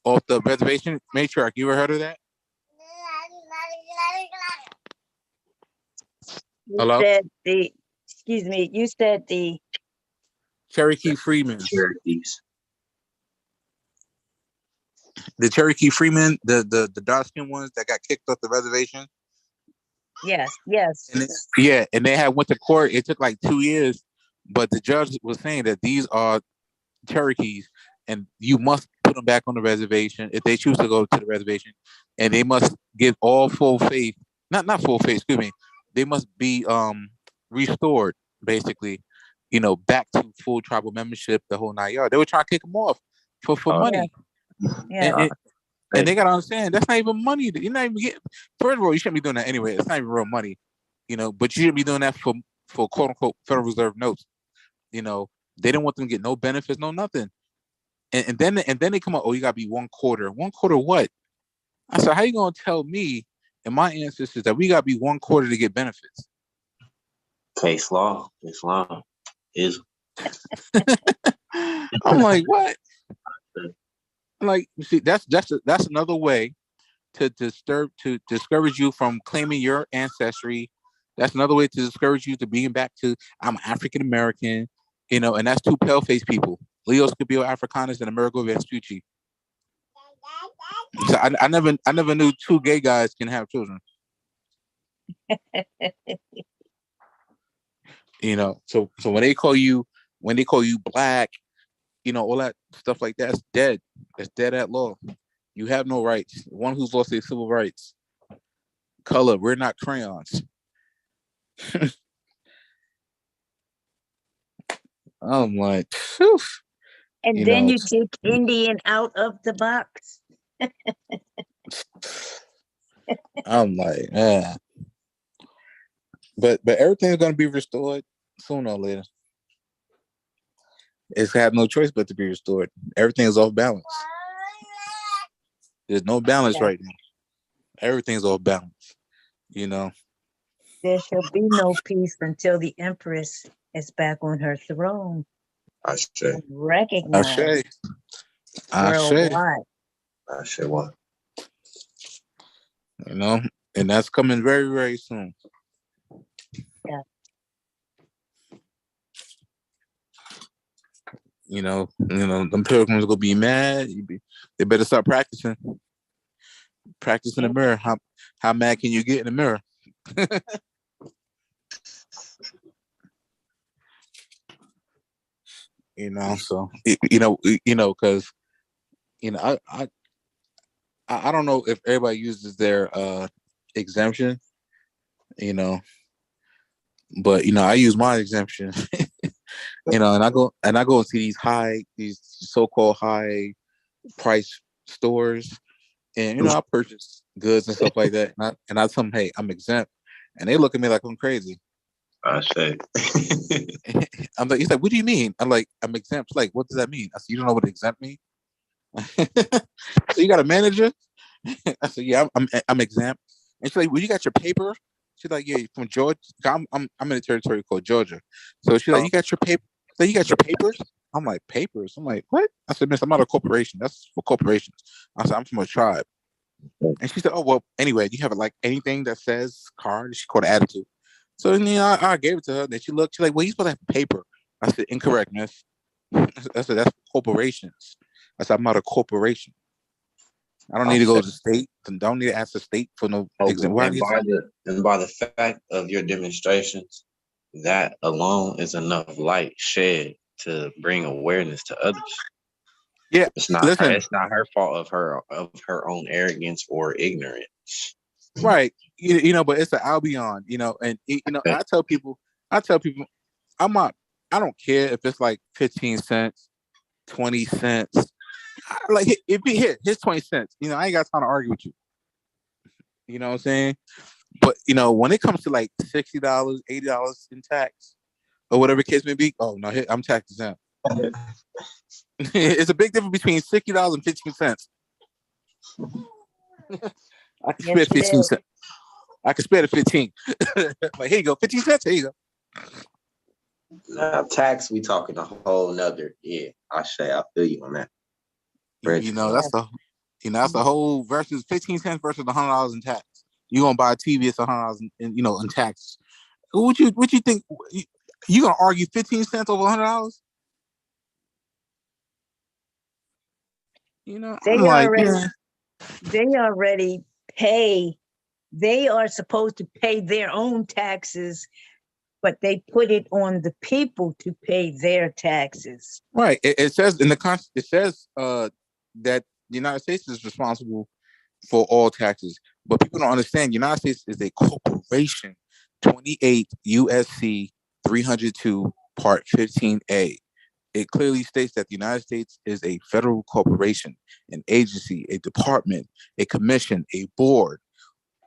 off the reservation. Matriarch, you ever heard of that? You Hello? said excuse me, you said the Cherokee Freemen. Cherokees. The Cherokee Freemen, the dark skinned ones that got kicked off the reservation. yes. And they had went to court. It took like 2 years, but the judge was saying that these are Cherokees, and you must put them back on the reservation if they choose to go to the reservation, and they must give all full faith. Not full faith. Excuse me. They must be restored, basically. Back to full tribal membership, the whole 9 yards. They were trying to kick them off for money. Yeah. And they gotta understand that's not even money. You're not even getting. First of all, you shouldn't be doing that anyway. It's not even real money, But you shouldn't be doing that for quote unquote Federal Reserve notes. They didn't want them to get no benefits, no nothing. And then they come out. Oh, you gotta be 1/4. 1/4 what? I said, how you gonna tell me and my ancestors that we gotta be 1/4 to get benefits? Case law. Islam is. I'm like, what? Like, you see, that's another way to discourage you from claiming your ancestry. That's another way to discourage you to being back to I'm African American, and that's two pale face people, Leo Scipio Africanus and Amerigo Vespucci. So I never knew two gay guys can have children. So when they call you black, all that stuff like that's dead. It's dead at law. You have no rights. One who's lost their civil rights. Color, we're not crayons. I'm like, phew. And then you take Indian out of the box. I'm like, yeah. But everything's gonna be restored sooner or later. It's had no choice but to be restored. Everything is off balance. There's no balance right now. Everything's off balance. There shall be no peace until the Empress is back on her throne. I say. Recognized worldwide. I say what? And that's coming very, very soon. Yeah. Them pilgrims gonna be mad. They better start practicing. Practice in the mirror. How mad can you get in the mirror? So because I don't know if everybody uses their exemption, but I use my exemption. And I go and see these so-called high price stores, and I purchase goods and stuff like that, and I tell them, hey, I'm exempt, and they look at me like I'm crazy. I say. I'm like, he's like, what do you mean? I'm like, I'm exempt. Like, what does that mean? I said, you don't know what exempt means? So you got a manager? I said, yeah, I'm exempt. And she's like, well, you got your paper? She's like, yeah, from Georgia. I'm in a territory called Georgia. So she's like, you got your paper? So you got your papers? I'm like, papers? I'm like, what? I said, miss, I'm not a corporation. That's for corporations. I said, I'm from a tribe. And she said, oh, well, anyway, do you have like anything that says card? She called it attitude. So then I gave it to her. Then she looked, she's like, well, you're supposed to have paper. I said, incorrect, miss. I said, that's corporations. I said, I'm not a corporation. I don't need to go to the state. And don't need to ask the state for no exam. And by the fact of your demonstrations, that alone is enough light shed to bring awareness to others. Yeah, it's not her fault of her own arrogance or ignorance. Right. But it's an Albion, and I tell people, I don't care if it's like 15 cents, 20 cents. Like, here's 20 cents. I ain't got time to argue with you. You know what I'm saying? But when it comes to like $60, $80 in tax, or whatever case may be, oh no, I'm tax exempt. It's a big difference between $60 and 15 cents. I can spare 15 cents. I can spare the 15. Like, here you go, 15 cents. Here you go. Now, tax, we talking a whole nother. Yeah, I feel you on that. That's the You know, that's the whole versus 15 cents versus $100 in tax. You gonna buy a TV, it's $100 in tax. What you think? You gonna argue 15 cents over $100? You know, They I'm like, already, yeah. they already pay. They are supposed to pay their own taxes, but they put it on the people to pay their taxes. Right. It says in the it says that the United States is responsible for all taxes, but people don't understand. The United States is a corporation. 28 USC 302 Part 15A. It clearly states that the United States is a federal corporation, an agency, a department, a commission, a board,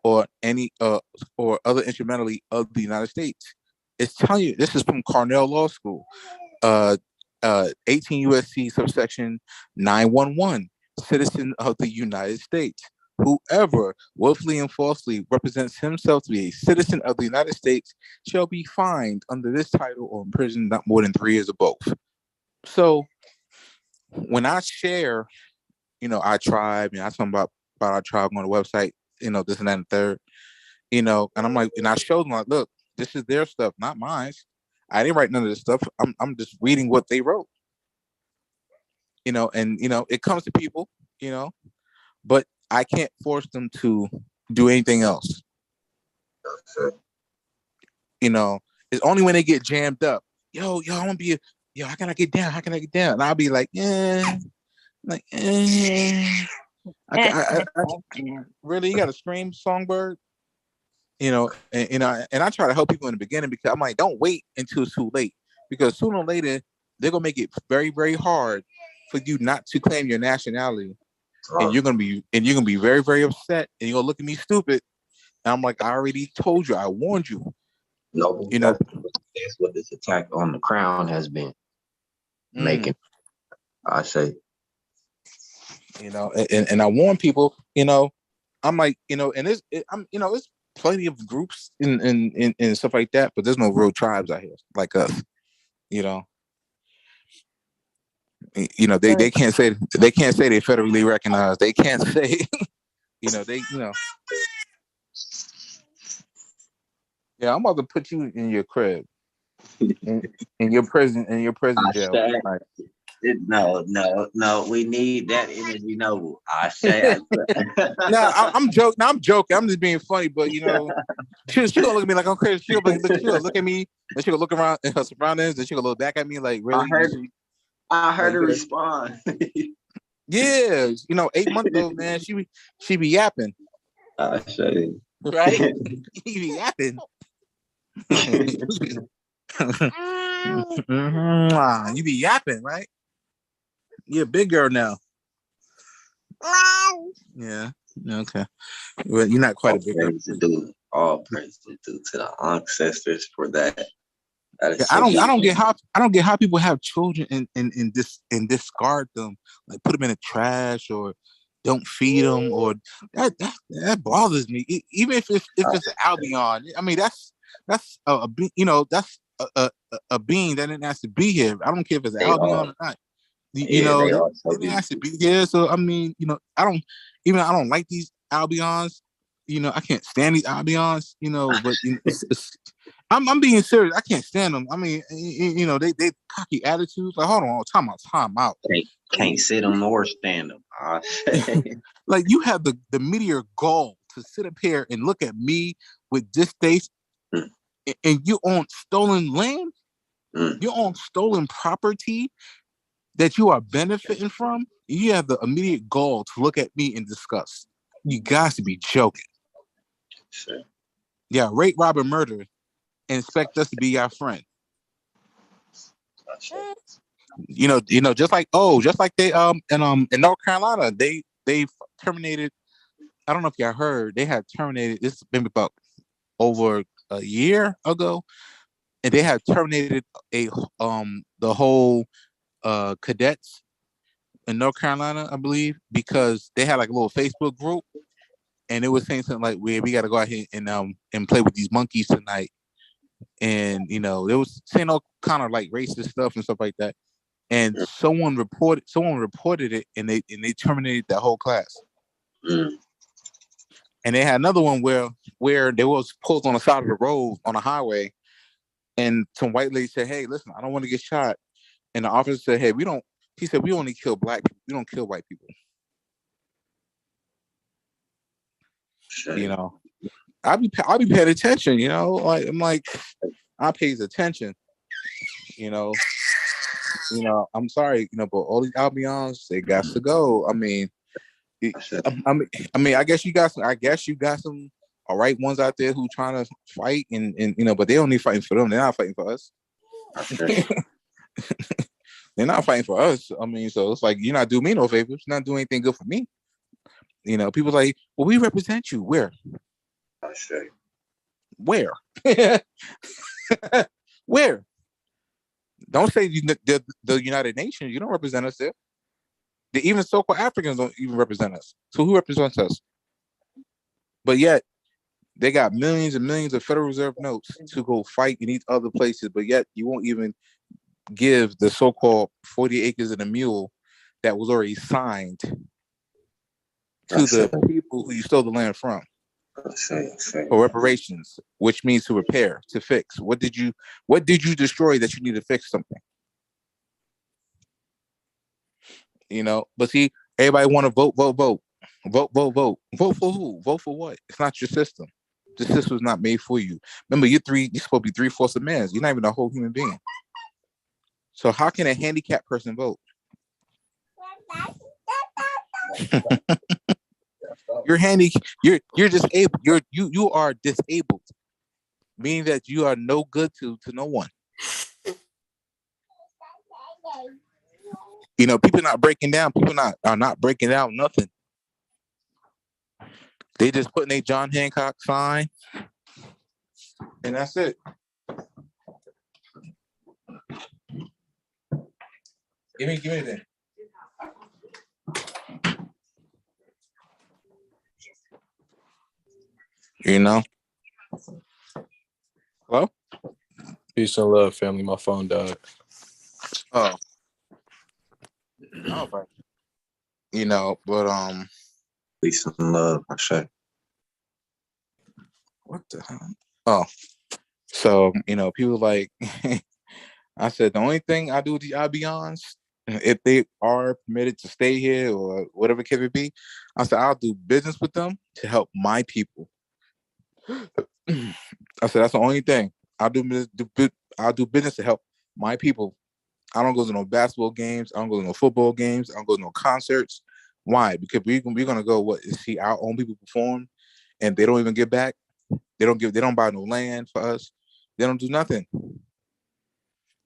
or any or other instrumentally of the United States. It's telling you this is from Cornell Law School. 18 USC subsection 911, citizen of the United States. Whoever willfully and falsely represents himself to be a citizen of the United States shall be fined under this title or imprisoned not more than 3 years or both. So when I share, our tribe, I talk about our tribe on the website, this and that and third, and I'm like, and I showed them like, look, this is their stuff, not mine. I didn't write none of this stuff. I'm just reading what they wrote. And it comes to people, but I can't force them to do anything else. It's only when they get jammed up. Yo, I want to be how can I get down? How can I get down? And I'll be like, really, you got to scream, Songbird? And I try to help people in the beginning because I'm like, don't wait until it's too late, because sooner or later they're gonna make it very, very hard for you not to claim your nationality, and you're gonna be very, very upset, and you're gonna look at me stupid. And I'm like, I already told you, I warned you. No, that's what this attack on the crown has been making. I say, and I warn people. I'm like, and it's plenty of groups and stuff like that, but there's no real tribes out here like us. They can't say they're federally recognized. They can't say, yeah, I'm about to put you in your crib, in your prison jail. Right. No. We need that energy, Noble. I say. I'm joking. I'm joking. I'm just being funny, but she gonna look at me like I'm crazy. She'll look at me, and she'll look around in her surroundings, and she'll look back at me like, really? I heard her respond. Yeah, 8-month-old, man. She be yapping. I say, right? He be yapping. You be yapping, right? You're a big girl now. Yeah. Okay. Well, you're not quite a big girl. All praise to the ancestors for that. I don't get how people have children and discard them, like put them in the trash or don't feed them, or that bothers me. Even if it's an Albion, I mean that's a a being that didn't ask to be here. I don't care if it's an Albion or not. They didn't ask to be here. So I mean, I don't like these Albions. I can't stand these Albions. But I'm being serious. I can't stand them. I mean, they cocky attitudes. Like, hold on, time out. Can't sit them nor stand them. Like, you have the meteor gall to sit up here and look at me with distaste, and you own stolen land, you own stolen property that you are benefiting from. You have the immediate gall to look at me in disgust. You guys to be joking. Sure. Yeah, rape, rob, and murder, and expect us to be your friend. Just like they in North Carolina, they terminated. I don't know if y'all heard, they had terminated. This has been about over a year ago, and they had terminated the whole cadets in North Carolina, I believe, because they had like a little Facebook group, and it was saying something like, we got to go out here and play with these monkeys tonight. And they was saying all kind of like racist stuff and stuff like that. and someone reported it, and they terminated that whole class. And they had another one where they was pulled on the side of the road on a highway, and some white lady said, "Hey, listen, I don't want to get shot." And the officer said, "Hey, we don't." He said, "We only kill black people. We don't kill white people." Shit. You know, I'll be paying attention. You know, like I'm like, I pays attention. You know, I'm sorry. You know, but all these Albions, they got to go. I mean, I guess you got some all right ones out there who trying to fight, and you know, but they only fighting for them. They're not fighting for us. They're not fighting for us. I mean, so it's like you're not doing me no favors. You're not doing anything good for me. You know, people like, well, we represent you. Where? Where? Where? Don't say the United Nations. You don't represent us there. Even so-called Africans don't even represent us. So who represents us? But yet they got millions and millions of Federal Reserve notes to go fight in these other places. But yet you won't even give the so-called 40 acres and a mule that was already signed to the people who you stole the land from. For reparations, which means to repair, to fix. What did you destroy that you need to fix something? You know, but see, everybody want to vote for who? Vote for what? It's not your system. The system's not made for you. Remember, you're supposed to be 3/4 of man. You're not even a whole human being. So how can a handicapped person vote? You're disabled. You are disabled, meaning that you are no good to no one. You know, people not breaking down. People are not breaking down nothing. They just putting a John Hancock sign, and that's it. Give me that. You know. Hello? Peace and love, family. My phone died. Oh. You know, but Peace and love, I say. What the hell? Oh. So, you know, people like I said the only thing I do with the Albions, if they are permitted to stay here or whatever it may be, I said I'll do business with them to help my people. I said that's the only thing I'll do business to help my people. I don't go to no basketball games. I don't go to no football games. I don't go to no concerts. Why? Because we're gonna go see our own people perform, and they don't even give back. They don't buy no land for us. They don't do nothing.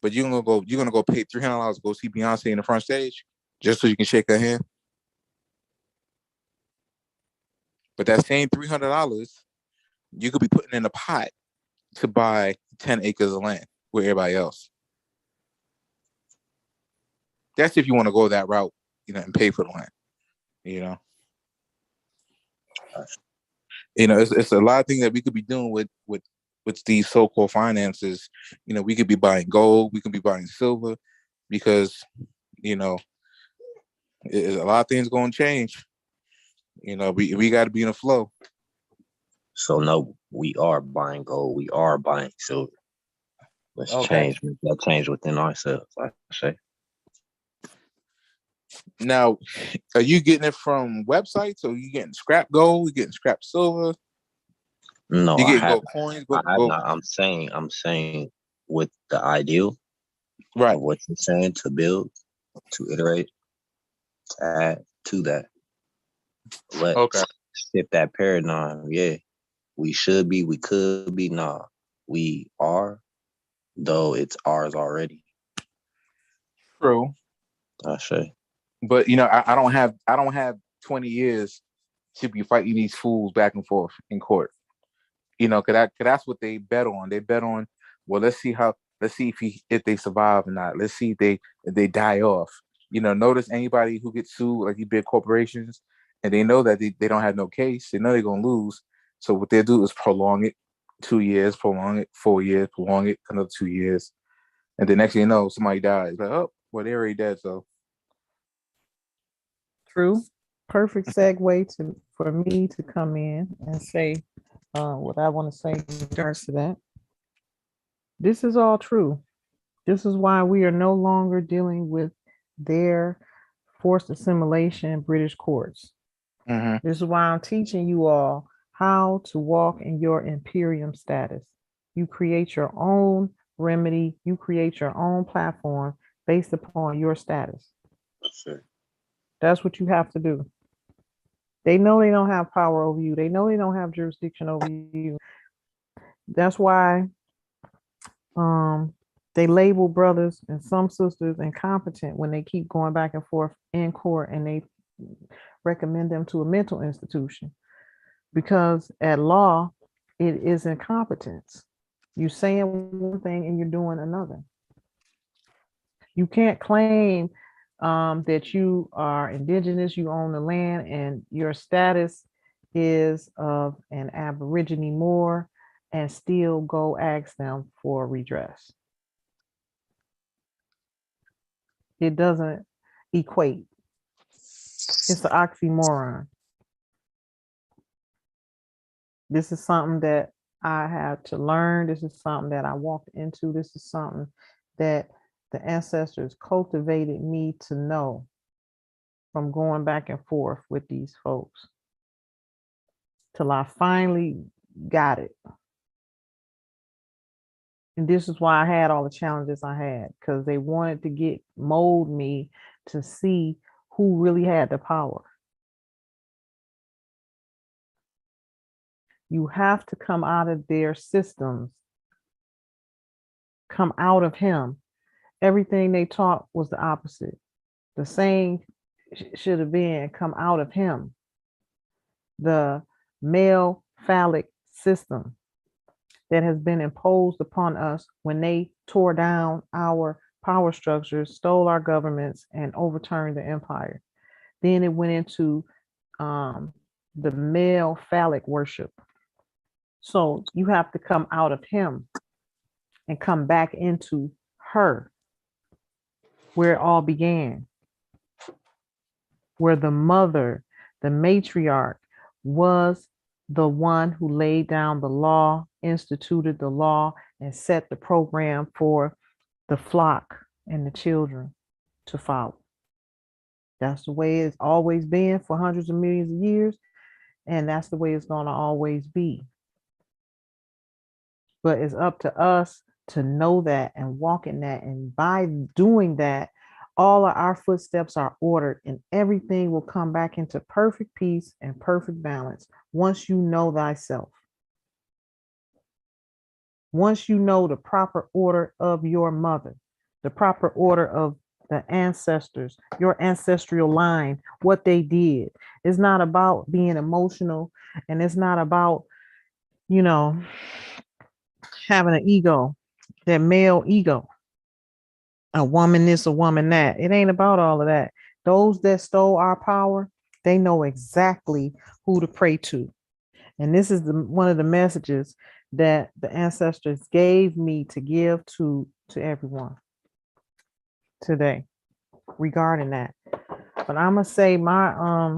But you're gonna go pay $300 to go see Beyonce in the front stage just so you can shake her hand. But that same $300 you could be putting in a pot to buy 10 acres of land with everybody else. That's if you want to go that route, you know, and pay for the land. You know, it's a lot of things that we could be doing with these so-called finances. You know, we could be buying gold, we could be buying silver, because you know, a lot of things going to change. You know, we got to be in a flow. So no, we are buying gold. We are buying silver. Let's change that change within ourselves, I say. Now, are you getting it from websites, or are you getting scrap gold? You getting scrap silver? No, you getting gold coins? Not. I'm saying with the ideal, right? Of what you're saying, to build, to iterate, to add to that. Let's shift that paradigm. Yeah, we should be. We could be. Nah, we are. Though it's ours already. True. I say. But you know, I don't have 20 years to be fighting these fools back and forth in court. You know, cause that's what they bet on. They bet on, well, let's see if they survive or not. Let's see if they die off. You know, notice anybody who gets sued, like these big corporations, and they know that they don't have no case. They know they're gonna lose. So what they do is prolong it 2 years, prolong it 4 years, prolong it another 2 years, and the next thing you know, somebody dies. Like, oh, Well, they already dead, so. True. Perfect segue for me to come in and say what I want to say in regards to that. This is all true. This is why we are no longer dealing with their forced assimilation British courts. This is why I'm teaching you all how to walk in your imperium status. You create your own remedy. You create your own platform based upon your status. Sure. That's what you have to do. They know they don't have power over you. They know they don't have jurisdiction over you. That's why they label brothers and some sisters incompetent when they keep going back and forth in court, and they recommend them to a mental institution, because at law, it is incompetence. You're saying one thing and you're doing another. You can't claim that you are indigenous, you own the land, and your status is of an Aborigine Moor, and still go ask them for redress. It doesn't equate. It's an oxymoron. This is something that I had to learn. This is something that I walked into. This is something that the ancestors cultivated me to know from going back and forth with these folks till I finally got it. And this is why I had all the challenges I had, because they wanted to mold me to see who really had the power. You have to come out of their systems, come out of him. Everything they taught was the opposite. The saying should have been, come out of him. The male phallic system that has been imposed upon us when they tore down our power structures, stole our governments, and overturned the empire. Then it went into the male phallic worship. So you have to come out of him and come back into her, where it all began, where the mother, the matriarch, was the one who laid down the law, instituted the law, and set the program for the flock and the children to follow. That's the way it's always been for hundreds of millions of years, and that's the way it's going to always be. But it's up to us to know that and walk in that, and by doing that, all of our footsteps are ordered, and everything will come back into perfect peace and perfect balance once you know thyself. Once you know the proper order of your mother, the proper order of the ancestors, your ancestral line, what they did. It's not about being emotional, and it's not about, having an ego, that male ego. A woman this, a woman that. It ain't about all of that. Those that stole our power, they know exactly who to pray to. And this is one of the messages that the ancestors gave me to give to everyone today regarding that. But I'm gonna say my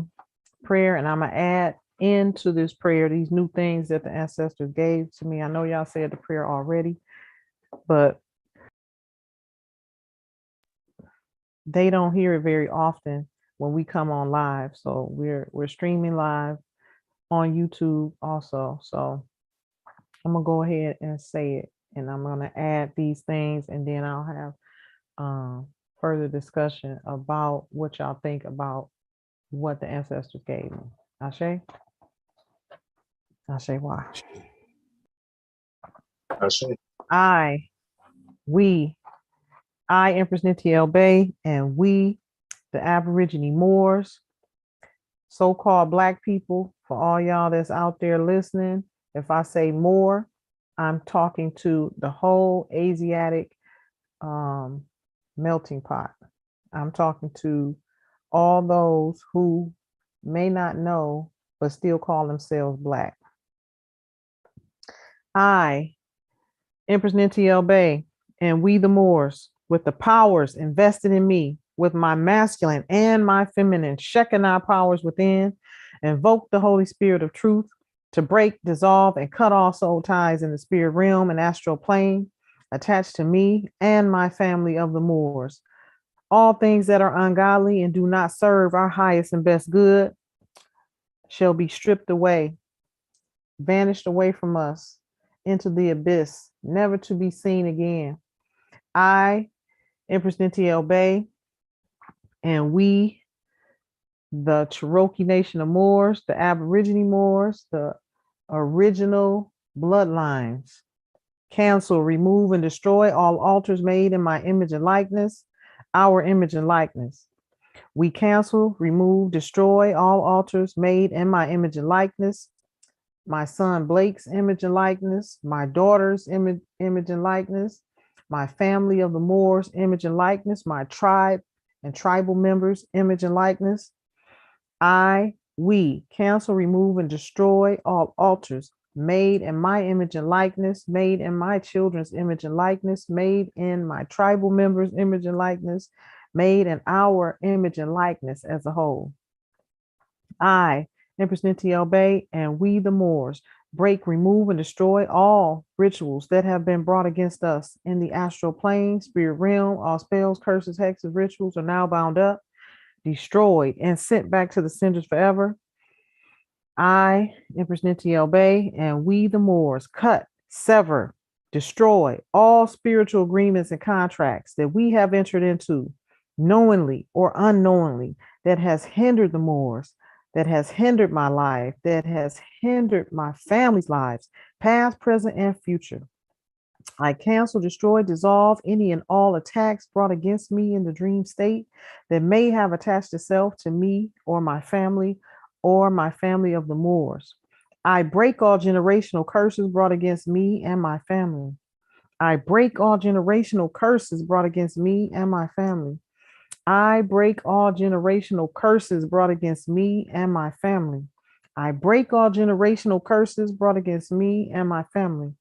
prayer, and I'm gonna add into this prayer these new things that the ancestors gave to me. I know y'all said the prayer already, but they don't hear it very often when we come on live. So we're streaming live on YouTube also. So I'm gonna go ahead and say it, and I'm gonna add these things, and then I'll have further discussion about what y'all think about what the ancestors gave me. Ashe? Ashe, why? Ashe. I, Empress Nitiel Bay, and we, the Aborigine Moors, so-called Black people, for all y'all that's out there listening, if I say Moor, I'm talking to the whole Asiatic melting pot. I'm talking to all those who may not know, but still call themselves Black. I, Empress Nitiel Bay, and we the Moors, with the powers invested in me, with my masculine and my feminine Shekinah powers within, invoke the Holy Spirit of truth to break, dissolve, and cut all soul ties in the spirit realm and astral plane attached to me and my family of the Moors. All things that are ungodly and do not serve our highest and best good shall be stripped away, vanished away from us into the abyss, never to be seen again. I, Empress Nentiel Bay, and we, the Cherokee Nation of Moors, the Aborigine Moors, the original bloodlines, cancel, remove, and destroy all altars made in my image and likeness, our image and likeness. We cancel, remove, destroy all altars made in my image and likeness, my son Blake's image and likeness, my daughter's image and likeness, my family of the Moors image and likeness, my tribe and tribal members image and likeness. We cancel, remove, and destroy all altars made in my image and likeness, made in my children's image and likeness, made in my tribal members' image and likeness, made in our image and likeness as a whole. I, Empress Nentiel Bay, and we the Moors break, remove, and destroy all rituals that have been brought against us in the astral plane, spirit realm. All spells, curses, hexes, rituals are now bound up, destroyed, and sent back to the cinders forever. I, Empress Nentiel Bay, and we the Moors cut, sever, destroy all spiritual agreements and contracts that we have entered into, knowingly or unknowingly, that has hindered the Moors, that has hindered my life, that has hindered my family's lives, past, present, and future. I cancel, destroy, dissolve any and all attacks brought against me in the dream state that may have attached itself to me or my family of the Moors. I break all generational curses brought against me and my family. I break all generational curses brought against me and my family. I break all generational curses brought against me and my family. I break all generational curses brought against me and my family.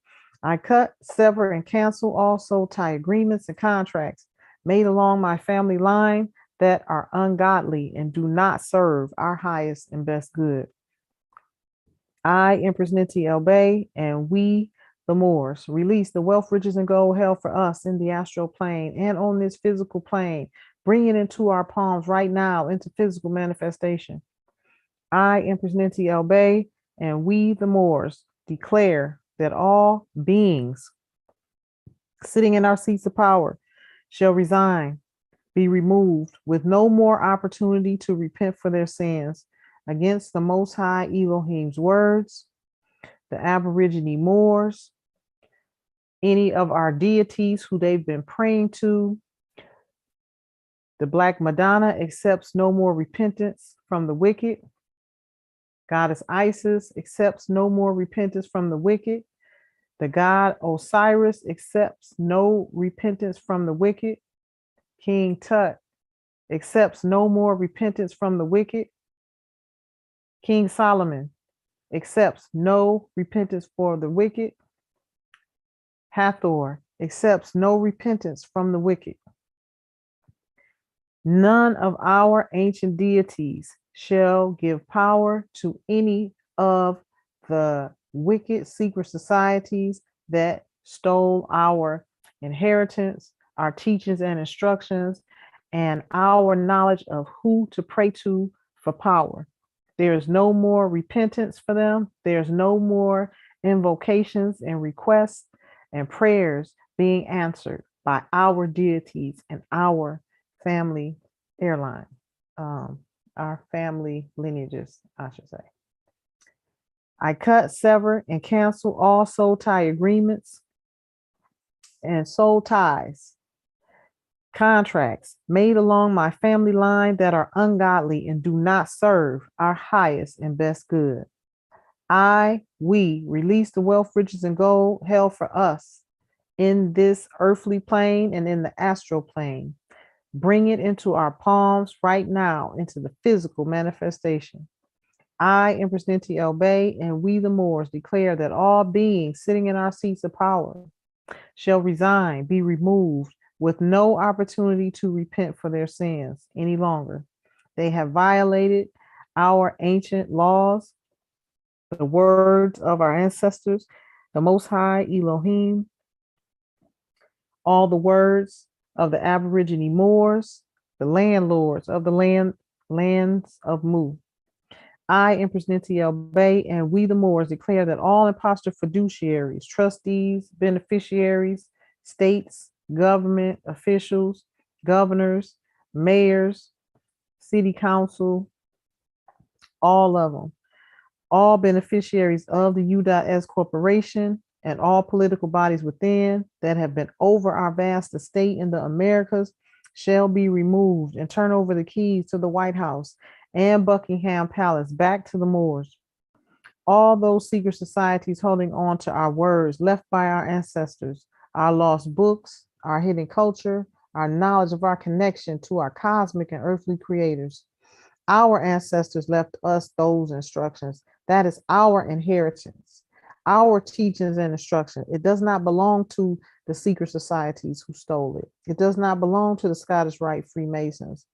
I cut, sever, and cancel all soul tie agreements and contracts made along my family line that are ungodly and do not serve our highest and best good. I, Empress Nentiel Bay, and we, the Moors, release the wealth, riches, and gold held for us in the astral plane and on this physical plane. Bring it into our palms right now into physical manifestation. I, Empress Nentiel Bay, and we, the Moors, declare that all beings sitting in our seats of power shall resign, be removed, with no more opportunity to repent for their sins against the Most High Elohim's words, the Aborigine Moors, any of our deities who they've been praying to. The Black Madonna accepts no more repentance from the wicked. Goddess Isis accepts no more repentance from the wicked. The god Osiris accepts no repentance from the wicked. King Tut accepts no more repentance from the wicked. King Solomon accepts no repentance for the wicked. Hathor accepts no repentance from the wicked. None of our ancient deities shall give power to any of the wicked secret societies that stole our inheritance, our teachings and instructions, and our knowledge of who to pray to for power. There is no more repentance for them. There's no more invocations and requests and prayers being answered by our deities and our family airline, our family lineages, I should say. I cut, sever, and cancel all soul tie agreements and soul ties, contracts made along my family line that are ungodly and do not serve our highest and best good. We release the wealth, riches, and gold held for us in this earthly plane and in the astral plane. Bring it into our palms right now, into the physical manifestation. I, Empress Nentiel Bay, and we the Moors declare that all beings sitting in our seats of power shall resign, be removed, with no opportunity to repent for their sins any longer. They have violated our ancient laws, the words of our ancestors, the Most High Elohim, all the words of the Aborigine Moors, the landlords of the lands of Mu. I, Empress Nintiel Bay, and we the Moors declare that all imposter fiduciaries, trustees, beneficiaries, states, government officials, governors, mayors, city council, all of them, all beneficiaries of the U.S. Corporation, and all political bodies within that have been over our vast estate in the Americas shall be removed and turn over the keys to the White House and Buckingham Palace back to the Moors. All those secret societies holding on to our words left by our ancestors, our lost books, our hidden culture, our knowledge of our connection to our cosmic and earthly creators. Our ancestors left us those instructions. That is our inheritance, our teachings and instruction. It does not belong to the secret societies who stole it. It does not belong to the Scottish Rite Freemasons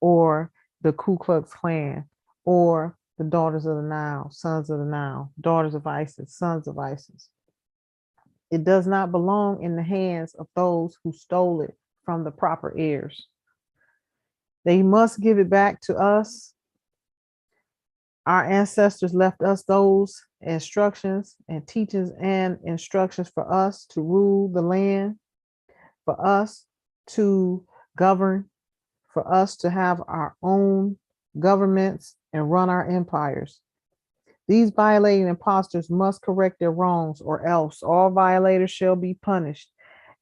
or the Ku Klux Klan or the Daughters of the Nile, Sons of the Nile, Daughters of Isis, Sons of Isis. It does not belong in the hands of those who stole it from the proper heirs. They must give it back to us. Our ancestors left us those instructions and teachings and instructions for us to rule the land, for us to govern, for us to have our own governments and run our empires. These violating impostors must correct their wrongs, or else all violators shall be punished,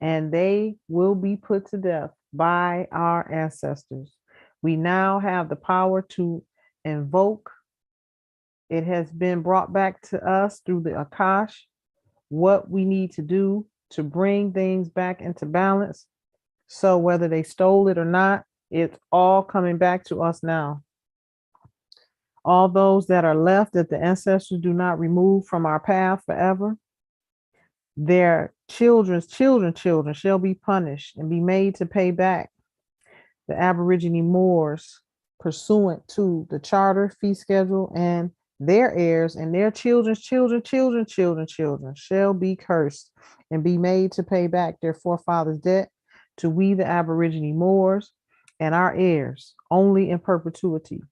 and they will be put to death by our ancestors. We now have the power to invoke. It has been brought back to us through the Akash, what we need to do to bring things back into balance. So whether they stole it or not, it's all coming back to us now. All those that are left that the ancestors do not remove from our path forever, their children's children shall be punished and be made to pay back the Aborigine Moors pursuant to the charter, fee schedule, and their heirs and their children's children shall be cursed and be made to pay back their forefathers' debt to we the Aborigine Moors and our heirs only in perpetuity.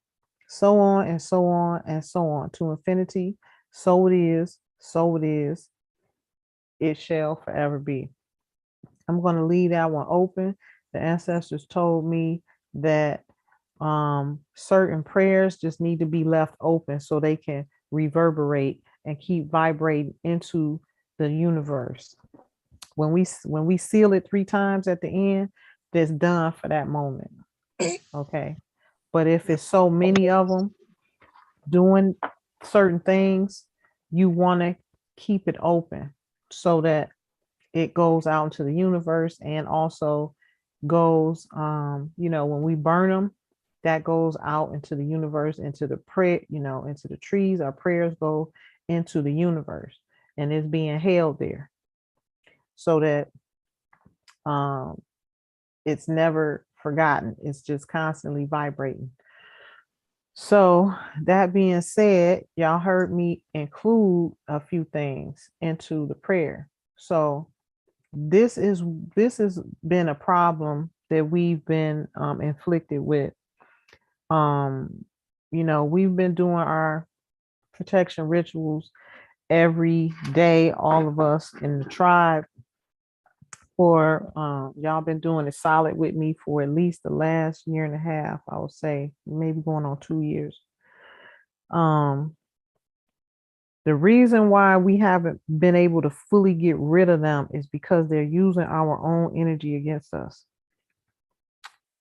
So on and so on and so on to infinity. So it is, so it is. It shall forever be. I'm going to leave that one open. The ancestors told me that certain prayers just need to be left open so they can reverberate and keep vibrating into the universe. When we seal it 3 times at the end, that's done for that moment. Okay. But if it's so many of them doing certain things, you want to keep it open so that it goes out into the universe and also goes, when we burn them, that goes out into the universe, into the into the trees. Our prayers go into the universe and it's being held there so that it's never forgotten. It's just constantly vibrating. So that being said, y'all heard me include a few things into the prayer. So this has been a problem that we've been inflicted with. We've been doing our protection rituals every day, all of us in the tribe, for y'all been doing it solid with me for at least the last year and a half, I would say, maybe going on 2 years. The reason why we haven't been able to fully get rid of them is because they're using our own energy against us.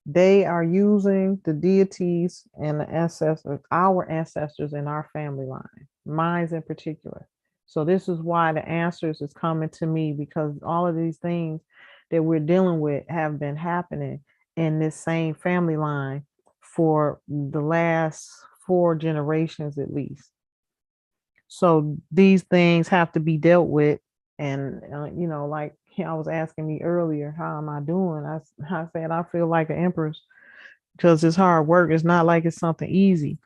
They are using the deities and the ancestors, our ancestors in our family line, mine in particular. So this is why the answers is coming to me, because all of these things that we're dealing with have been happening in this same family line for the last 4 generations at least. So these things have to be dealt with And you know, like I was asking me earlier, how am I doing? I said I feel like an empress because it's hard work. It's not like it's something easy.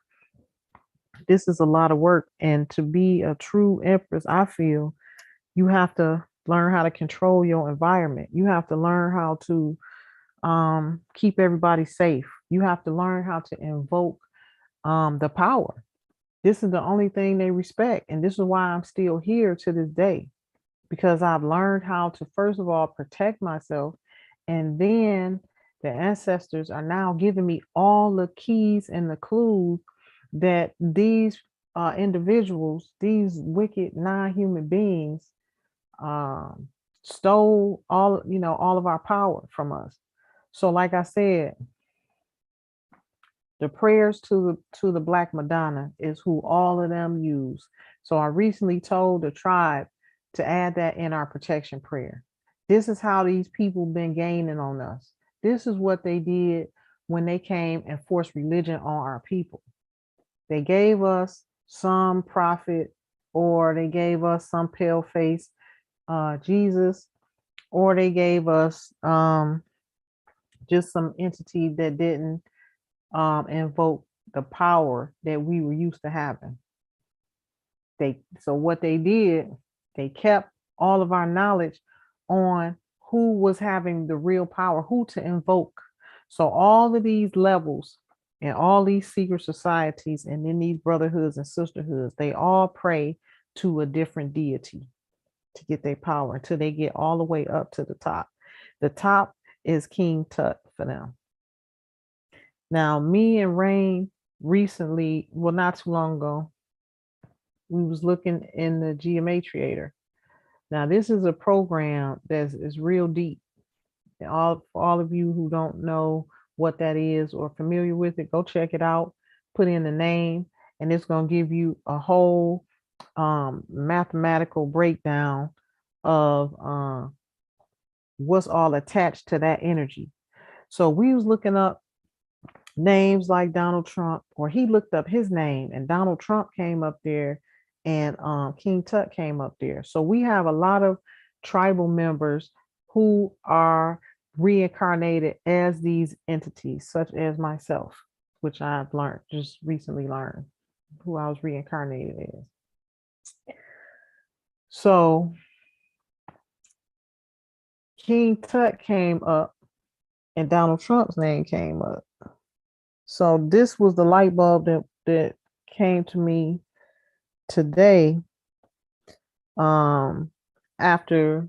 This is a lot of work, and to be a true empress, I feel you have to learn how to control your environment. You have to learn how to keep everybody safe. You have to learn how to invoke the power. This is the only thing they respect, and this is why I'm still here to this day, because I've learned how to, first of all, protect myself. And then the ancestors are now giving me all the keys and the clues that these individuals, these wicked non-human beings, um, stole all, you know, all of our power from us. So like I said, the prayers to the Black Madonna is who all of them use. So I recently told the tribe to add that in our protection prayer. This is how these people been gaining on us. This is what they did when they came and forced religion on our people. They gave us some prophet, or they gave us some pale face Jesus, or they gave us just some entity that didn't invoke the power that we were used to having. So what they did, they kept all of our knowledge on who was having the real power, who to invoke. So all of these levels and all these secret societies and then these brotherhoods and sisterhoods, they all pray to a different deity to get their power until they get all the way up to the top. The top is King Tut for them. Now, me and Rain recently, well, not too long ago, we was looking in the Geomatriator. Now, this is a program that is real deep. And for all of you who don't know what that is or familiar with it, go check it out, put in the name, and it's going to give you a whole mathematical breakdown of what's all attached to that energy. So we was looking up names like Donald Trump, or he looked up his name and Donald Trump came up there, and King Tut came up there. So we have a lot of tribal members who are reincarnated as these entities, such as myself, which I've learned, just recently learned who I was reincarnated as. So King Tut came up and Donald Trump's name came up. So this was the light bulb that came to me today, after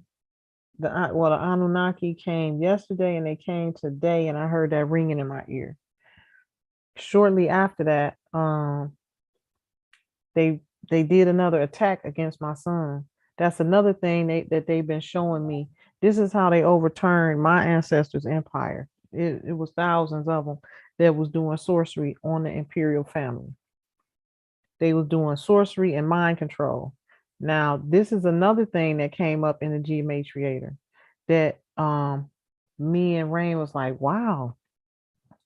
the Anunnaki came yesterday and they came today, and I heard that ringing in my ear. Shortly after that, they did another attack against my son. That's another thing that they've been showing me. This is how they overturned my ancestors' empire. It was thousands of them that was doing sorcery on the imperial family. They was doing sorcery and mind control. Now, this is another thing that came up in the Geomatriator that me and Rain was like, wow,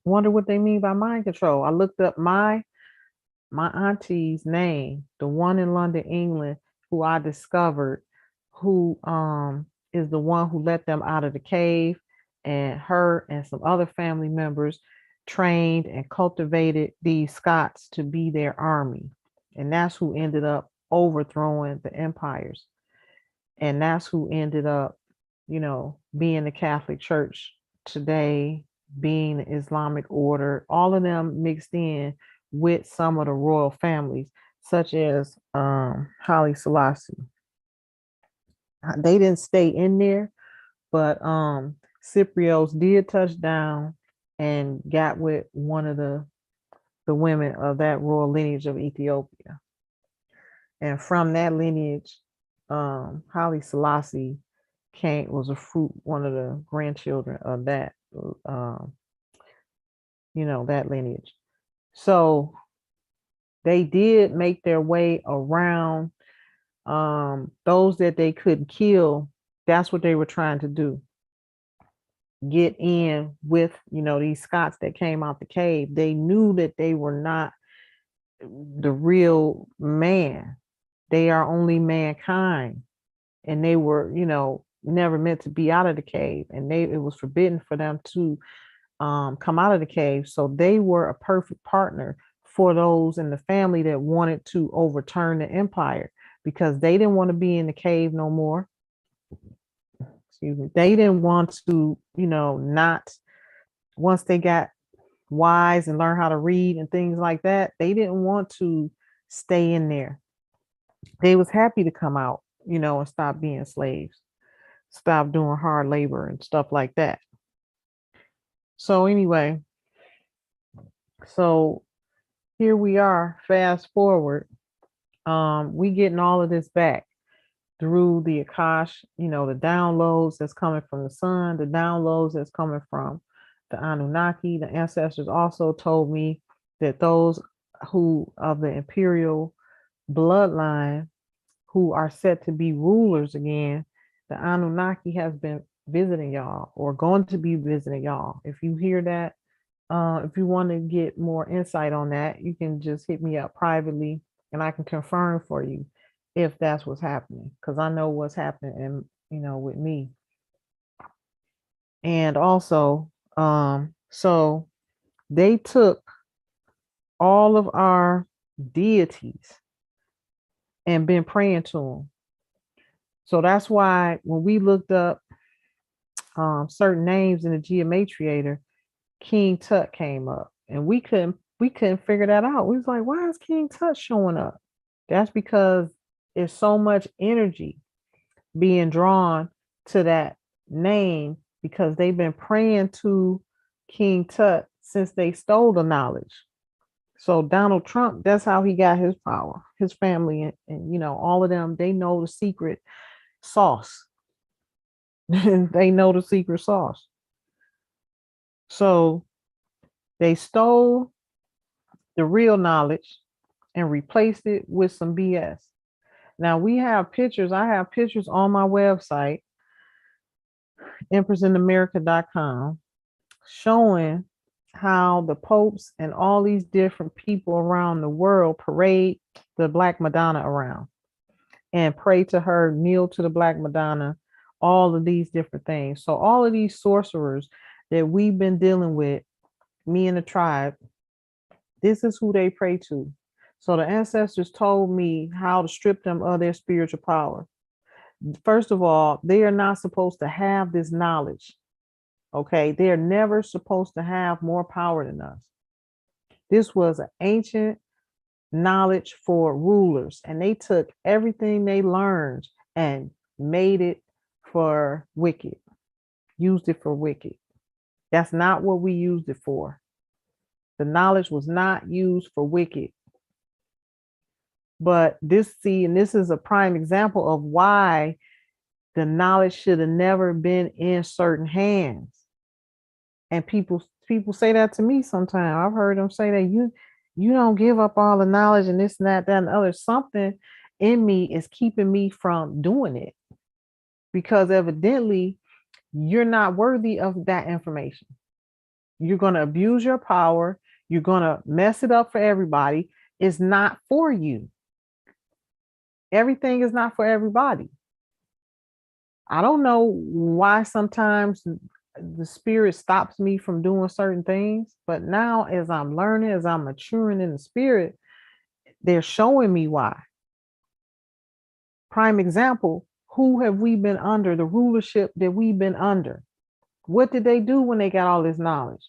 wonder what they mean by mind control. I looked up my auntie's name, the one in London, England, who I discovered, who is the one who let them out of the cave, and her and some other family members trained and cultivated these Scots to be their army. And that's who ended up overthrowing the empires. And that's who ended up, you know, being the Catholic Church today, being the Islamic order, all of them mixed in with some of the royal families, such as Haile Selassie. They didn't stay in there, but Cyprios did touch down and got with one of the women of that royal lineage of Ethiopia. And from that lineage, Haile Selassie was one of the grandchildren of that, that lineage. So they did make their way around those that they couldn't kill. That's what they were trying to do. Get in with, these Scots that came out the cave. They knew that they were not the real man. They are only mankind. and they were, never meant to be out of the cave, and it was forbidden for them to come out of the cave. So they were a perfect partner for those in the family that wanted to overturn the empire, because they didn't want to be in the cave no more. Excuse me. They didn't want to, not, once they got wise and learn how to read and things like that, they didn't want to stay in there. They was happy to come out, and stop being slaves, stop doing hard labor and stuff like that. So anyway, so here we are, fast forward, we getting all of this back through the Akash, the downloads that's coming from the sun, the downloads that's coming from the Anunnaki. The ancestors also told me that those who of the imperial bloodline who are set to be rulers again, the Anunnaki has been visiting y'all, or going to be visiting y'all. If you hear that, if you want to get more insight on that, you can just hit me up privately and I can confirm for you if that's what's happening, because I know what's happening, and with me. And also, so they took all of our deities and been praying to them. So that's why when we looked up certain names in the Geomatriator, King Tut came up, and we couldn't figure that out. We was like, why is King Tut showing up? That's because there's so much energy being drawn to that name, because they've been praying to King Tut since they stole the knowledge. So Donald Trump, that's how he got his power. His family and all of them, they know the secret sauce. They know the secret sauce. So they stole the real knowledge and replaced it with some BS. Now we have pictures. I have pictures on my website, empressinamerica.com, showing how the popes and all these different people around the world parade the Black Madonna around and pray to her, kneel to the Black Madonna, all of these different things. So all of these sorcerers that we've been dealing with, me and the tribe, this is who they pray to. So the ancestors told me how to strip them of their spiritual power. First of all, they are not supposed to have this knowledge. Okay, they're never supposed to have more power than us. This was an ancient knowledge for rulers, and they took everything they learned and made it for wicked, used it for wicked. That's not what we used it for. The knowledge was not used for wicked. But this is a prime example of why the knowledge should have never been in certain hands. And people say that to me sometimes. I've heard them say that you don't give up all the knowledge and this and that and the other. Something in me is keeping me from doing it, because evidently you're not worthy of that information. You're going to abuse your power. You're going to mess it up for everybody. It's not for you. Everything is not for everybody. I don't know why sometimes the spirit stops me from doing certain things, but now as I'm learning, as I'm maturing in the spirit, they're showing me why. Prime example, who have we been under, the rulership that we've been under? What did they do when they got all this knowledge?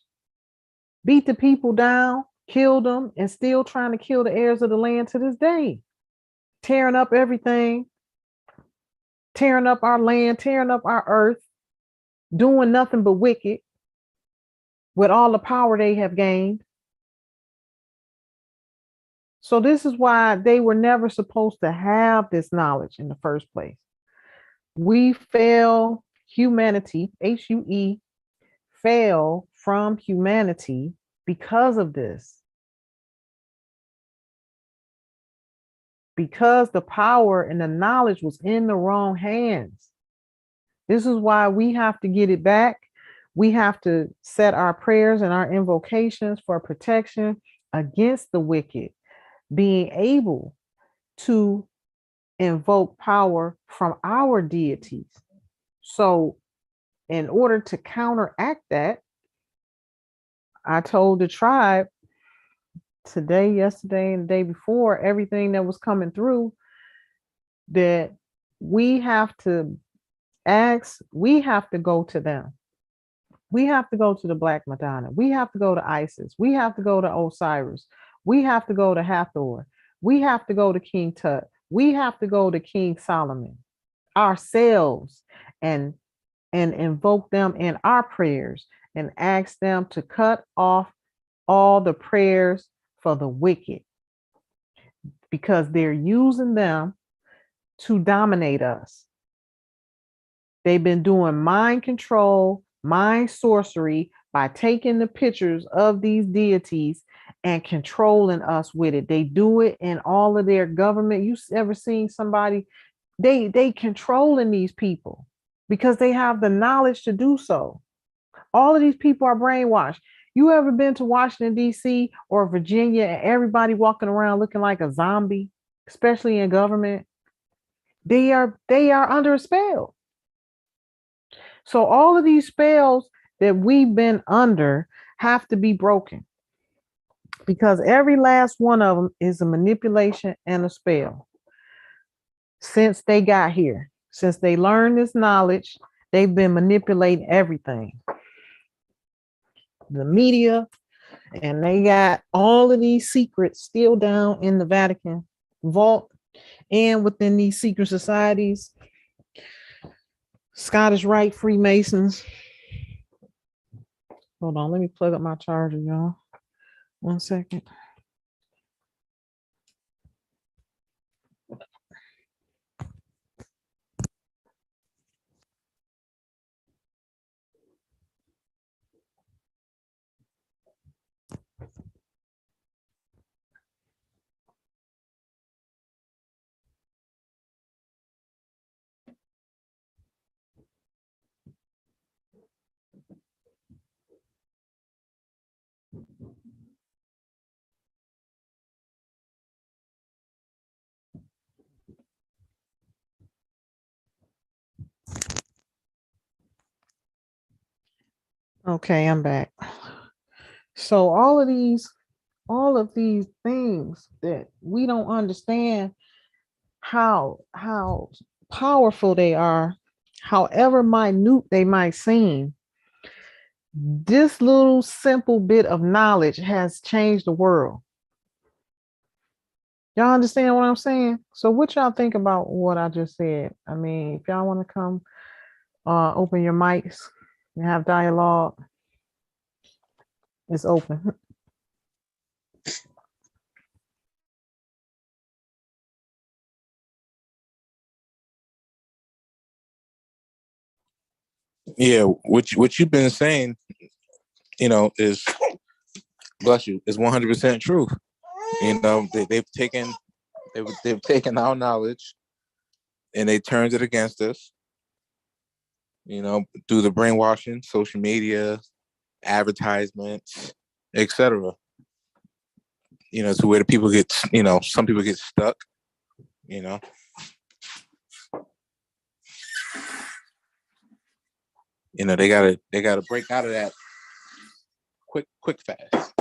Beat the people down, killed them, and still trying to kill the heirs of the land to this day. Tearing up everything, tearing up our land, tearing up our earth, doing nothing but wicked with all the power they have gained. So this is why they were never supposed to have this knowledge in the first place. We fell, humanity, HUE, fell from humanity because of this. Because the power and the knowledge was in the wrong hands. This is why we have to get it back. We have to set our prayers and our invocations for protection against the wicked, being able to invoke power from our deities. So in order to counteract that, I told the tribe today, yesterday, and the day before, everything that was coming through, that we have to we have to go to them. We have to go to the Black Madonna. We have to go to Isis. We have to go to Osiris. We have to go to Hathor. We have to go to King Tut. We have to go to King Solomon ourselves and invoke them in our prayers and ask them to cut off all the prayers for the wicked, because they're using them to dominate us. They've been doing mind control, mind sorcery by taking the pictures of these deities and controlling us with it. They do it in all of their government. You ever seen somebody, they controlling these people because they have the knowledge to do so. All of these people are brainwashed. You ever been to Washington, D.C. or Virginia and everybody walking around looking like a zombie, especially in government? They are under a spell. So all of these spells that we've been under have to be broken, because every last one of them is a manipulation and a spell. Since they got here, since they learned this knowledge, they've been manipulating everything. The media, and they got all of these secrets still down in the Vatican vault and within these secret societies. Scottish Rite Freemasons. Hold on, let me plug up my charger, y'all. 1 second. Okay, I'm back. So all of these things that we don't understand how powerful they are, however minute they might seem, this little simple bit of knowledge has changed the world. Y'all understand what I'm saying? So what y'all think about what I just said? I mean, if y'all want to come open your mics and have dialogue, it's open. Yeah, what you've been saying, is, bless you, is 100% true. They've taken our knowledge and they turned it against us. Through the brainwashing, social media, advertisements, etc. To where the people get, some people get stuck. They gotta break out of that quick fast.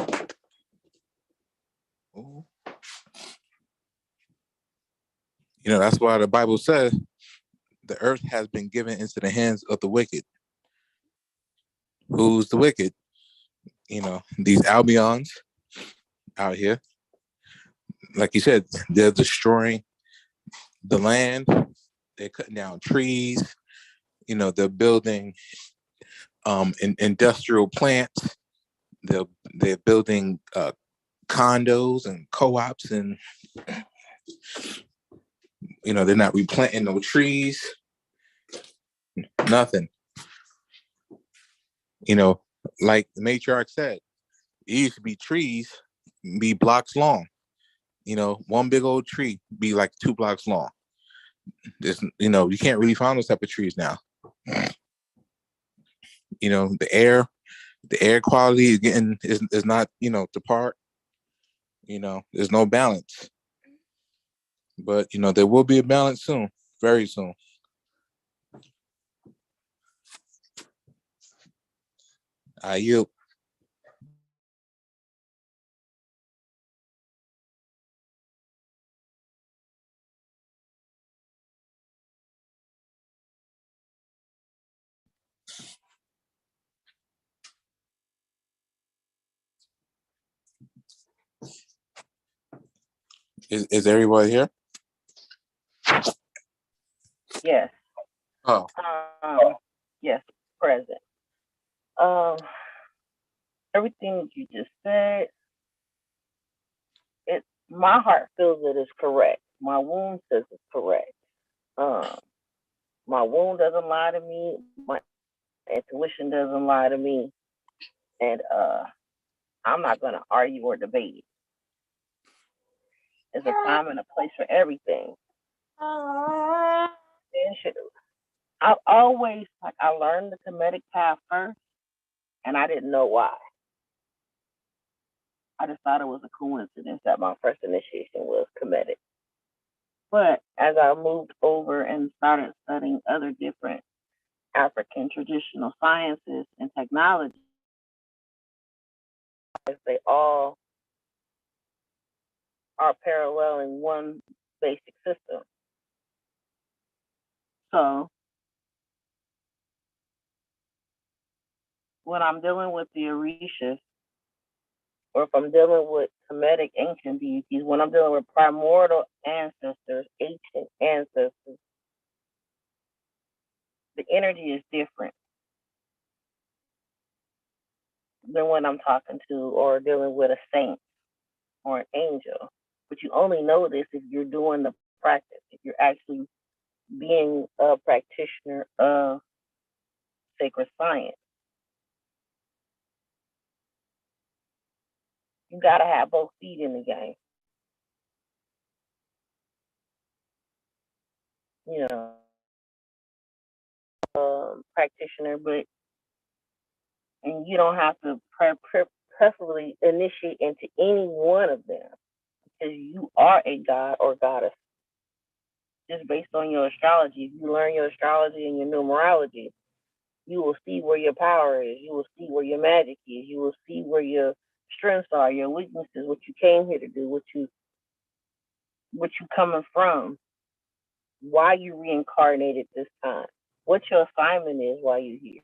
Ooh. That's why the Bible says the earth has been given into the hands of the wicked. Who's the wicked? These Albions out here. Like you said, they're destroying the land. They're cutting down trees. They're building industrial plants. They're building condos and co-ops, and they're not replanting no trees. Nothing. Like the matriarch said, it used to be trees be blocks long. One big old tree be like 2 blocks long. You can't really find those type of trees now. The air quality is not, to part. There's no balance. But there will be a balance soon, very soon. I yield. Is everybody here? Yes. Oh. Yes, present. Everything that you just said, my heart feels it is correct. My wound says it's correct. My wound doesn't lie to me. My intuition doesn't lie to me. And I'm not going to argue or debate. There's a time and a place for everything. I've always, I learned the Kemetic path first, and I didn't know why. I just thought it was a coincidence that my first initiation was Kemetic. But as I moved over and started studying other different African traditional sciences and technology, they all are paralleling one basic system. So when I'm dealing with the Orishas, or if I'm dealing with Kemetic ancient deities, when I'm dealing with primordial ancestors, ancient ancestors, the energy is different than when I'm talking to or dealing with a saint or an angel. But you only know this if you're doing the practice, if you're actually being a practitioner of sacred science. You gotta have both feet in the game. Practitioner, but and you don't have to preferably initiate into any one of them because you are a god or goddess just based on your astrology. If you learn your astrology and your numerology, you will see where your power is. You will see where your magic is. You will see where your strengths are, your weaknesses, what you came here to do, what you coming from, why you reincarnated this time, what your assignment is while you're here.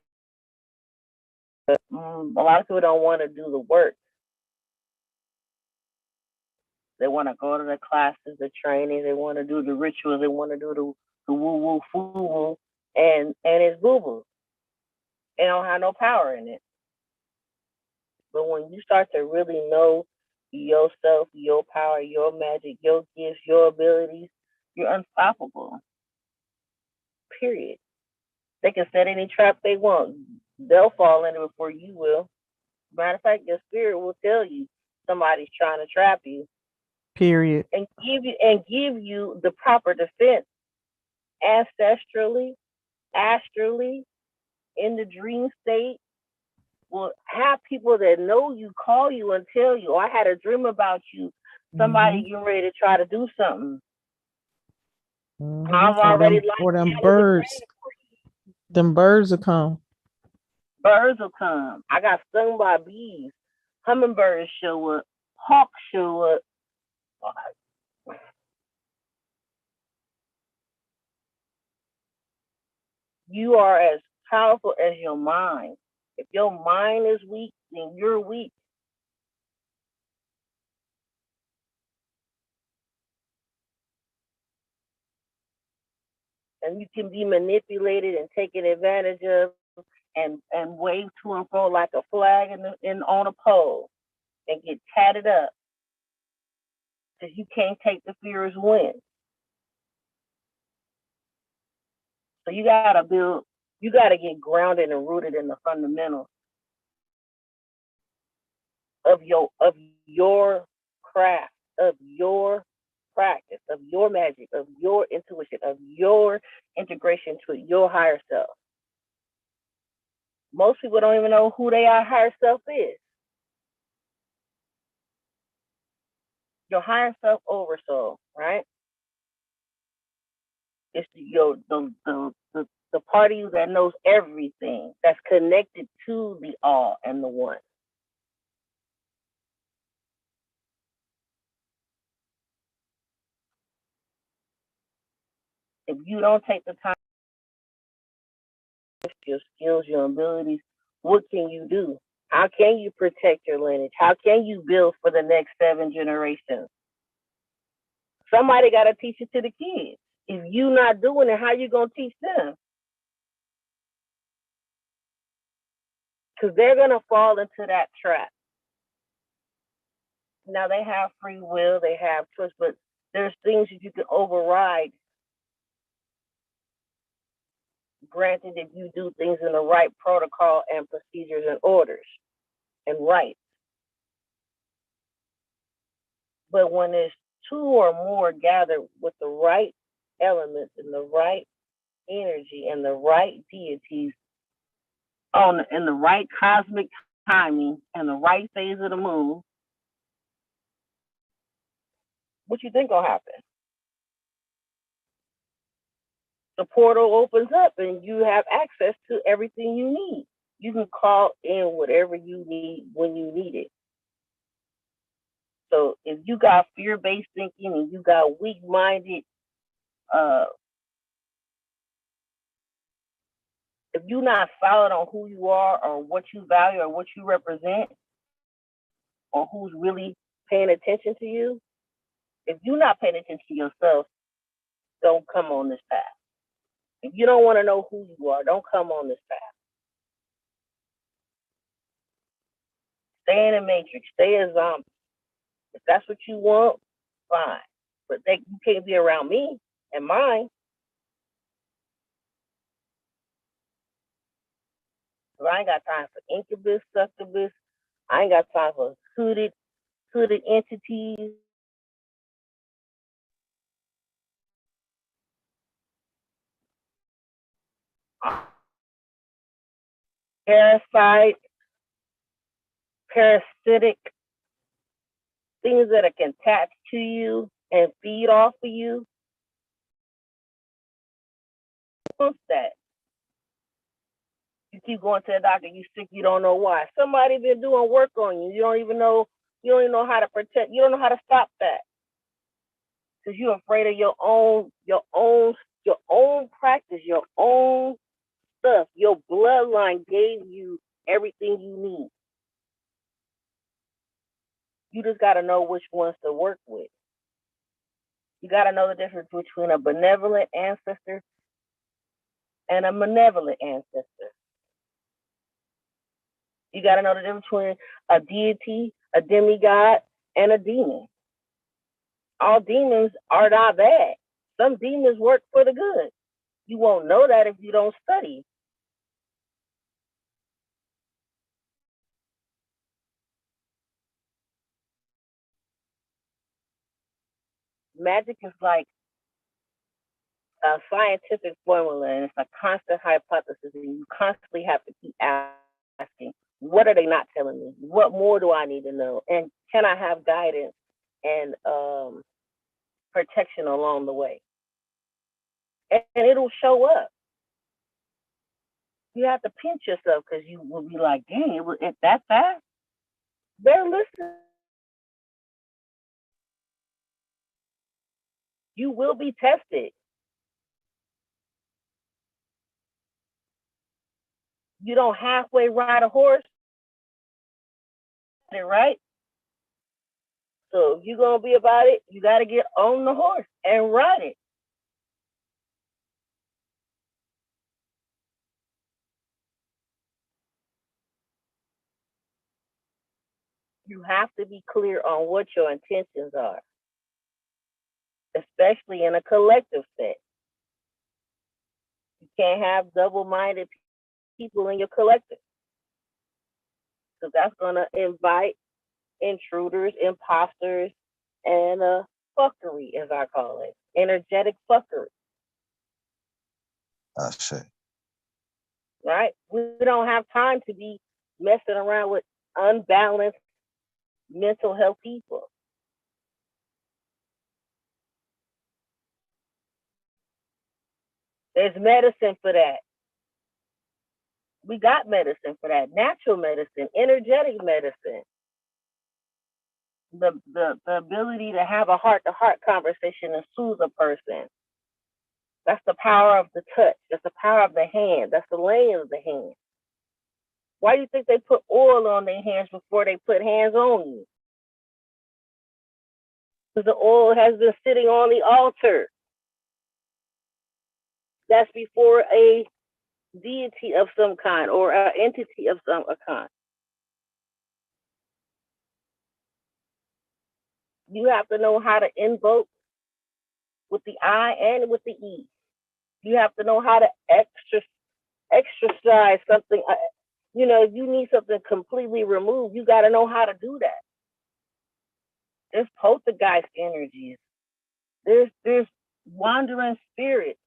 But a lot of people don't want to do the work. They want to go to the classes, the training. They want to do the rituals. They want to do the woo woo foo woo, and it's boo boo. They don't have no power in it. But when you start to really know yourself, your power, your magic, your gifts, your abilities, you're unstoppable. Period. They can set any trap they want. They'll fall in it before you will. Matter of fact, your spirit will tell you somebody's trying to trap you. Period. And give you the proper defense ancestrally, astrally, in the dream state. Will have people that know you call you and tell you, I had a dream about you. Somebody getting ready to try to do something. I'm already or them birds. Them birds will come. Birds will come. I got stung by bees. Hummingbirds show up. Hawks show up. You are as powerful as your mind. If your mind is weak, then you're weak. And you can be manipulated and taken advantage of and waved to and fro like a flag on a pole and get tatted up because you can't take the fear's win. So you gotta get grounded and rooted in the fundamentals of your craft, of your practice, of your magic, of your intuition, of your integration to your higher self. Most people don't even know who their higher self is. Your higher self oversoul, right? It's the part of you that knows everything, that's connected to the all and the one. If you don't take the time, your skills, your abilities, what can you do? How can you protect your lineage? How can you build for the next 7 generations? Somebody got to teach it to the kids. If you not doing it, how you going to teach them? Because they're going to fall into that trap. Now, they have free will, they have choice, but there's things that you can override, granted, if you do things in the right protocol and procedures and orders and rights. But when there's 2 or more gathered with the right elements and the right energy and the right deities in the right cosmic timing and the right phase of the moon, what you think gonna happen? The portal opens up and you have access to everything you need. You can call in whatever you need when you need it. So if you got fear-based thinking and you got weak-minded, if you're not solid on who you are or what you value or what you represent or who's really paying attention to you, if you're not paying attention to yourself, don't come on this path. If you don't want to know who you are, don't come on this path. Stay in the matrix, stay a zombie. If that's what you want, fine. But you can't be around me and mine. So I ain't got time for incubus, succubus. I ain't got time for hooded entities. Parasite, parasitic, things that can attach to you and feed off of you. What's that? You keep going to the doctor, you sick, you don't know why. Somebody been doing work on you. You don't even know how to protect, you don't know how to stop that. Because you're afraid of your own practice, your own stuff. Your bloodline gave you everything you need. You just got to know which ones to work with. You got to know the difference between a benevolent ancestor and a malevolent ancestor. You got to know the difference between a deity, a demigod, and a demon. All demons are not bad. Some demons work for the good. You won't know that if you don't study. Magic is like a scientific formula, and it's a constant hypothesis, and you constantly have to keep asking, what are they not telling me? What more do I need to know? And can I have guidance and protection along the way? And it'll show up. You have to pinch yourself because you will be like, dang, it was that fast? Better listen. You will be tested. You don't halfway ride a horse, right? So if you're going to be about it, you got to get on the horse and ride it. You have to be clear on what your intentions are, especially in a collective set. You can't have double-minded people in your collective, because that's going to invite intruders, imposters, and fuckery, as I call it, energetic fuckery. That's it. Right? We don't have time to be messing around with unbalanced mental health people. There's medicine for that. We got medicine for that. Natural medicine, energetic medicine. The ability to have a heart-to-heart conversation and soothe a person. That's the power of the touch. That's the power of the hand. That's the laying of the hand. Why do you think they put oil on their hands before they put hands on you? Because the oil has been sitting on the altar. That's before a deity of some kind or an entity of some kind. You have to know how to invoke with the I and with the E. You have to know how to exercise something. If you need something completely removed, you got to know how to do that. There's poltergeist energies. There's wandering spirits.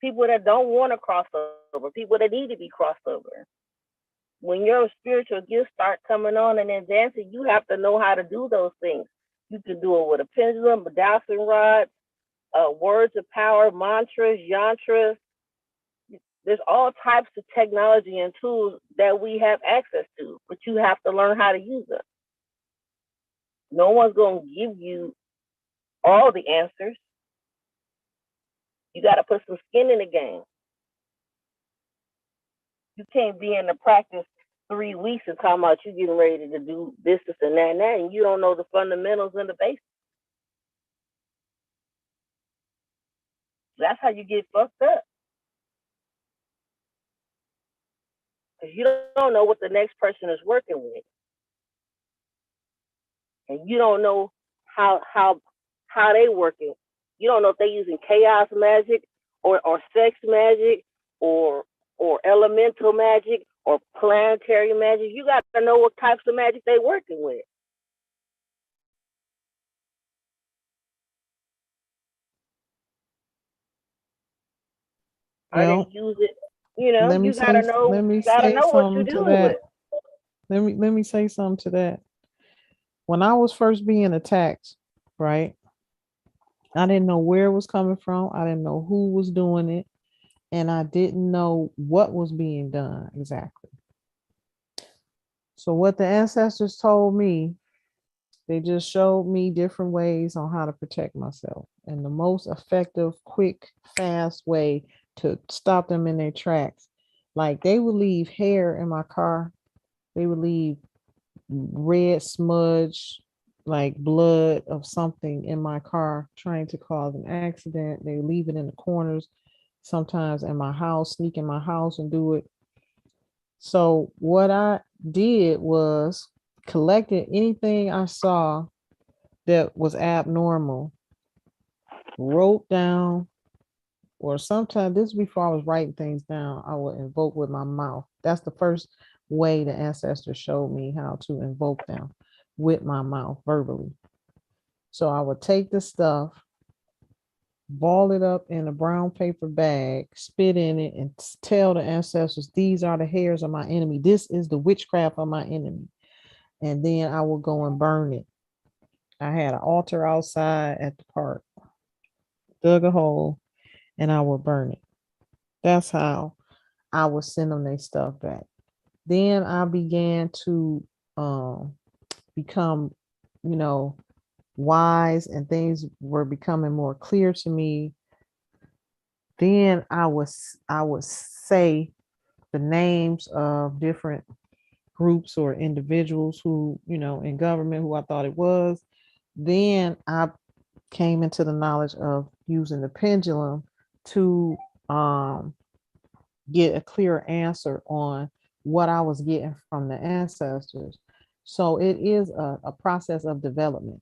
People that don't want to cross over. People that need to be crossed over. When your spiritual gifts start coming on and advancing, you have to know how to do those things. You can do it with a pendulum, a dowsing rod, words of power, mantras, yantras. There's all types of technology and tools that we have access to, but you have to learn how to use them. No one's going to give you all the answers. You got to put some skin in the game. You can't be in the practice 3 weeks and talking about you getting ready to do this, and that, and you don't know the fundamentals and the basics. That's how you get fucked up. Because you don't know what the next person is working with. And you don't know how they working. You don't know if they're using chaos magic or sex magic or elemental magic or planetary magic. You got to know what types of magic they're working with. Well, Are they use it? You gotta know. Let me You gotta say know what something you're to dealing with. that. Let me say something to that. When I was first being attacked, right? I didn't know where it was coming from. I didn't know who was doing it. And I didn't know what was being done exactly. So what the ancestors told me, they just showed me different ways on how to protect myself. And the most effective, quick, fast way to stop them in their tracks. Like they would leave hair in my car. They would leave red smudge, like blood of something in my car, trying to cause an accident. They leave it in the corners, sometimes in my house, sneak in my house and do it. So what I did was collected anything I saw that was abnormal, wrote down, or sometimes this before I was writing things down, I would invoke with my mouth. That's the first way the ancestors showed me how to invoke them, with my mouth verbally. So I would take the stuff, ball it up in a brown paper bag, spit in it, and tell the ancestors, these are the hairs of my enemy. This is the witchcraft of my enemy. And then I will go and burn it. I had an altar outside at the park, dug a hole, and I would burn it. That's how I would send them their stuff back. Then I began to become, wise, and things were becoming more clear to me. Then I would say the names of different groups or individuals who, in government, who I thought it was. Then I came into the knowledge of using the pendulum to get a clear answer on what I was getting from the ancestors. So it is a process of development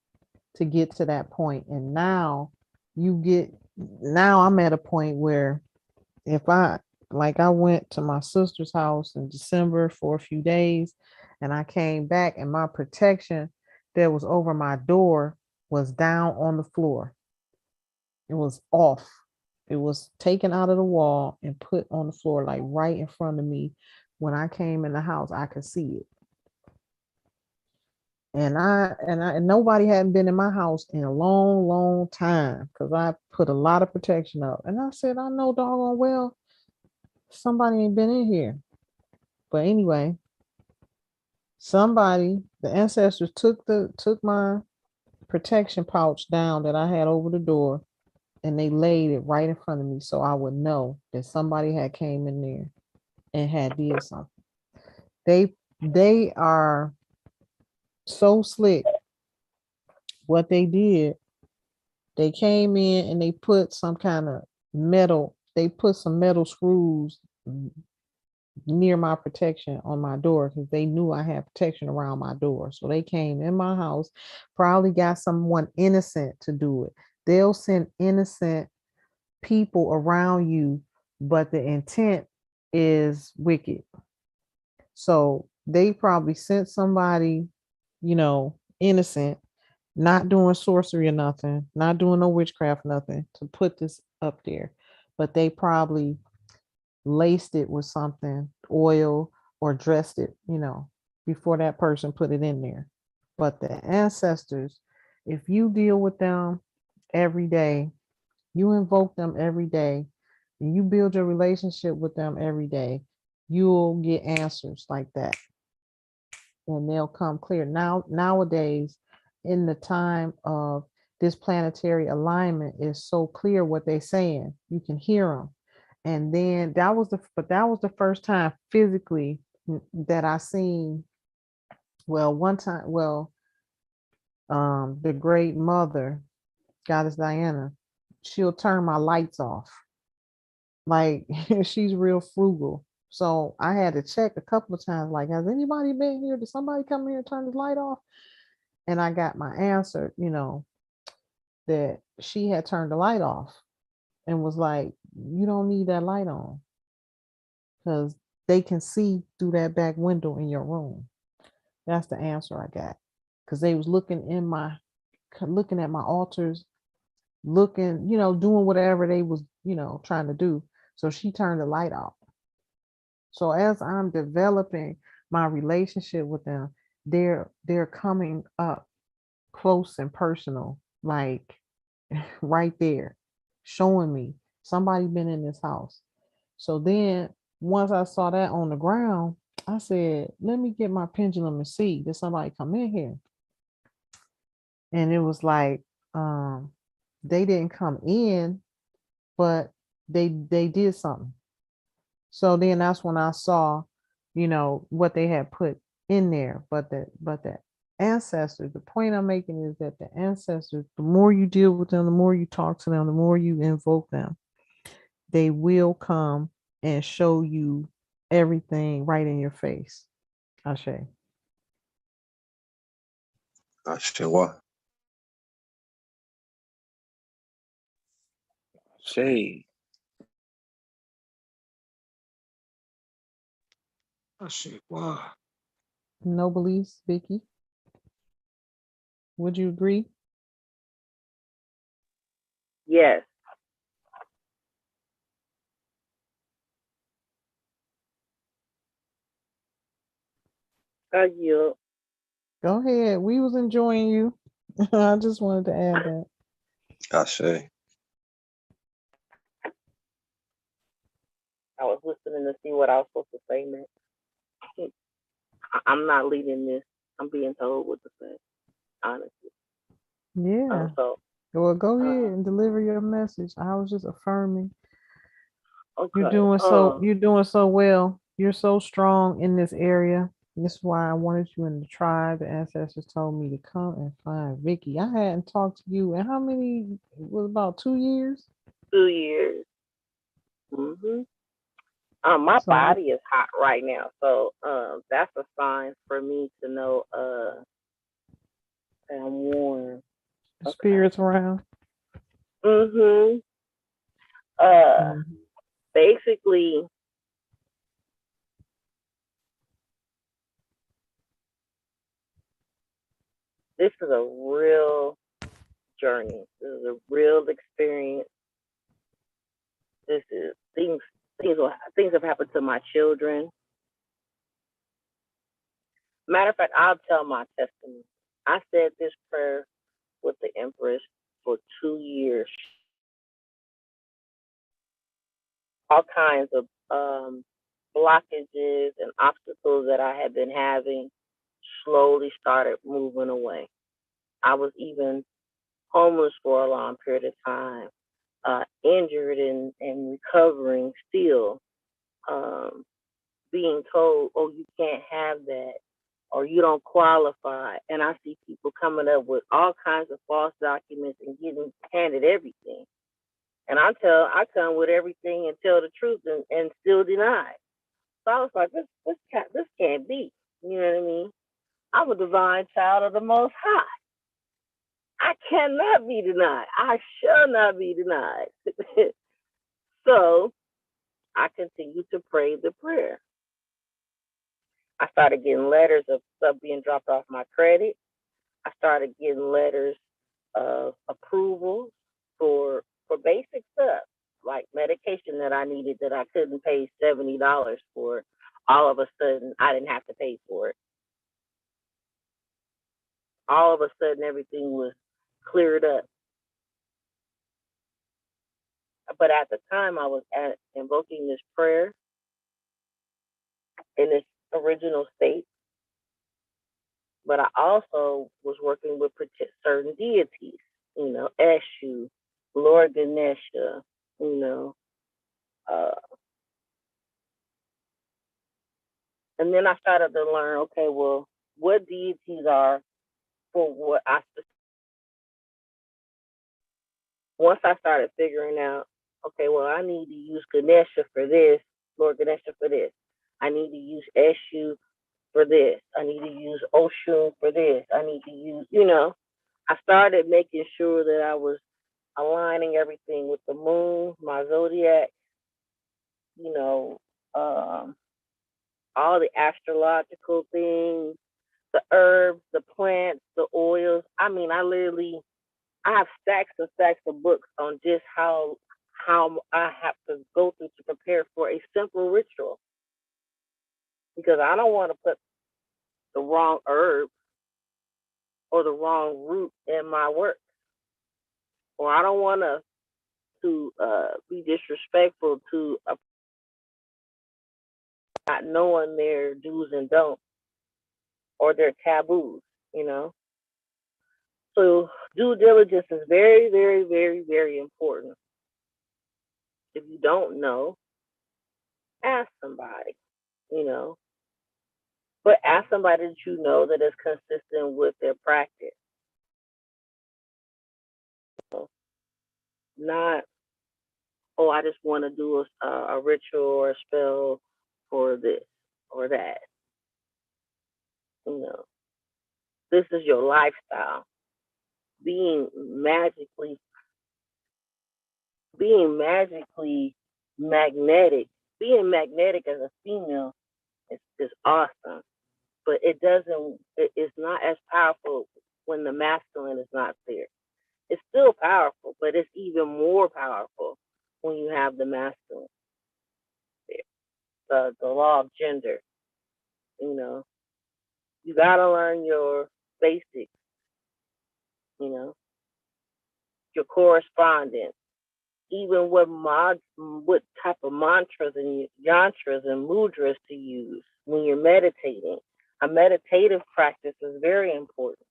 to get to that point. And now I'm at a point where if I went to my sister's house in December for a few days, and I came back and my protection that was over my door was down on the floor. It was off. It was taken out of the wall and put on the floor, like right in front of me. When I came in the house, I could see it. And nobody hadn't been in my house in a long, long time because I put a lot of protection up. And I said, I know doggone well somebody ain't been in here. But anyway, the ancestors took my protection pouch down that I had over the door, and they laid it right in front of me so I would know that somebody had came in there and had did something. They are so slick. What they did, they came in and they put some kind of metal, they put some metal screws near my protection on my door because they knew I had protection around my door. So they came in my house, probably got someone innocent to do it. They'll send innocent people around you, but the intent is wicked. So they probably sent somebody, innocent, not doing sorcery or nothing, not doing no witchcraft, nothing to put this up there. But they probably laced it with something, oil, or dressed it, before that person put it in there. But the ancestors, if you deal with them every day, you invoke them every day, and you build your relationship with them every day, you'll get answers like that. And they'll come clear. Nowadays, in the time of this planetary alignment, is so clear what they're saying. You can hear them. And then that was the first time physically that I seen, one time, the great mother, Goddess Diana, she'll turn my lights off. Like she's real frugal. So I had to check a couple of times, like, has anybody been here? Did somebody come here and turn the light off? And I got my answer, that she had turned the light off and was like, you don't need that light on because they can see through that back window in your room. That's the answer I got. Because they was looking at my altars, looking, doing whatever they was, trying to do. So she turned the light off. So as I'm developing my relationship with them, they're coming up close and personal, like right there, showing me somebody been in this house. So then once I saw that on the ground, I said, let me get my pendulum and see, did somebody come in here? And it was like, they didn't come in, but they did something. So then that's when I saw, what they had put in there. But the ancestors, the point I'm making is that the ancestors, the more you deal with them, the more you talk to them, the more you invoke them, they will come and show you everything right in your face. Ashe. Ashe. Say. No beliefs, Vicky. Would you agree? Yes. You. Go ahead. We was enjoying you. I just wanted to add that. Ashe. I was listening to see what I was supposed to say next. I'm not leading this. I'm being told what to say, honestly. Yeah. Well, go ahead and deliver your message. I was just affirming. Okay. You're doing so well. You're so strong in this area. This is why I wanted you in the tribe. The ancestors told me to come and find Vicky. I hadn't talked to you in how many? It was about 2 years. 2 years. My body is hot right now, so that's a sign for me to know that I'm warm. Spirits around. Basically, this is a real journey. This is a real experience. This is things have happened to my children. Matter of fact, I'll tell my testimony. I said this prayer with the Empress for 2 years. All kinds of blockages and obstacles that I had been having slowly started moving away. I was even homeless for a long period of time, injured and recovering still, being told, oh, you can't have that, or you don't qualify. And I see people coming up with all kinds of false documents and getting handed everything. And I come with everything and tell the truth and still deny. So I was like, this can't be. You know what I mean? I'm a divine child of the Most High. I cannot be denied. I shall not be denied. So I continued to pray the prayer. I started getting letters of stuff being dropped off my credit. I started getting letters of approval for basic stuff like medication that I needed that I couldn't pay $70 for. All of a sudden, I didn't have to pay for it. All of a sudden, everything was cleared up. But at the time, I was invoking this prayer in its original state. But I also was working with certain deities, Eshu, Lord Ganesha, and then I started to learn, okay, well, what deities are for what I. Once I started figuring out, okay, well, I need to use Ganesha for this, Lord Ganesha for this. I need to use Eshu for this. I need to use Oshun for this. I need to use, I started making sure that I was aligning everything with the moon, my zodiac, all the astrological things, the herbs, the plants, the oils. I mean, I have stacks and stacks of books on just how I have to go through to prepare for a simple ritual. Because I don't want to put the wrong herb or the wrong root in my work. Or I don't want to be disrespectful to not knowing their do's and don'ts or their taboos, So due diligence is very, very, very, very important. If you don't know, ask somebody, but ask somebody that you know that is consistent with their practice. Not, oh, I just want to do a ritual or a spell for this or that. This is your lifestyle. Being magically magnetic. Being magnetic as a female is awesome, but it's not as powerful when the masculine is not there. It's still powerful, but it's even more powerful when you have the masculine there. The law of gender, you gotta learn your basics, your correspondence, even what type of mantras and yantras and mudras to use when you're meditating. A meditative practice is very important.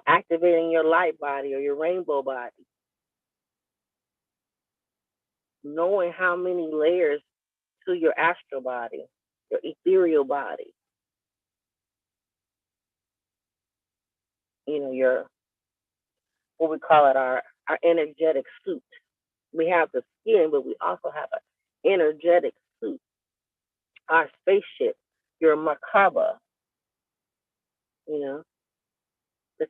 Activating your light body or your rainbow body. Knowing how many layers to your astral body, your ethereal body. Your, what we call it, our energetic suit. We have the skin, but we also have an energetic suit. Our spaceship, your Merkaba, This,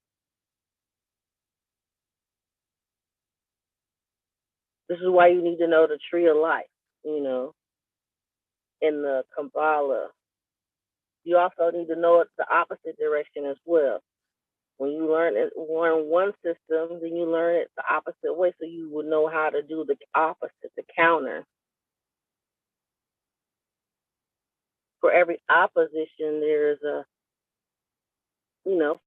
this is why you need to know the tree of life, in the Kabbalah. You also need to know it's the opposite direction as well. When you learn one system, then you learn it the opposite way, so you will know how to do the opposite, the counter. for every opposition, there's a, you know,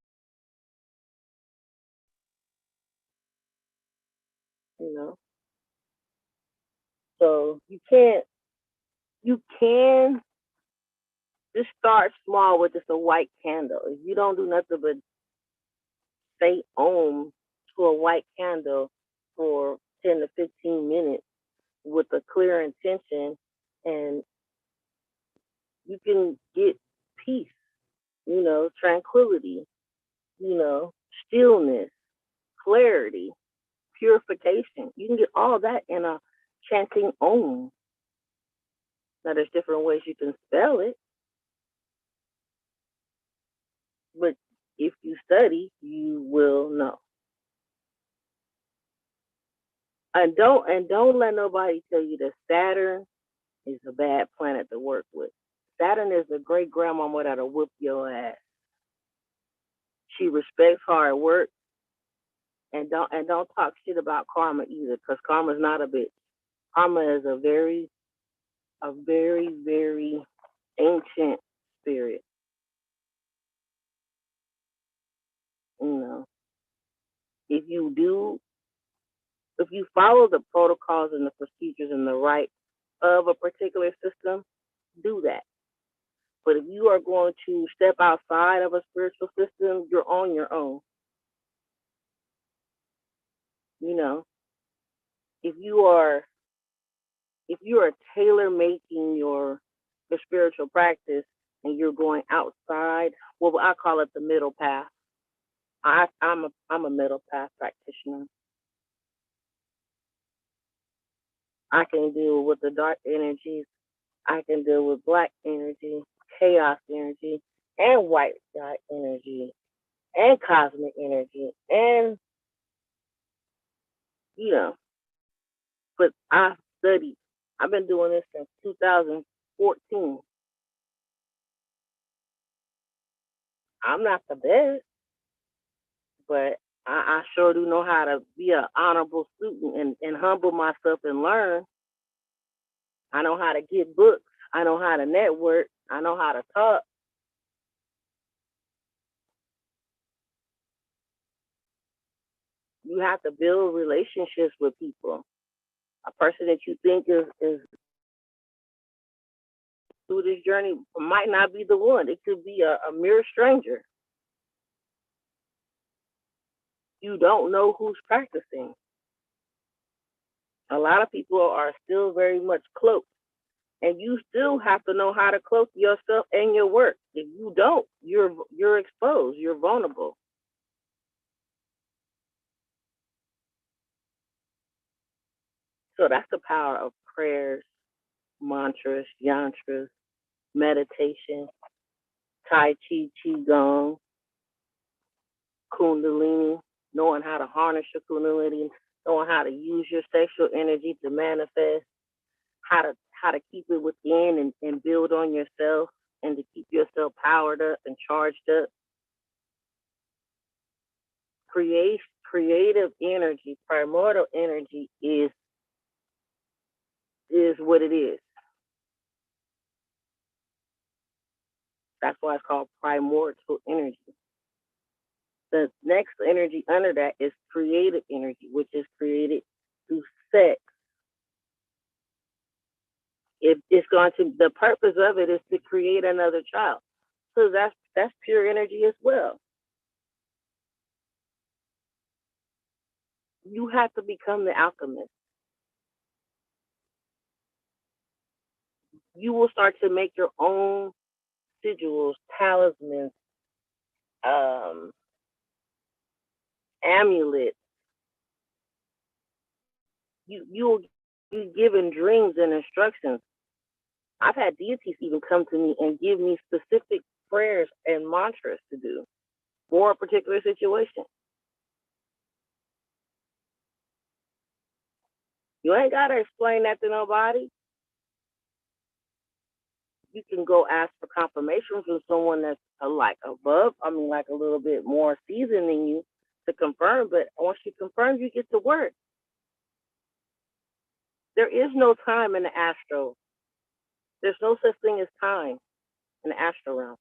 you know. So you can just start small with just a white candle. If you don't do nothing but say Om to a white candle for 10 to 15 minutes with a clear intention, and you can get peace, tranquility, stillness, clarity, purification. You can get all that in a chanting Om. Now, there's different ways you can spell it, but if you study, you will know. And don't let nobody tell you that Saturn is a bad planet to work with. Saturn is a great grandmama that'll whoop your ass. She respects hard work, and don't talk shit about karma either, because karma's not a bitch. Karma is a very, very ancient spirit. If you follow the protocols and the procedures and the right of a particular system, do that. But if you are going to step outside of a spiritual system, you're on your own. If you are tailor making your spiritual practice and you're going outside, well, I call it the middle path. I'm a middle path practitioner. I can deal with the dark energies. I can deal with black energy, chaos energy, and white dot energy, and cosmic energy, and but I've studied. I've been doing this since 2014. I'm not the best, but I sure do know how to be an honorable student and humble myself and learn. I know how to get books. I know how to network. I know how to talk. You have to build relationships with people. A person that you think is through this journey might not be the one. It could be a mere stranger. You don't know who's practicing. A lot of people are still very much cloaked, and you still have to know how to cloak yourself and your work. If you don't, you're exposed. You're vulnerable. So that's the power of prayers, mantras, yantras, meditation, Tai Chi, Qigong, Kundalini, knowing how to harness your Kundalini, knowing how to use your sexual energy to manifest, how to keep it within and build on yourself, and to keep yourself powered up and charged up. Creative energy, primordial energy is what it is. That's why it's called primordial energy. The next energy under that is creative energy, which is created through sex. The purpose of it is to create another child. So that's pure energy as well. You have to become the alchemist. You will start to make your own sigils, talismans, amulets. You will be given dreams and instructions. I've had deities even come to me and give me specific prayers and mantras to do for a particular situation. You ain't got to explain that to nobody. You can go ask for confirmation from someone that's like above, like a little bit more seasoned than you to confirm. But once you confirm, you get to work. There is no time in the astro. There's no such thing as time. in the astral realm.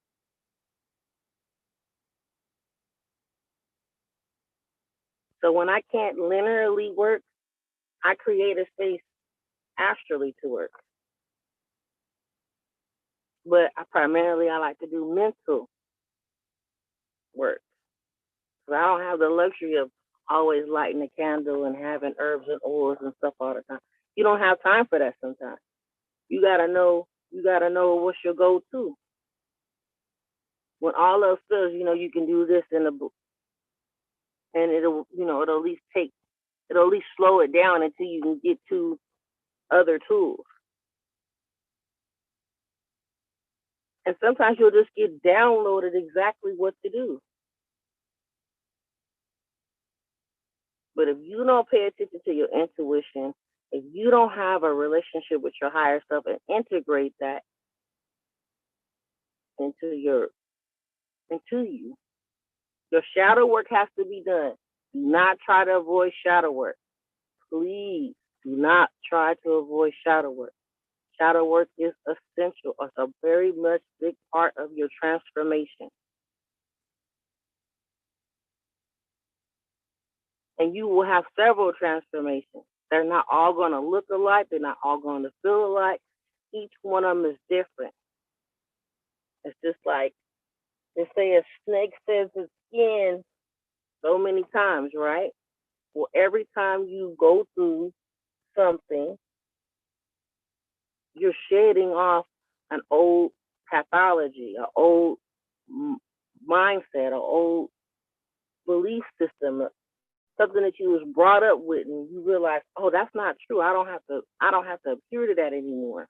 So when I can't linearly work, I create a space astrally to work. But I like to do mental work. So I don't have the luxury of always lighting a candle and having herbs and oils and stuff all the time. You don't have time for that sometimes. You gotta know what's your go-to. When all else fails, you can do this in the book. And it'll at least slow it down until you can get to other tools. And sometimes you'll just get downloaded exactly what to do. But if you don't pay attention to your intuition, if you don't have a relationship with your higher self and integrate that into you, your shadow work has to be done. Do not try to avoid shadow work. Please do not try to avoid shadow work. Shadow work is essential. It's a very much big part of your transformation. And you will have several transformations. They're not all going to look alike. They're not all going to feel alike. Each one of them is different. It's just like, they say a snake sheds its skin so many times, right? Well, every time you go through something, you're shedding off an old pathology, an old mindset, an old belief system, something that you was brought up with, and you realize, oh, that's not true. I don't have to adhere to that anymore.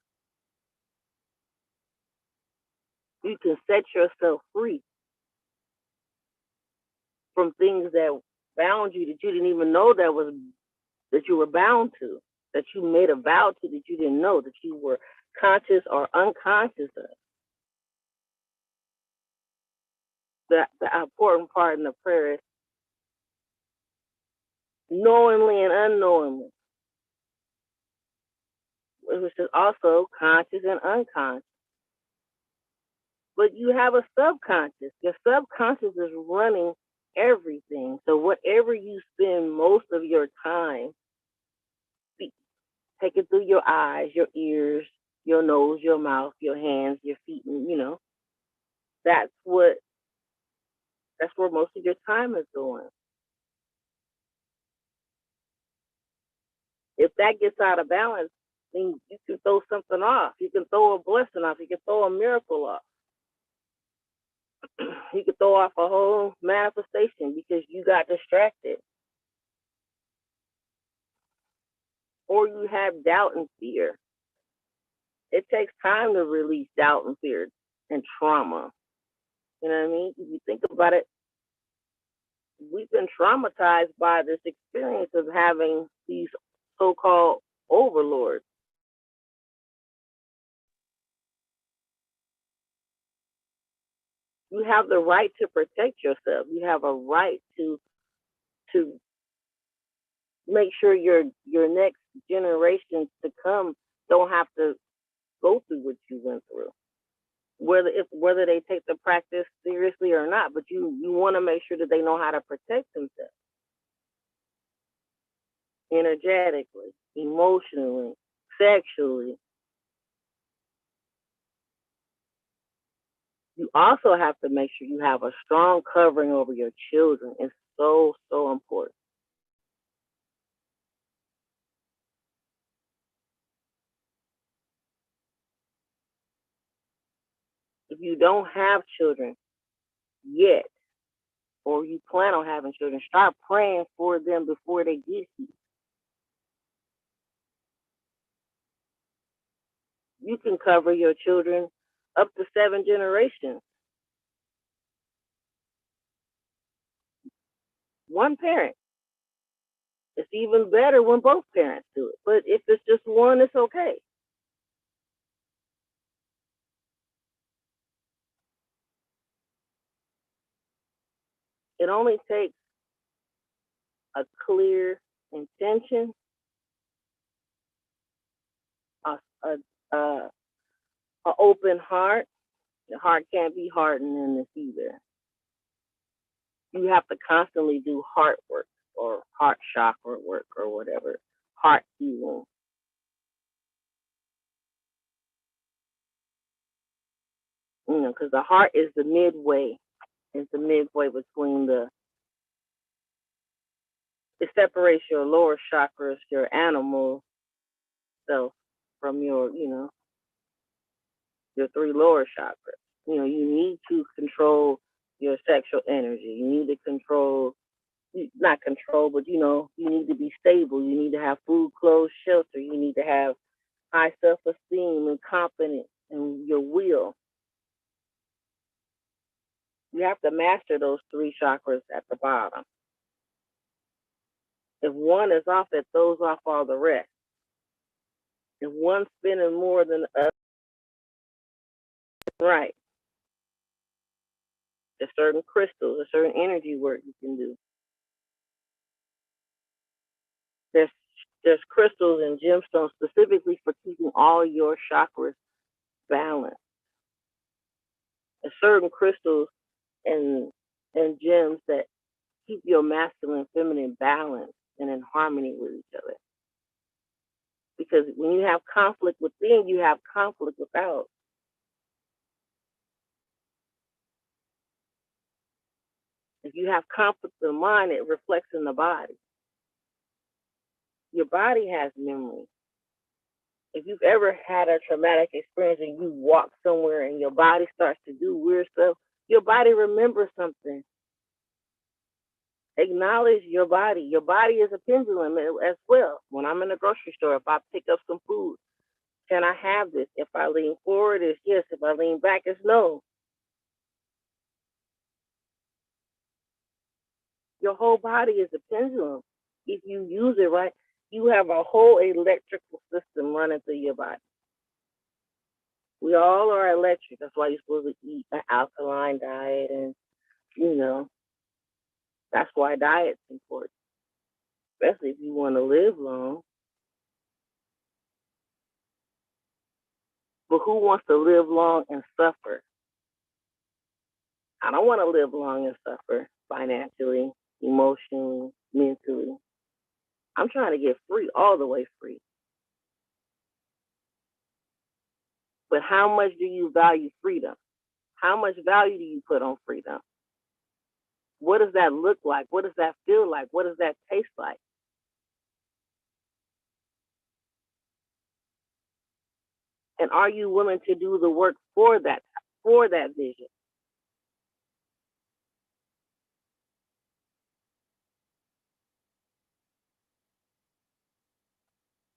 You can set yourself free from things that bound you that you didn't even know that you were bound to, that you made a vow to that you didn't know, that you were conscious or unconscious of. The important part in the prayer is knowingly and unknowingly, which is also conscious and unconscious. But you have a subconscious. Your subconscious is running everything. So whatever you spend most of your time, take it through your eyes, your ears, your nose, your mouth, your hands, your feet, and that's where most of your time is going. If that gets out of balance, then you can throw something off. You can throw a blessing off. You can throw a miracle off. You can throw off a whole manifestation because you got distracted. Or you have doubt and fear. It takes time to release doubt and fear and trauma. You know what I mean? If you think about it, we've been traumatized by this experience of having these so-called overlords. You have the right to protect yourself. You have a right to make sure your next generations to come don't have to go through what you went through. Whether they take the practice seriously or not, but you want to make sure that they know how to protect themselves energetically, emotionally, sexually. You also have to make sure you have a strong covering over your children. It's so, so important. If you don't have children yet, or you plan on having children, start praying for them before they get here. You can cover your children up to 7 generations. One parent. It's even better when both parents do it. But if it's just one, it's okay. It only takes a clear intention, a open heart, The heart can't be hardened in this either. You have to constantly do heart work or heart chakra work or whatever, heart healing. You know, because the heart is the midway. It's the midway between it separates your lower chakras, your animal self, from your, your three lower chakras. You know, you need to control your sexual energy. You need to control, not control, but you need to be stable. You need to have food, clothes, shelter. You need to have high self-esteem and confidence in your will. You have to master those three chakras at the bottom. If one is off, it throws off all the rest. If one's spinning more than the other, right. There's certain crystals, there's certain energy work you can do. There's crystals and gemstones specifically for keeping all your chakras balanced. There's certain crystals and gems that keep your masculine and feminine balanced and in harmony with each other. Because when you have conflict within, you have conflict without. If you have conflict in the mind, it reflects in the body. Your body has memory. If you've ever had a traumatic experience and you walk somewhere and your body starts to do weird stuff, your body remembers something. Acknowledge your body. Your body is a pendulum as well. When I'm in the grocery store, if I pick up some food, can I have this? If I lean forward, it's yes. If I lean back, it's no. Your whole body is a pendulum. If you use it right, you have a whole electrical system running through your body. We all are electric. That's why you're supposed to eat an alkaline diet, and that's why diet's important, especially if you want to live long. But who wants to live long and suffer? I don't want to live long and suffer financially, emotionally, mentally. I'm trying to get free, all the way free. But how much do you value freedom? How much value do you put on freedom? What does that look like? What does that feel like? What does that taste like? And are you willing to do the work for that vision?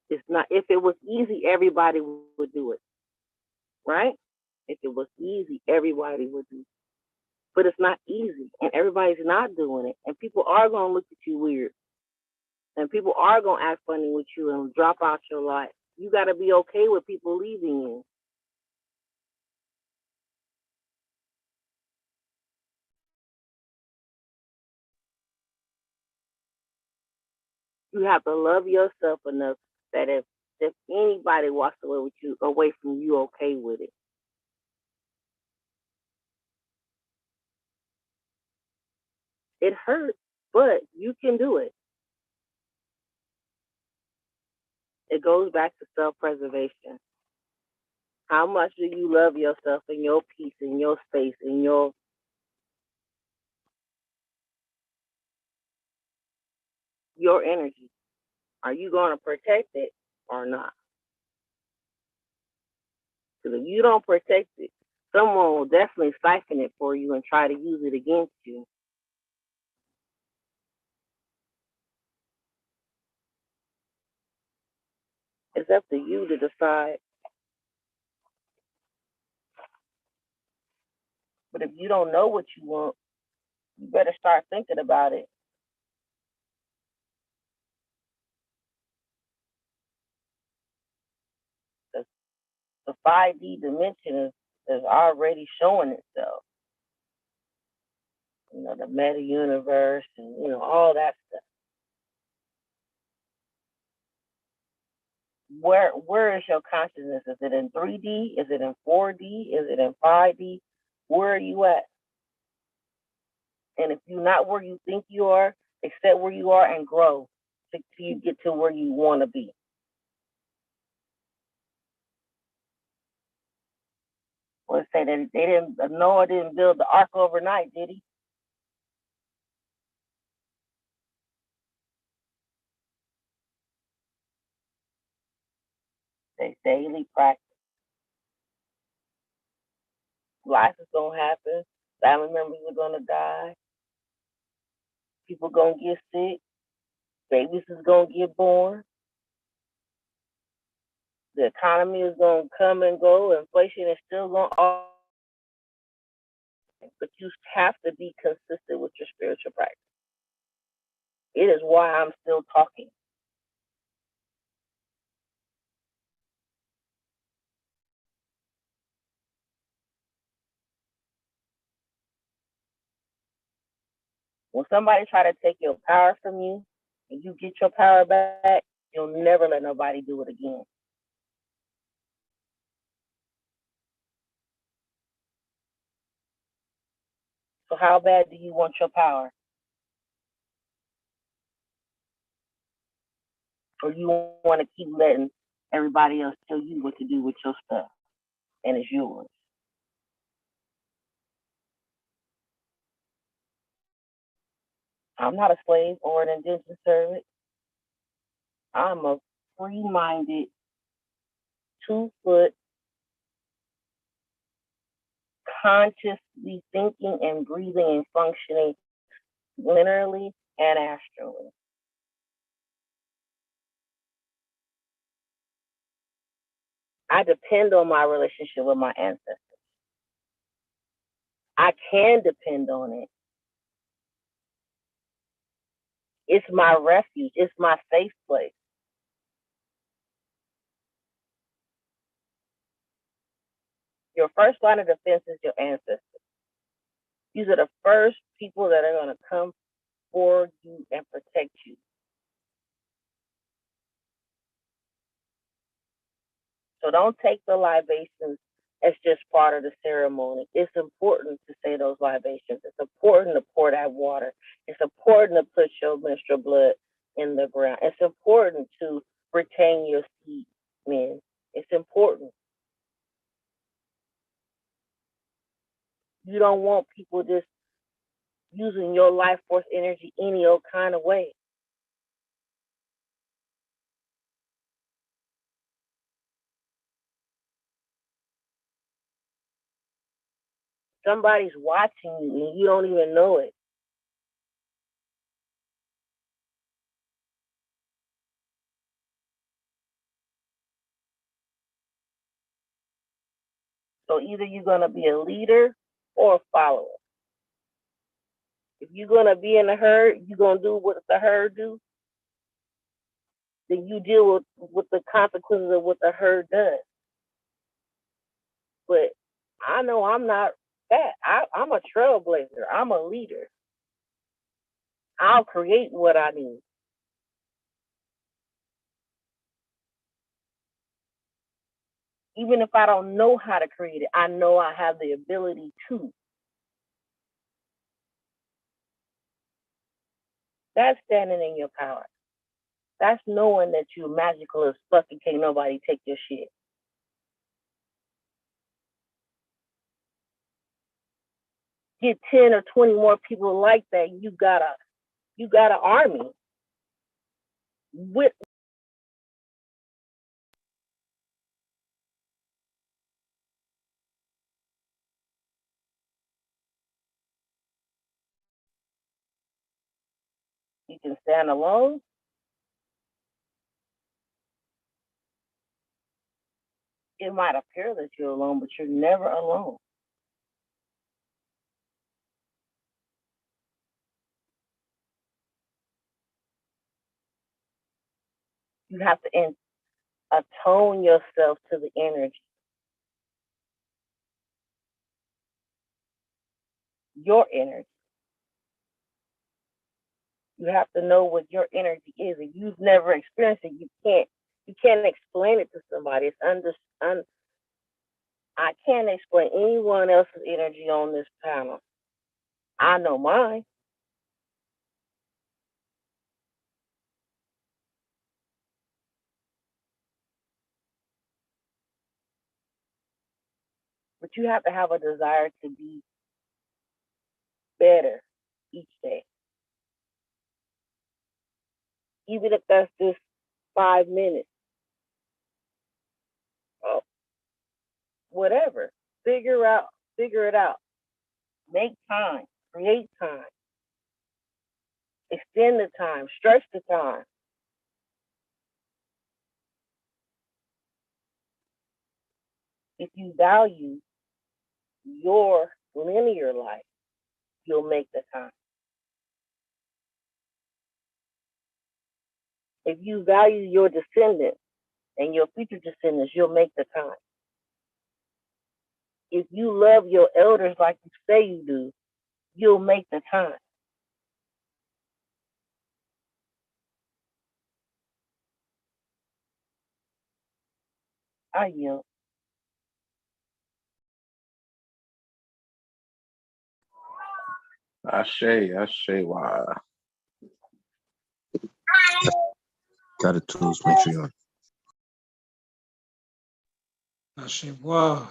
It's not. If it was easy, everybody would do it, right? If it was easy, everybody would do it. But it's not easy, and everybody's not doing it. And people are going to look at you weird, and people are going to act funny with you and drop out your life. You got to be okay with people leaving you. You have to love yourself enough that if anybody walks away from you, okay with it. It hurts, but you can do it. It goes back to self-preservation. How much do you love yourself and your peace and your space and your energy? Are you going to protect it or not? Because if you don't protect it, someone will definitely siphon it for you and try to use it against you. It's up to you to decide. But if you don't know what you want, you better start thinking about it. The 5D dimension is already showing itself. The meta universe and all that stuff. where is your consciousness? Is it in 3D? Is it in 4D? Is it in 5D? Where are you at? And if you're not where you think you are, accept where you are and grow till you get to where you want to be. Let's say that Noah didn't build the ark overnight, did he? They daily practice. Life is gonna happen. Family members are gonna die. People gonna get sick. Babies is gonna get born. The economy is gonna come and go. Inflation is still gonna. But you have to be consistent with your spiritual practice. It is why I'm still talking. When somebody try to take your power from you and you get your power back, you'll never let nobody do it again. So how bad do you want your power? Or you want to keep letting everybody else tell you what to do with your stuff and it's yours? I'm not a slave or an indentured servant. I'm a free-minded, 2-foot, consciously thinking and breathing and functioning linearly and astrally. I depend on my relationship with my ancestors. I can depend on it. It's my refuge. It's my safe place. Your first line of defense is your ancestors. These are the first people that are going to come for you and protect you. So don't take the libations as just part of the ceremony. It's important to say those libations. It's important to pour that water. It's important to put your menstrual blood in the ground. It's important to retain your seed, men. It's important. You don't want people just using your life force energy any old kind of way. Somebody's watching you and you don't even know it. So either you're going to be a leader or a follower. If you're going to be in the herd, you're going to do what the herd do, then you deal with the consequences of what the herd does. But I know I'm not that. I'm a trailblazer. I'm a leader. I'll create what I need. Even if I don't know how to create it, I know I have the ability to. That's standing in your power. That's knowing that you're magical as fuck and can't nobody take your shit. Get 10 or 20 more people like that, you got an army. With you can stand alone. It might appear that you're alone, but you're never alone. You have to attune yourself to the energy. Your energy. You have to know what your energy is. If you've never experienced it, you can't You can't explain it to somebody. I can't explain anyone else's energy on this panel. I know mine. But you have to have a desire to be better each day. Even if that's just 5 minutes. Oh, whatever. Figure it out. Make time. Create time. Extend the time. Stretch the time. If you value your linear life, you'll make the time. If you value your descendants and your future descendants, you'll make the time. If you love your elders like you say you do, you'll make the time. I yield. Ashe, why? Gratitude, Matriarchal. Wow.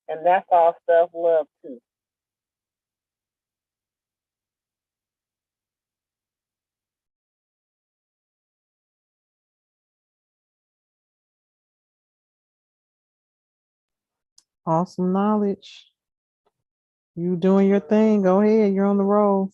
And that's all self-love too. Awesome knowledge. You doing your thing. Go ahead. You're on the roll.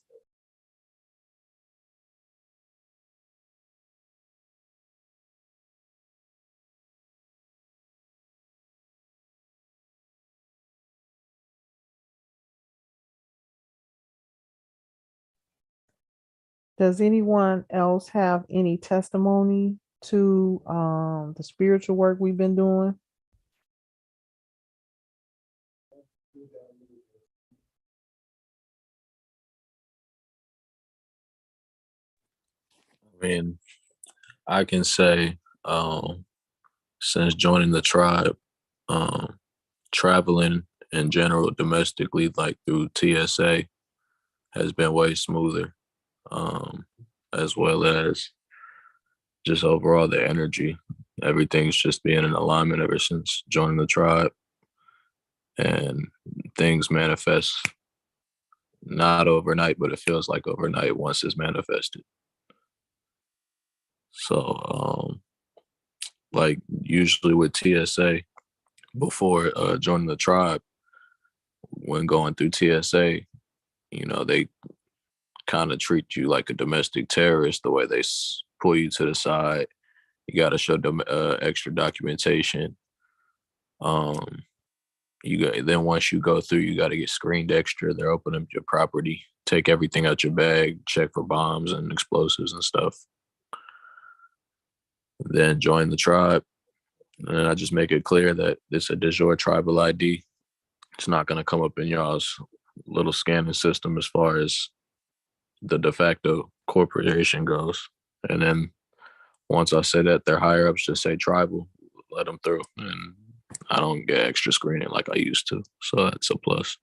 Does anyone else have any testimony to the spiritual work we've been doing? I mean, I can say, since joining the tribe, traveling in general domestically, like through TSA, has been way smoother, as well as just overall the energy. Everything's just been in alignment ever since joining the tribe, and things manifest not overnight, but it feels like overnight once it's manifested. So, like usually with TSA, before joining the tribe, when going through TSA, they kind of treat you like a domestic terrorist. The way they pull you to the side, you got to show them extra documentation. Then once you go through, you got to get screened extra. They're opening up your property, take everything out your bag, check for bombs and explosives and stuff. Then join the tribe, and I just make it clear that it's a De-jure tribal ID. It's not going to come up in y'all's little scanning system as far as the de facto corporation goes. And then once I say that, their higher ups just say tribal, let them through, and I don't get extra screening like I used to. So that's a plus.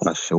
Ashe.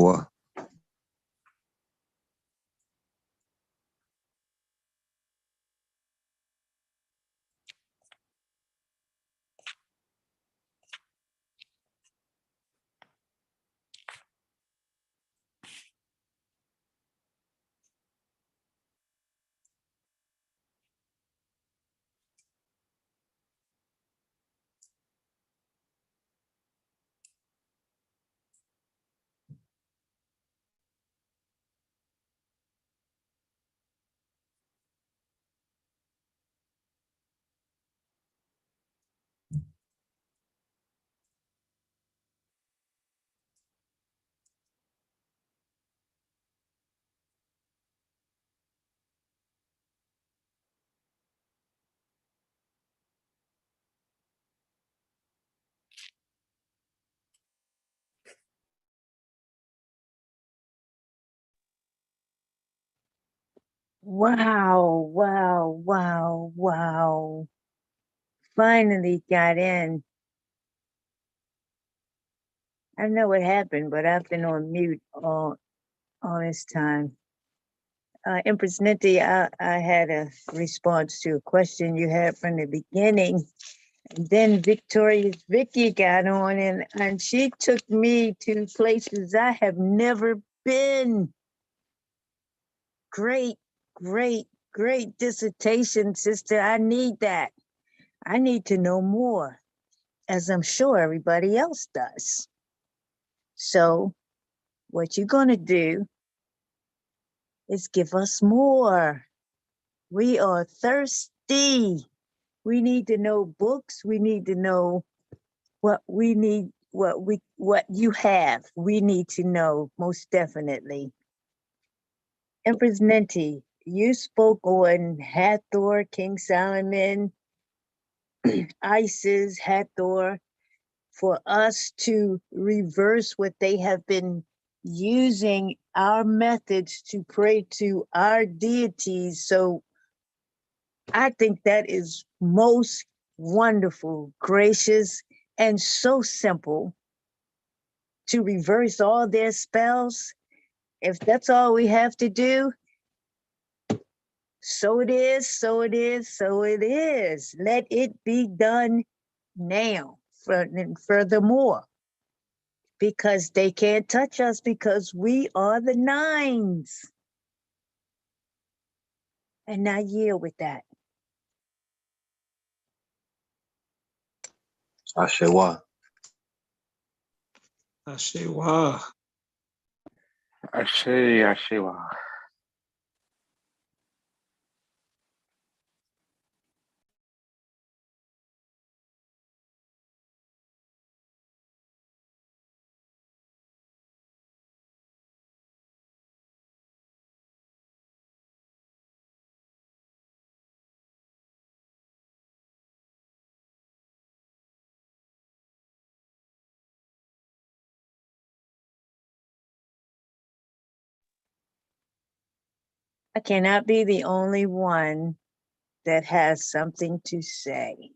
Wow, wow, wow, wow. Finally got in. I don't know what happened, but I've been on mute all this time. Empress Ninti, I had a response to a question you had from the beginning. And then Victorious Vicky got on and she took me to places I have never been. Great, great, great dissertation, sister. I need that. I need to know more, as I'm sure everybody else does. So what you're going to do is give us more. We are thirsty. We need to know books. We need to know what we need, what you have. We need to know most definitely. Empress Ninti, you spoke on Hathor, King Solomon, Isis, Hathor, for us to reverse what they have been using our methods to pray to our deities. So I think that is most wonderful, gracious, and so simple to reverse all their spells. If that's all we have to do, so it is, so it is, so it is. Let it be done now. And furthermore, because they can't touch us because we are the nines. And I yield with that. Ashewa. Ashewa. Ashe, Ashewa. I cannot be the only one that has something to say.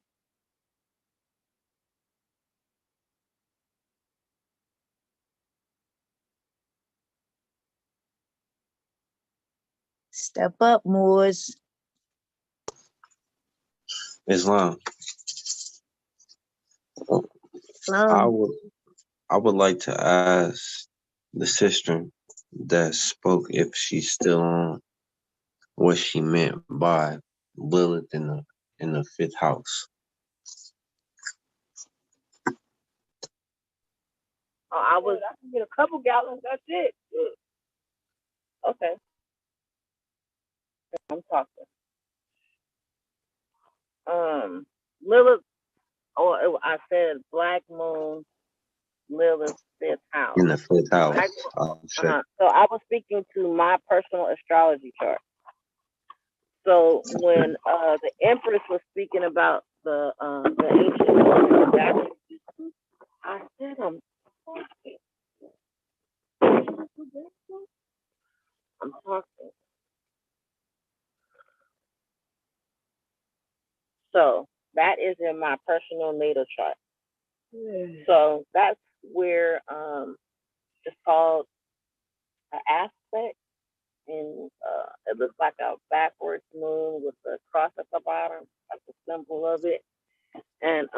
Step up, Moors. Islam. I would like to ask the sister that spoke, if she's still on, what she meant by Lilith in the fifth house. I can get a couple gallons. That's it. Okay, I'm talking. Lilith, or I said Black Moon, Lilith, fifth house. In the fifth house. So I was speaking to my personal astrology chart. So when the Empress was speaking about the ancient, I said I'm talking. So that is in my personal natal chart. So that's where it's called an aspect, and it looks like a backwards moon with a cross at the bottom, like the symbol of it, and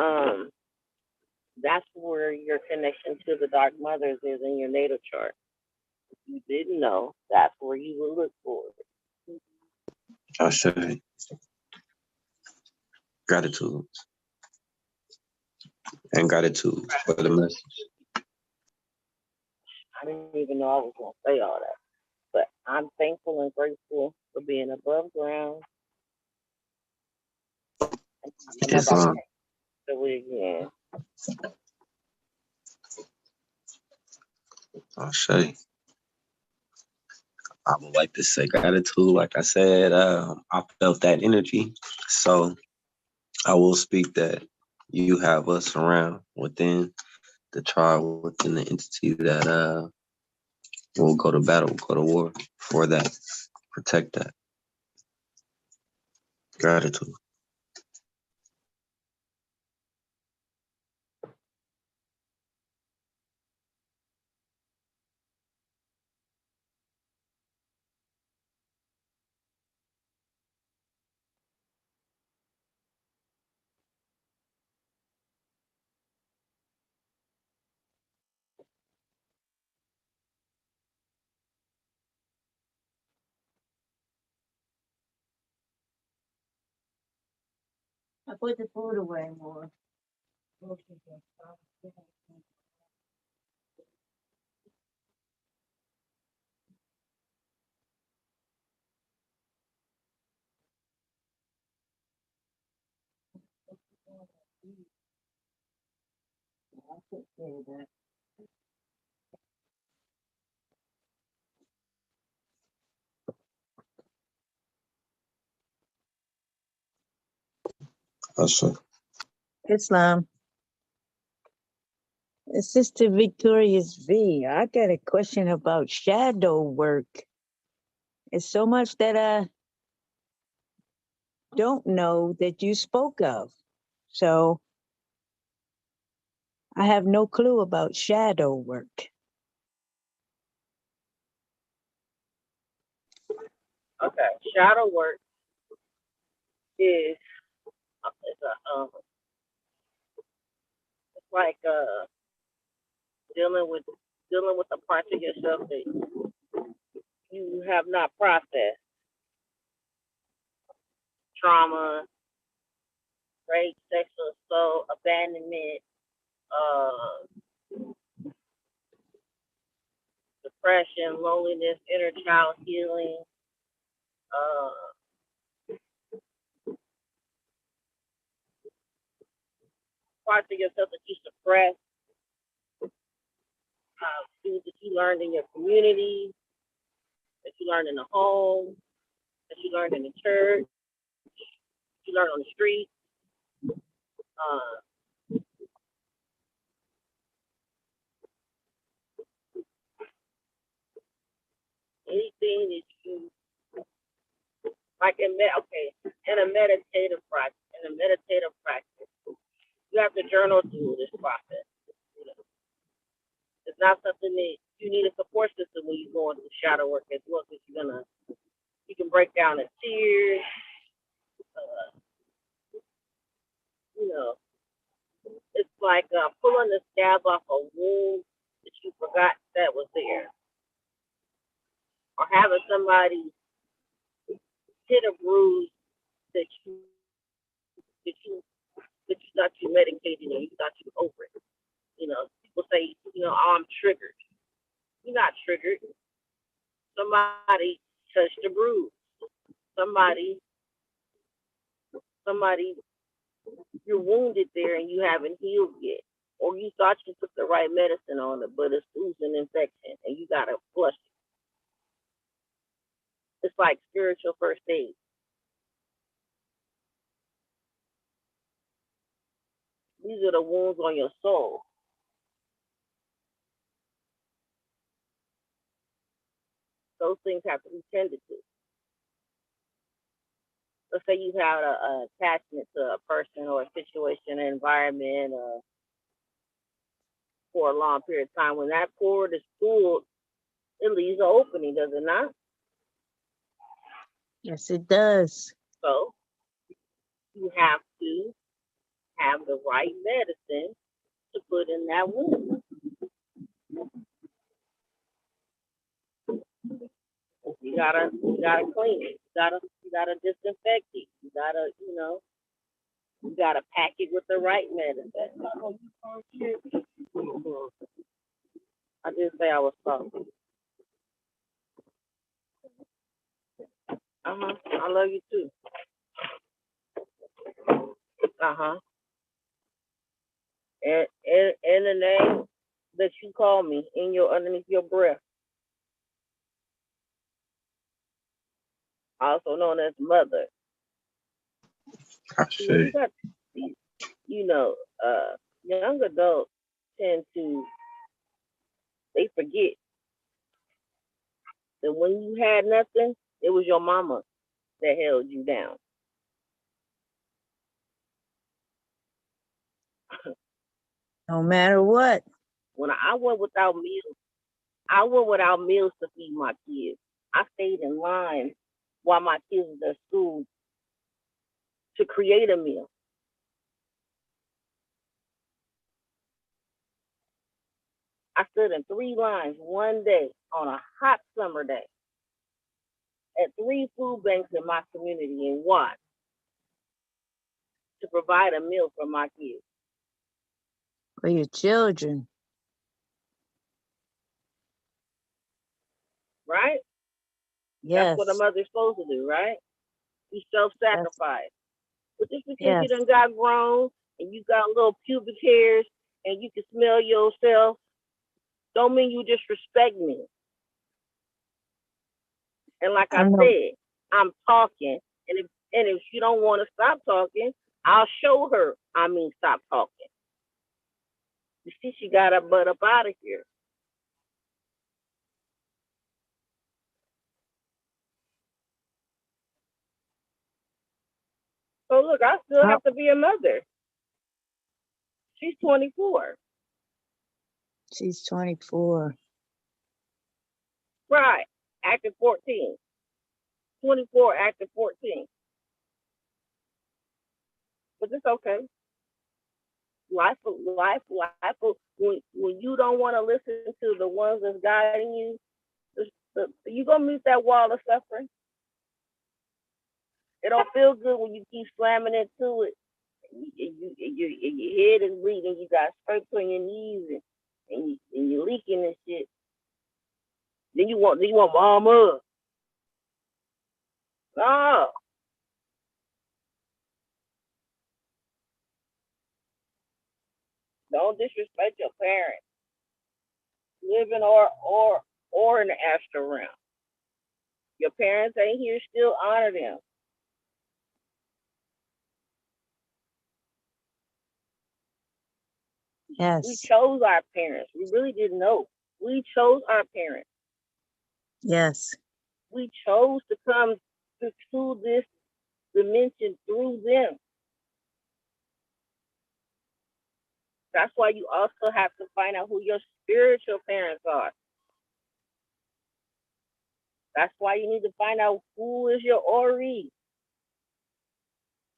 that's where your connection to the Dark Mothers is in your natal chart. If you didn't know, that's where you would look for it. I say gratitude. And gratitude for the message. I didn't even know I was going to say all that. But I'm thankful and grateful for being above ground. Islam. Again. I say. I would like to say gratitude. Like I said, I felt that energy. So I will speak that you have us around within the tribe, within the entity that will go to battle, go to war for that, protect that. Gratitude. I put the food away more. Islam. Sister Victorious V, I got a question about shadow work. It's so much that I don't know that you spoke of. So I have no clue about shadow work. Okay, shadow work is it's a it's like dealing with the parts of yourself that you have not processed. Trauma, rape, sexual assault, abandonment, depression, loneliness, inner child healing, parts of yourself that you suppress, things that you learned in your community, that you learned in the home, that you learned in the church, that you learned on the street. Anything that you like in a meditative practice, you have to journal through this process. You know, it's not something that you need a support system when you go into shadow work as well, because you can break down in tears. You know, it's like pulling the scab off a wound that you forgot that was there, or having somebody hit a bruise that you that you that you thought you medicated and you thought you were over it. You know, people say, oh, I'm triggered. You're not triggered. Somebody touched a bruise. Somebody, you're wounded there and you haven't healed yet. Or you thought you took the right medicine on it, but it's oozing infection and you gotta flush it. It's like spiritual first aid. These are the wounds on your soul. Those things have to be tended to. Let's say you have an attachment to a person or a situation, an environment, for a long period of time. When that cord is pulled, it leaves an opening, does it not? Yes, it does. So you have to have the right medicine to put in that wound. You gotta clean it. You gotta disinfect it. You gotta pack it with the right medicine. I didn't say I was sorry. I love you too. And in the name that you call me, underneath your breath, also known as mother. Young adults tend to, they forget that when you had nothing, it was your mama that held you down. No matter what. When I went without meals to feed my kids. I stayed in line while my kids was at school to create a meal. I stood in 3 lines one day on a hot summer day at 3 food banks in my community and watched to provide a meal for my kids. For your children. Right? Yes. That's what a mother's supposed to do, right? You self-sacrifice. But just because you Yes. done got grown and you got little pubic hairs and you can smell yourself, don't mean you disrespect me. And like I said, I'm talking, and if she don't want to stop talking, I'll show her. Stop talking. You see, she got her butt up out of here. So look, I still have to be a mother. She's 24. She's 24. Right. Active 14. 24, active 14. But it's okay. Life. When you don't want to listen to the ones that's guiding you, you gonna meet that wall of suffering. It don't feel good when you keep slamming into it. Your head is bleeding. You got scrapes on your knees, and you're leaking and shit. Then you want mama. No. Don't disrespect your parents. Living or in the astral realm. Your parents ain't here, still honor them. Yes. We chose our parents. We really didn't know. We chose our parents. Yes. We chose to come to this dimension through them. That's why you also have to find out who your spiritual parents are. That's why you need to find out who is your Ori.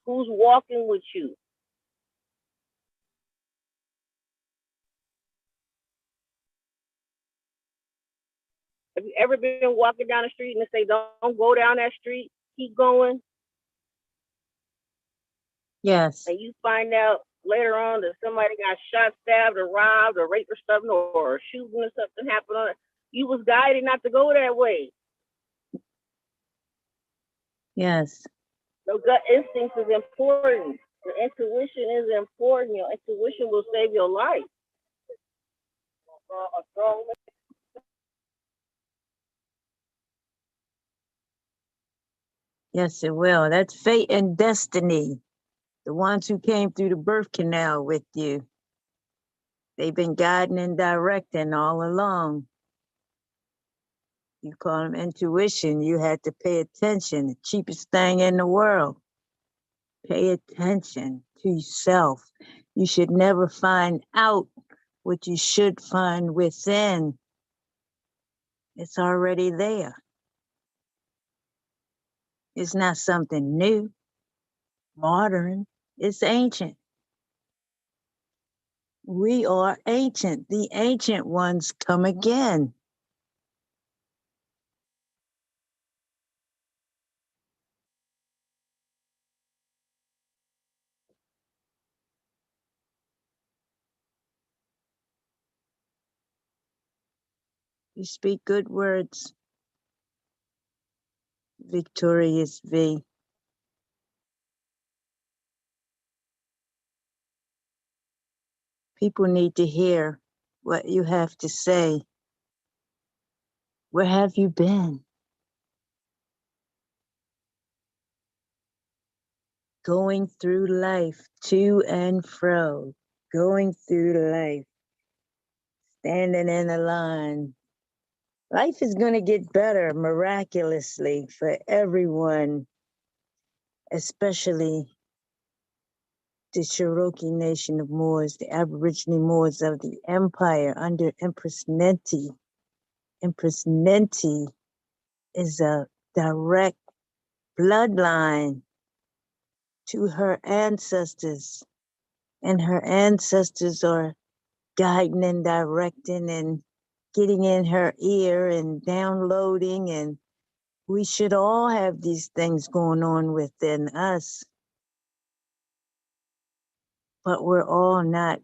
Who's walking with you. Have you ever been walking down the street and they say, don't go down that street, keep going? Yes. And you find out later on that somebody got shot, stabbed, or robbed, or raped, or something, or a shooting or something happened on it. You was guided not to go that way. Yes. So gut instinct is important. Your intuition is important. Your intuition will save your life. Yes, it will. That's fate and destiny. The ones who came through the birth canal with you. They've been guiding and directing all along. You call them intuition. You had to pay attention. The cheapest thing in the world. Pay attention to yourself. You should never find out what you should find within. It's already there. It's not something new, modern. It's ancient. We are ancient. The ancient ones come again. You speak good words, Victorious V. People need to hear what you have to say. Where have you been? Going through life, to and fro, going through life, standing in a line. Life is going to get better miraculously for everyone, especially the Cherokee Nation of Moors, the Aborigine Moors of the Empire under Empress Nenti. Empress Nenti is a direct bloodline to her ancestors, and her ancestors are guiding and directing and getting in her ear and downloading, and we should all have these things going on within us, but we're all not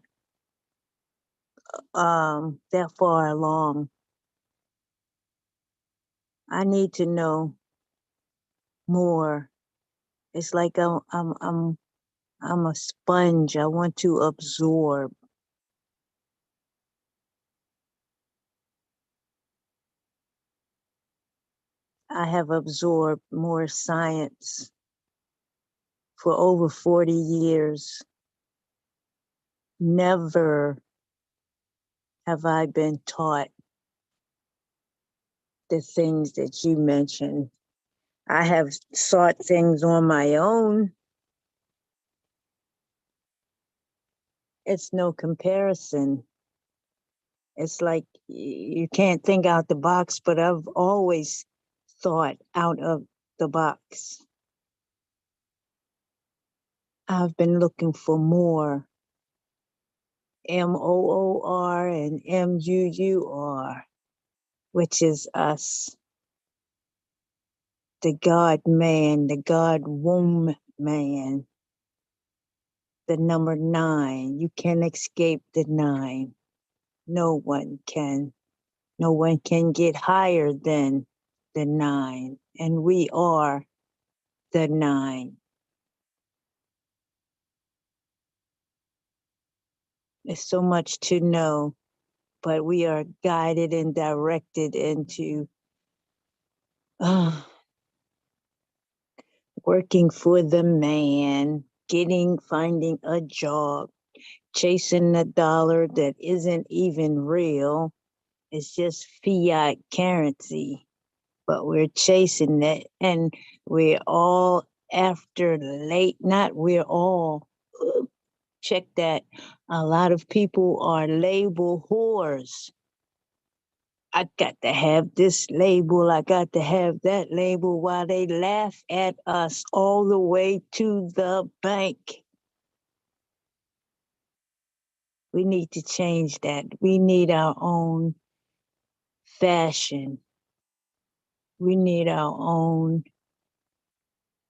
that far along. I need to know more. It's like I'm a sponge. I want to absorb. I have absorbed more science for over 40 years. Never have I been taught the things that you mentioned. I have sought things on my own. It's no comparison. It's like you can't think out the box, but I've always thought out of the box. I've been looking for more. MOOR and MUUR, which is us. The God man, the God womb man. The number 9. You can't escape the 9. No one can. No one can get higher than the 9. And we are the 9. There's so much to know, but we are guided and directed into working for the man, finding a job, chasing a dollar that isn't even real. It's just fiat currency, but we're chasing it, and we're all after check that. A lot of people are label whores. I got to have this label, I got to have that label, while they laugh at us all the way to the bank. We need to change that. We need our own fashion. We need our own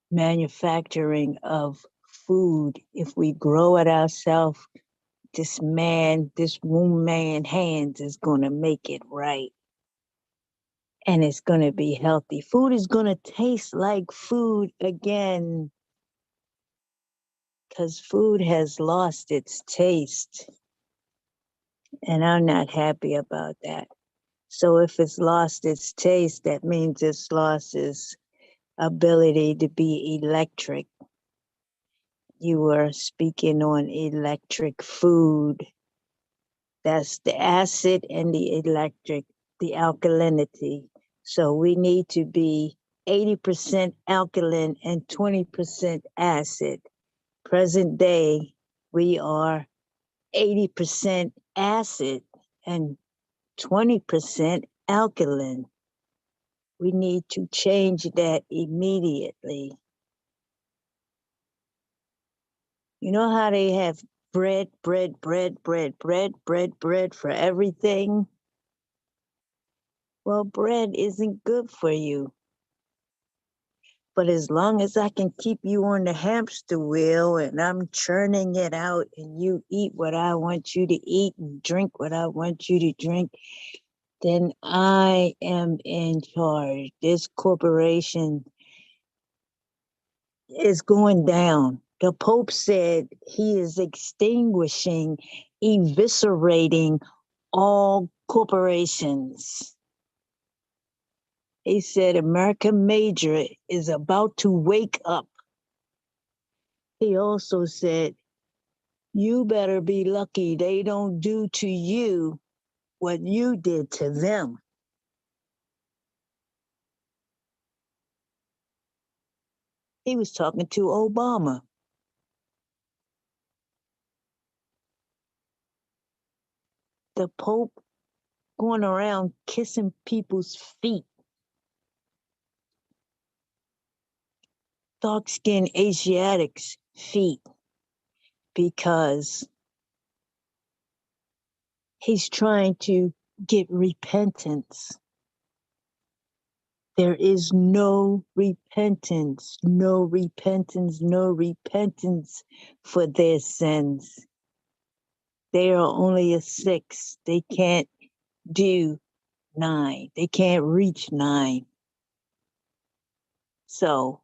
manufacturing of food. If we grow it ourselves, this womb man hands is gonna make it right. And it's gonna be healthy. Food is gonna taste like food again, because food has lost its taste. And I'm not happy about that. So if it's lost its taste, that means it's lost its ability to be electric. You were speaking on electric food. That's the acid and the electric, the alkalinity. So we need to be 80% alkaline and 20% acid. Present day, we are 80% acid and 20% alkaline. We need to change that immediately. You know how they have bread for everything? Well, bread isn't good for you. But as long as I can keep you on the hamster wheel and I'm churning it out and you eat what I want you to eat and drink what I want you to drink, then I am in charge. This corporation is going down. The Pope said he is extinguishing, eviscerating all corporations. He said America Major is about to wake up. He also said, you better be lucky they don't do to you what you did to them. He was talking to Obama. the Pope going around kissing people's feet. Dark-skinned Asiatics' feet, because he's trying to get repentance. There is no repentance, no repentance, no repentance for their sins. They are only a 6. They can't do 9. They can't reach 9. So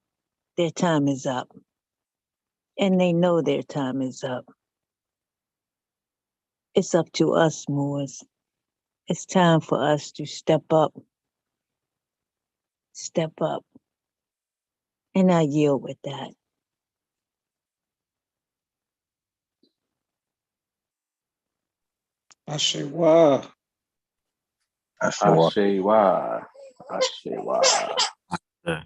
their time is up. And they know their time is up. It's up to us, Moors. It's time for us to step up. Step up. And I yield with that. I say, wow. Ashewa. Ashewa. Yeah.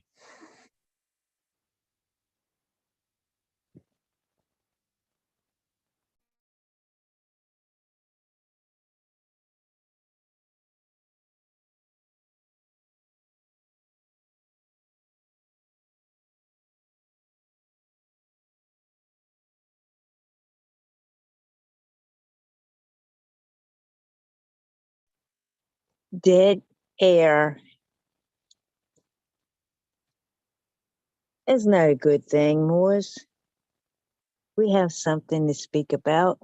Dead air is not a good thing, Moors. We have something to speak about.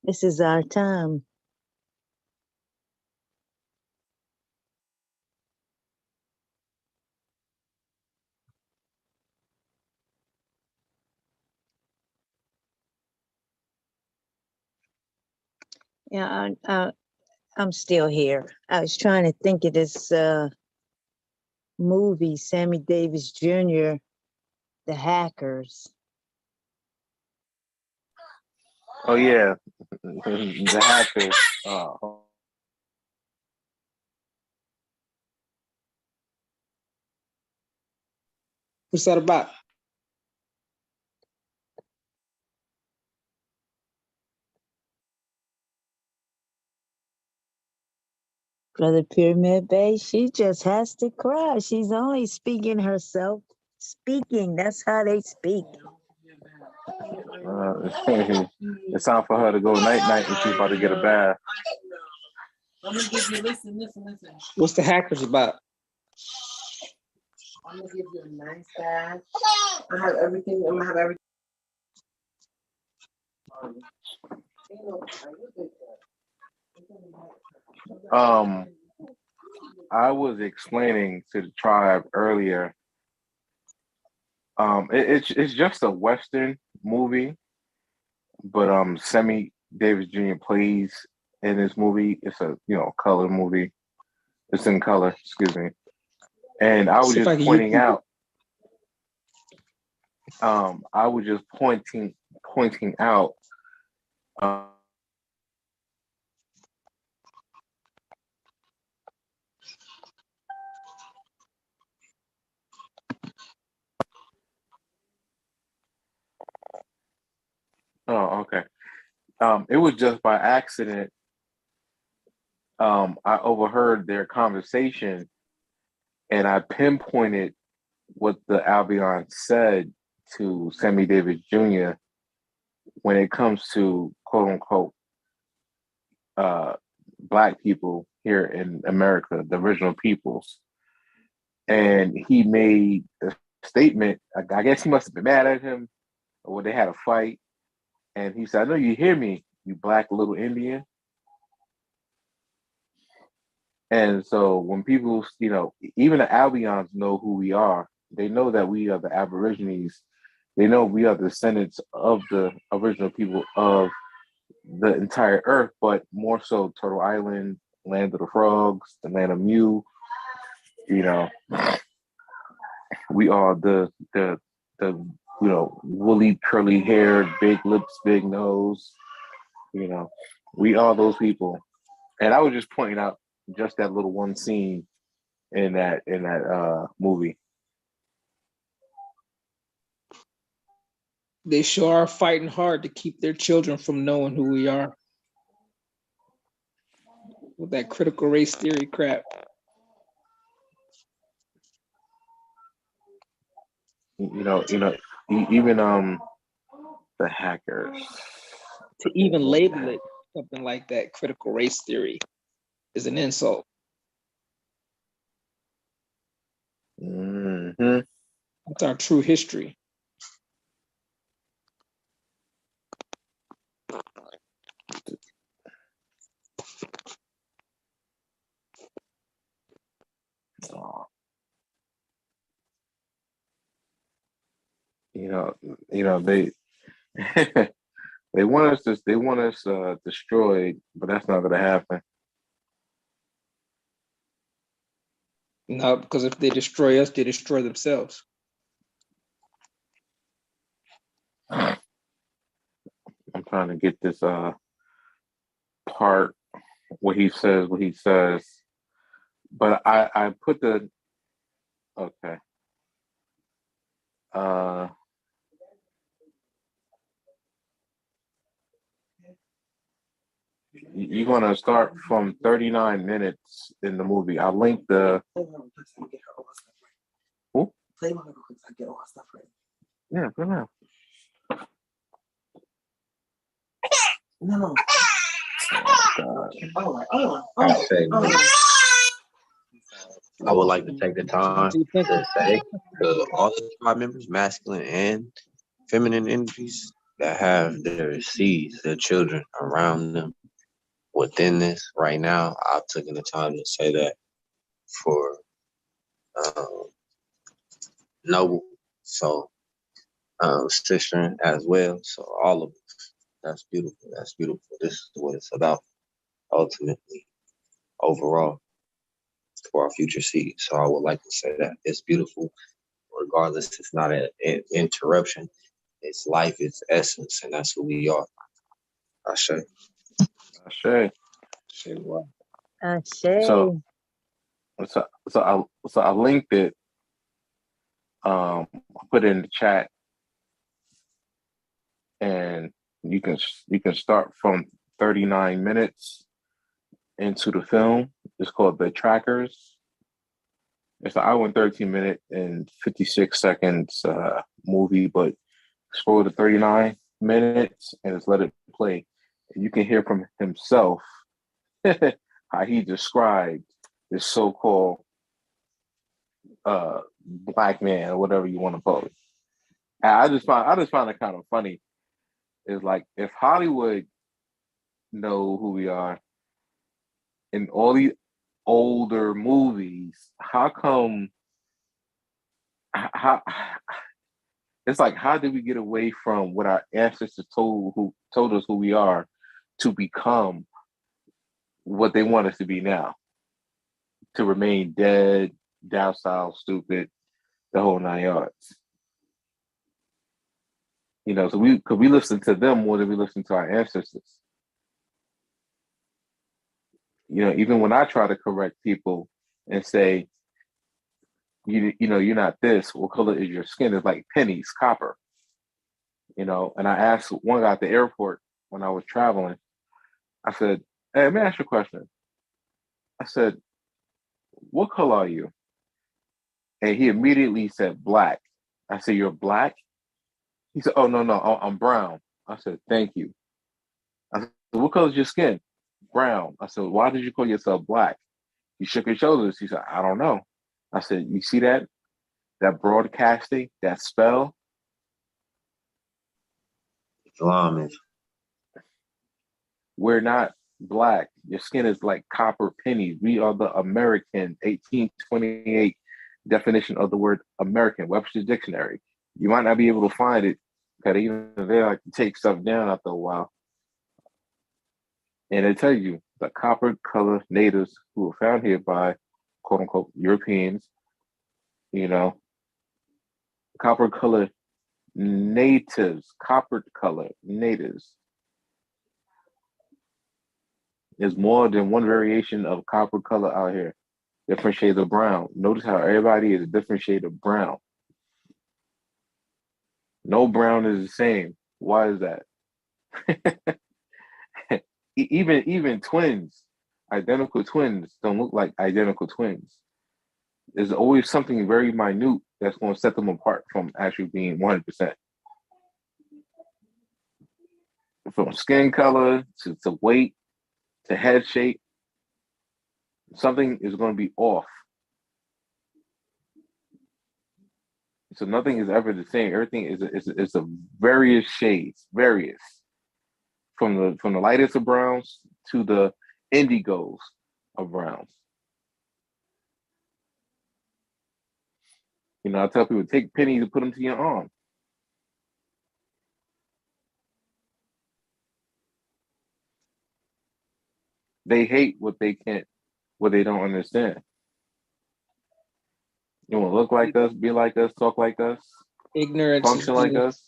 This is our time. Yeah, I'm still here. I was trying to think of this movie, Sammy Davis Jr., The Hackers. Oh yeah, the hackers. What's that about? Brother Pyramid Bay, she just has to cry. She's only speaking herself. Speaking, that's how they speak. It's time for her to go night and she's about to get a bath. I'm gonna give you listen. What's the hackers about? I'm gonna give you a nice bath. I have everything. I'm gonna have everything. I was explaining to the tribe earlier. It's just a Western movie, but Sammy Davis Jr. plays in this movie. It's a color movie. It's in color, excuse me. And I was just pointing out. I was just pointing out. Oh, okay. It was just by accident. I overheard their conversation, and I pinpointed what the Albion said to Sammy Davis Jr. when it comes to quote unquote Black people here in America, the original peoples. And he made a statement. I guess he must have been mad at him, or they had a fight. And he said, "I know you hear me, you black little Indian." And so when people, even the Albions know who we are. They know that we are the Aborigines. They know we are the descendants of the original people of the entire earth, but more so Turtle Island, land of the frogs, the land of Mew. We are the woolly, curly haired, big lips, big nose. We are those people. And I was just pointing out just that little one scene in that movie. They sure are fighting hard to keep their children from knowing who we are. with that critical race theory crap. Even the hackers. To even label it something like that, critical race theory, is an insult. Mm-hmm. That's our true history. They they want us destroyed, but that's not gonna happen. No, because if they destroy us, they destroy themselves. I'm trying to get this part what he says, but I put the okay. You're gonna start from 39 minutes in the movie. I'll link the. Who? Yeah, go now. No. I say, I would like to take the time to say to all the tribe members, masculine and feminine energies that have their seeds, their children around them within this right now. I've taken the time to say that for Noble, so sister as well. So all of us. That's beautiful. That's beautiful. This is what it's about ultimately, overall, for our future seeds. So I would like to say that it's beautiful. Regardless, it's not an interruption. It's life, it's essence, and that's who we are. Ashe. Ashe. Say what? So I linked it. I put it in the chat, and you can start from 39 minutes into the film. It's called The Trackers. It's an hour and 13 minute and 56 seconds movie, but scroll to 39 minutes and just let it play. And you can hear from himself how he described this so-called black man or whatever you want to call it. And I just find it kind of funny. It's like if Hollywood know who we are in all these older movies, how come how it's like how did we get away from what our ancestors told us who we are to become what they want us to be now? To remain dead, down south, stupid, the whole 9 yards. So we listen to them more than we listen to our ancestors. Even when I try to correct people and say, you're not this. What color is your skin? It's like pennies, copper. And I asked one guy at the airport when I was traveling. I said, "Hey, let me ask you a question." I said, "What color are you?" And he immediately said, "Black." I said, "You're black?" He said, "Oh no, I'm brown." I said, "Thank you." I said, "What color is your skin?" "Brown." I said, "Why did you call yourself black?" He shook his shoulders. He said, "I don't know." I said, "You see that broadcasting, that spell?" Islam is. We're not black. Your skin is like copper pennies. We are the American 1828 definition of the word American, Webster's Dictionary. You might not be able to find it because even they like to take stuff down after a while. And they tell you the copper color natives who were found here by quote unquote Europeans, copper color natives, copper color natives. There's more than one variation of copper color out here. Different shades of brown. Notice how everybody is a different shade of brown. No brown is the same. Why is that? Even twins identical twins don't look like identical twins. There's always something very minute that's going to set them apart from actually being 100%. From skin color to weight to head shape, something is going to be off. So nothing is ever the same. Everything is a various shades, various from the lightest of browns to the indigos of browns. You know, I tell people take pennies and put them to your arm. They hate what they can't, what they don't understand. You want to look like us, be like us, talk like us, Ignorance, function like us.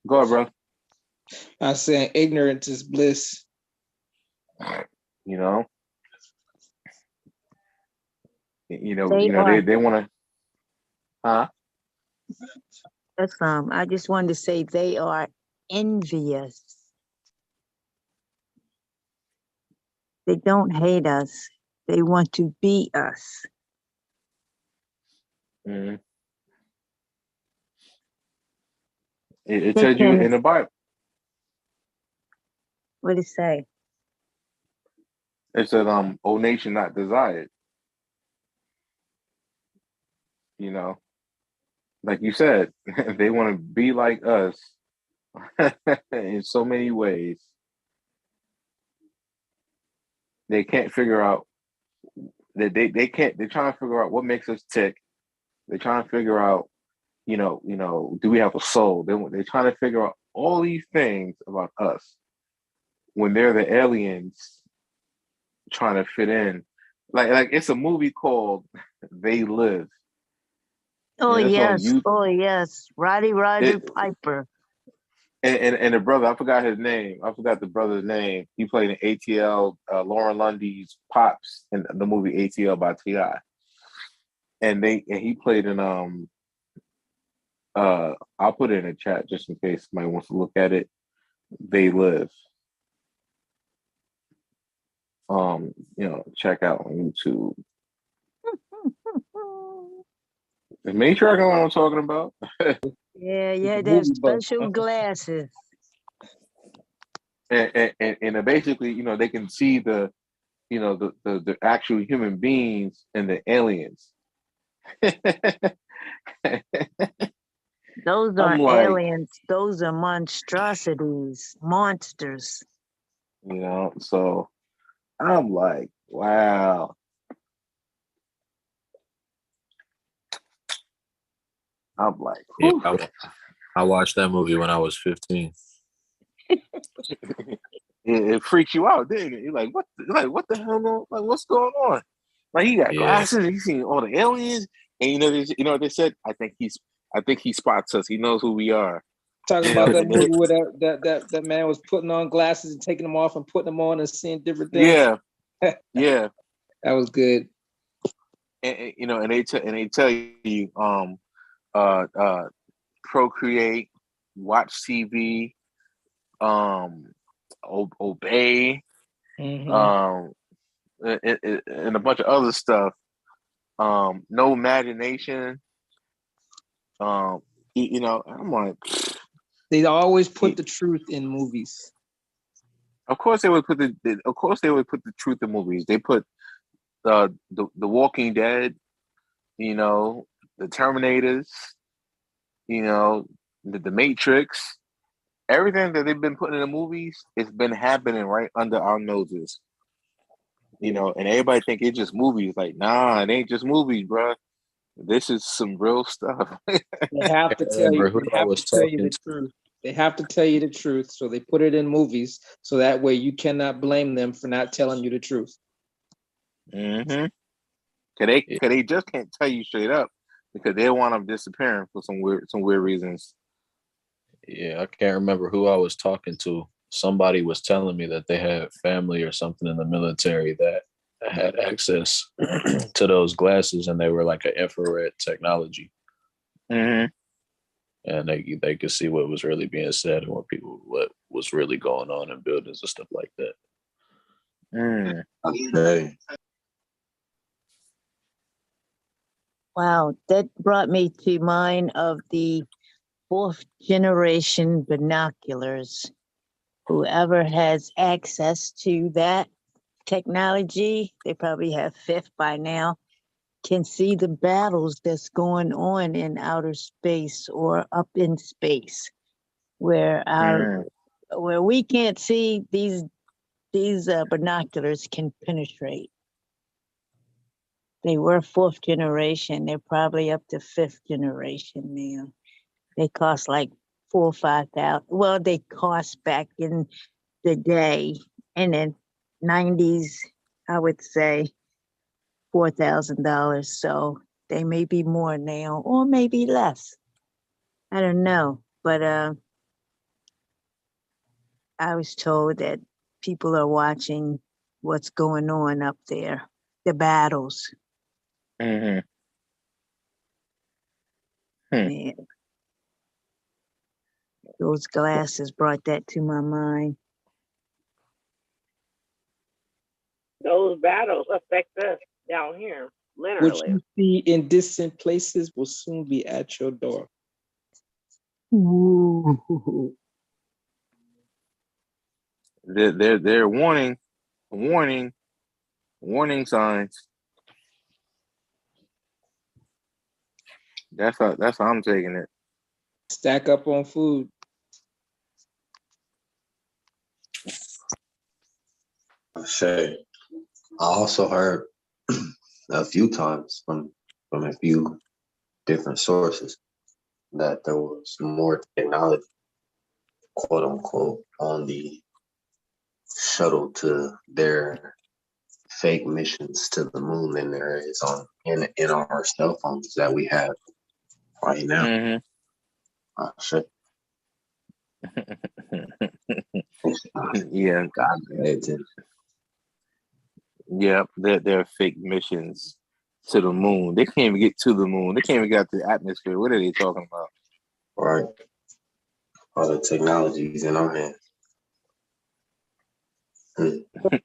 Go ahead, bro. I was saying ignorance is bliss. You know, they want to, huh? That's I just wanted to say they are envious. They don't hate us. They want to be us. Mm-hmm. It tells you in the Bible. What did it say? It said, "O nation not desired." You know, like you said, they want to be like us in so many ways. They can't figure out that they can't. They're trying to figure out what makes us tick. They're trying to figure out, do we have a soul? They're trying to figure out all these things about us when they're the aliens trying to fit in. Like it's a movie called They Live. Oh, yes. On Oh, yes. Roddy Piper. And the brother, I forgot his name. I forgot the brother's name. He played in ATL, Lauren Lundy's Pops in the movie ATL by T.I. And he played in I'll put it in the chat just in case somebody wants to look at it. They Live. Check out on YouTube. Is Matriarchal know what I'm talking about? Yeah, there's special glasses. And basically, they can see the actual human beings and the aliens. Those are aliens. Those are monstrosities, monsters. So I'm like, wow. I'm like, yeah, I watched that movie when I was 15. It freaks you out, didn't it? You're like, what the hell? Like, what's going on? Like, he got glasses. He's seen all the aliens, and you know what they said. I think he spots us. He knows who we are. Talking about that movie where that man was putting on glasses and taking them off and putting them on and seeing different things. Yeah, that was good. And they tell you, procreate, watch TV, obey, mm-hmm. And a bunch of other stuff. No imagination. I'm like, they always put the truth in movies. Of course they would put the truth in movies. They put the Walking Dead, the Terminators, the Matrix. Everything that they've been putting in the movies, it's been happening right under our noses. And everybody think it's just movies. Like, nah, it ain't just movies, bro. This is some real stuff. They have to tell you. They have to tell you the truth. They have to tell you the truth, so they put it in movies, so that way you cannot blame them for not telling you the truth. Mm-hmm. Cause they just can't tell you straight up because they want them disappearing for some weird reasons. Yeah, I can't remember who I was talking to. Somebody was telling me that they had family or something in the military that had access to those glasses, and they were like an infrared technology. Mm-hmm. And they could see what was really being said and what was really going on in buildings and stuff like that. Okay. Wow, that brought me to mind of the 4th generation binoculars. Whoever has access to that technology, they probably have 5th by now, can see the battles that's going on in outer space or up in space, where we can't see, these binoculars can penetrate. They were 4th generation. They're probably up to 5th generation now. They cost like 4 or 5,000. Well, they cost back in the day, in the 90s, I would say $4,000. So they may be more now, or maybe less. I don't know. But I was told that people are watching what's going on up there, the battles. Mm-hmm. Yeah. Those glasses brought that to my mind. Those battles affect us down here, What literally. you see in distant places will soon be at your door. Ooh. They're warning signs. That's how I'm taking it. Stack up on food. Shay, I also heard a few times from a few different sources that there was more technology, quote unquote, on the shuttle to their fake missions to the moon than there is on in our cell phones that we have right now. Mm-hmm. Shit. Yeah. God, yeah, they're fake missions to the moon. They can't even get to the moon. They can't even get to the atmosphere. What are they talking about? Right. All the technologies in our hands.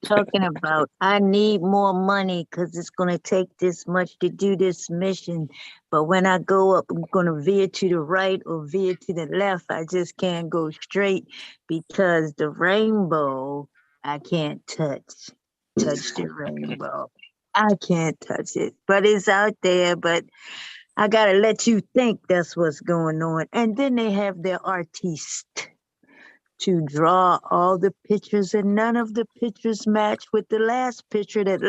Talking about, I need more money because it's going to take this much to do this mission. But when I go up, I'm going to veer to the right or veer to the left. I just can't go straight because the rainbow, I can't touch the rainbow. I can't touch it, but it's out there. But I got to let you think that's what's going on. And then they have their artiste to draw all the pictures, and none of the pictures match with the last picture. That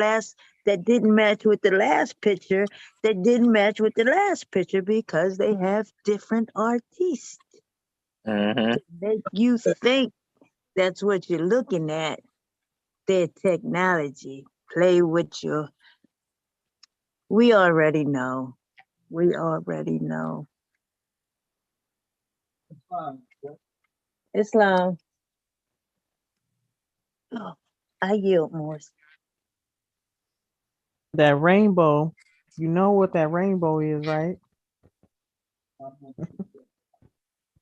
didn't match with the last picture, that didn't match with the last picture because they have different artists. Mm-hmm. To make you think that's what you're looking at. Their technology. Play with your. We already know. Islam. Oh, I yield more. That rainbow, you know what that rainbow is, right?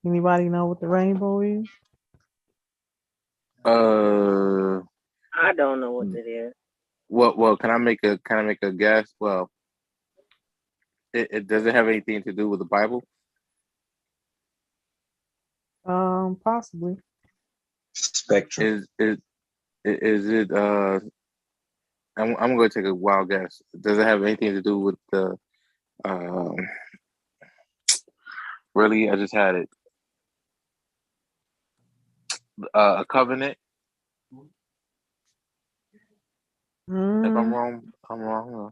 Anybody know what the rainbow is? I don't know what it is. Well, can I make a guess? Well, it does it have anything to do with the Bible? Possibly. Spectrum. Is it I'm going to take a wild guess. Does it have anything to do with the really, I just had it. A covenant? If I'm wrong, I'm wrong.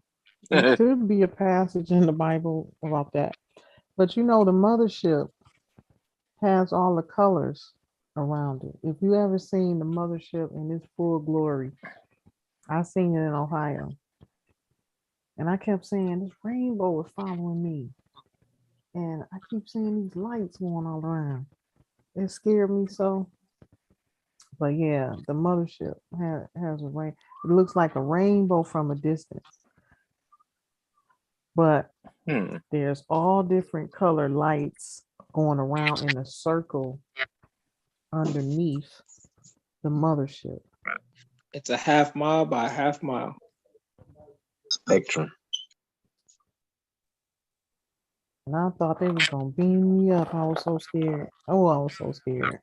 It could be a passage in the Bible about that. But you know, the mothership has all the colors around it. If you ever seen the mothership in its full glory, I seen it in Ohio. And I kept saying, this rainbow is following me. And I keep seeing these lights going all around. It scared me so. But yeah, the mothership has a rain. It looks like a rainbow from a distance. But there's all different color lights going around in a circle underneath the mothership. It's a half mile by a half mile. Spectrum. And I thought they was gonna beam me up. I was so scared. Oh, I was so scared.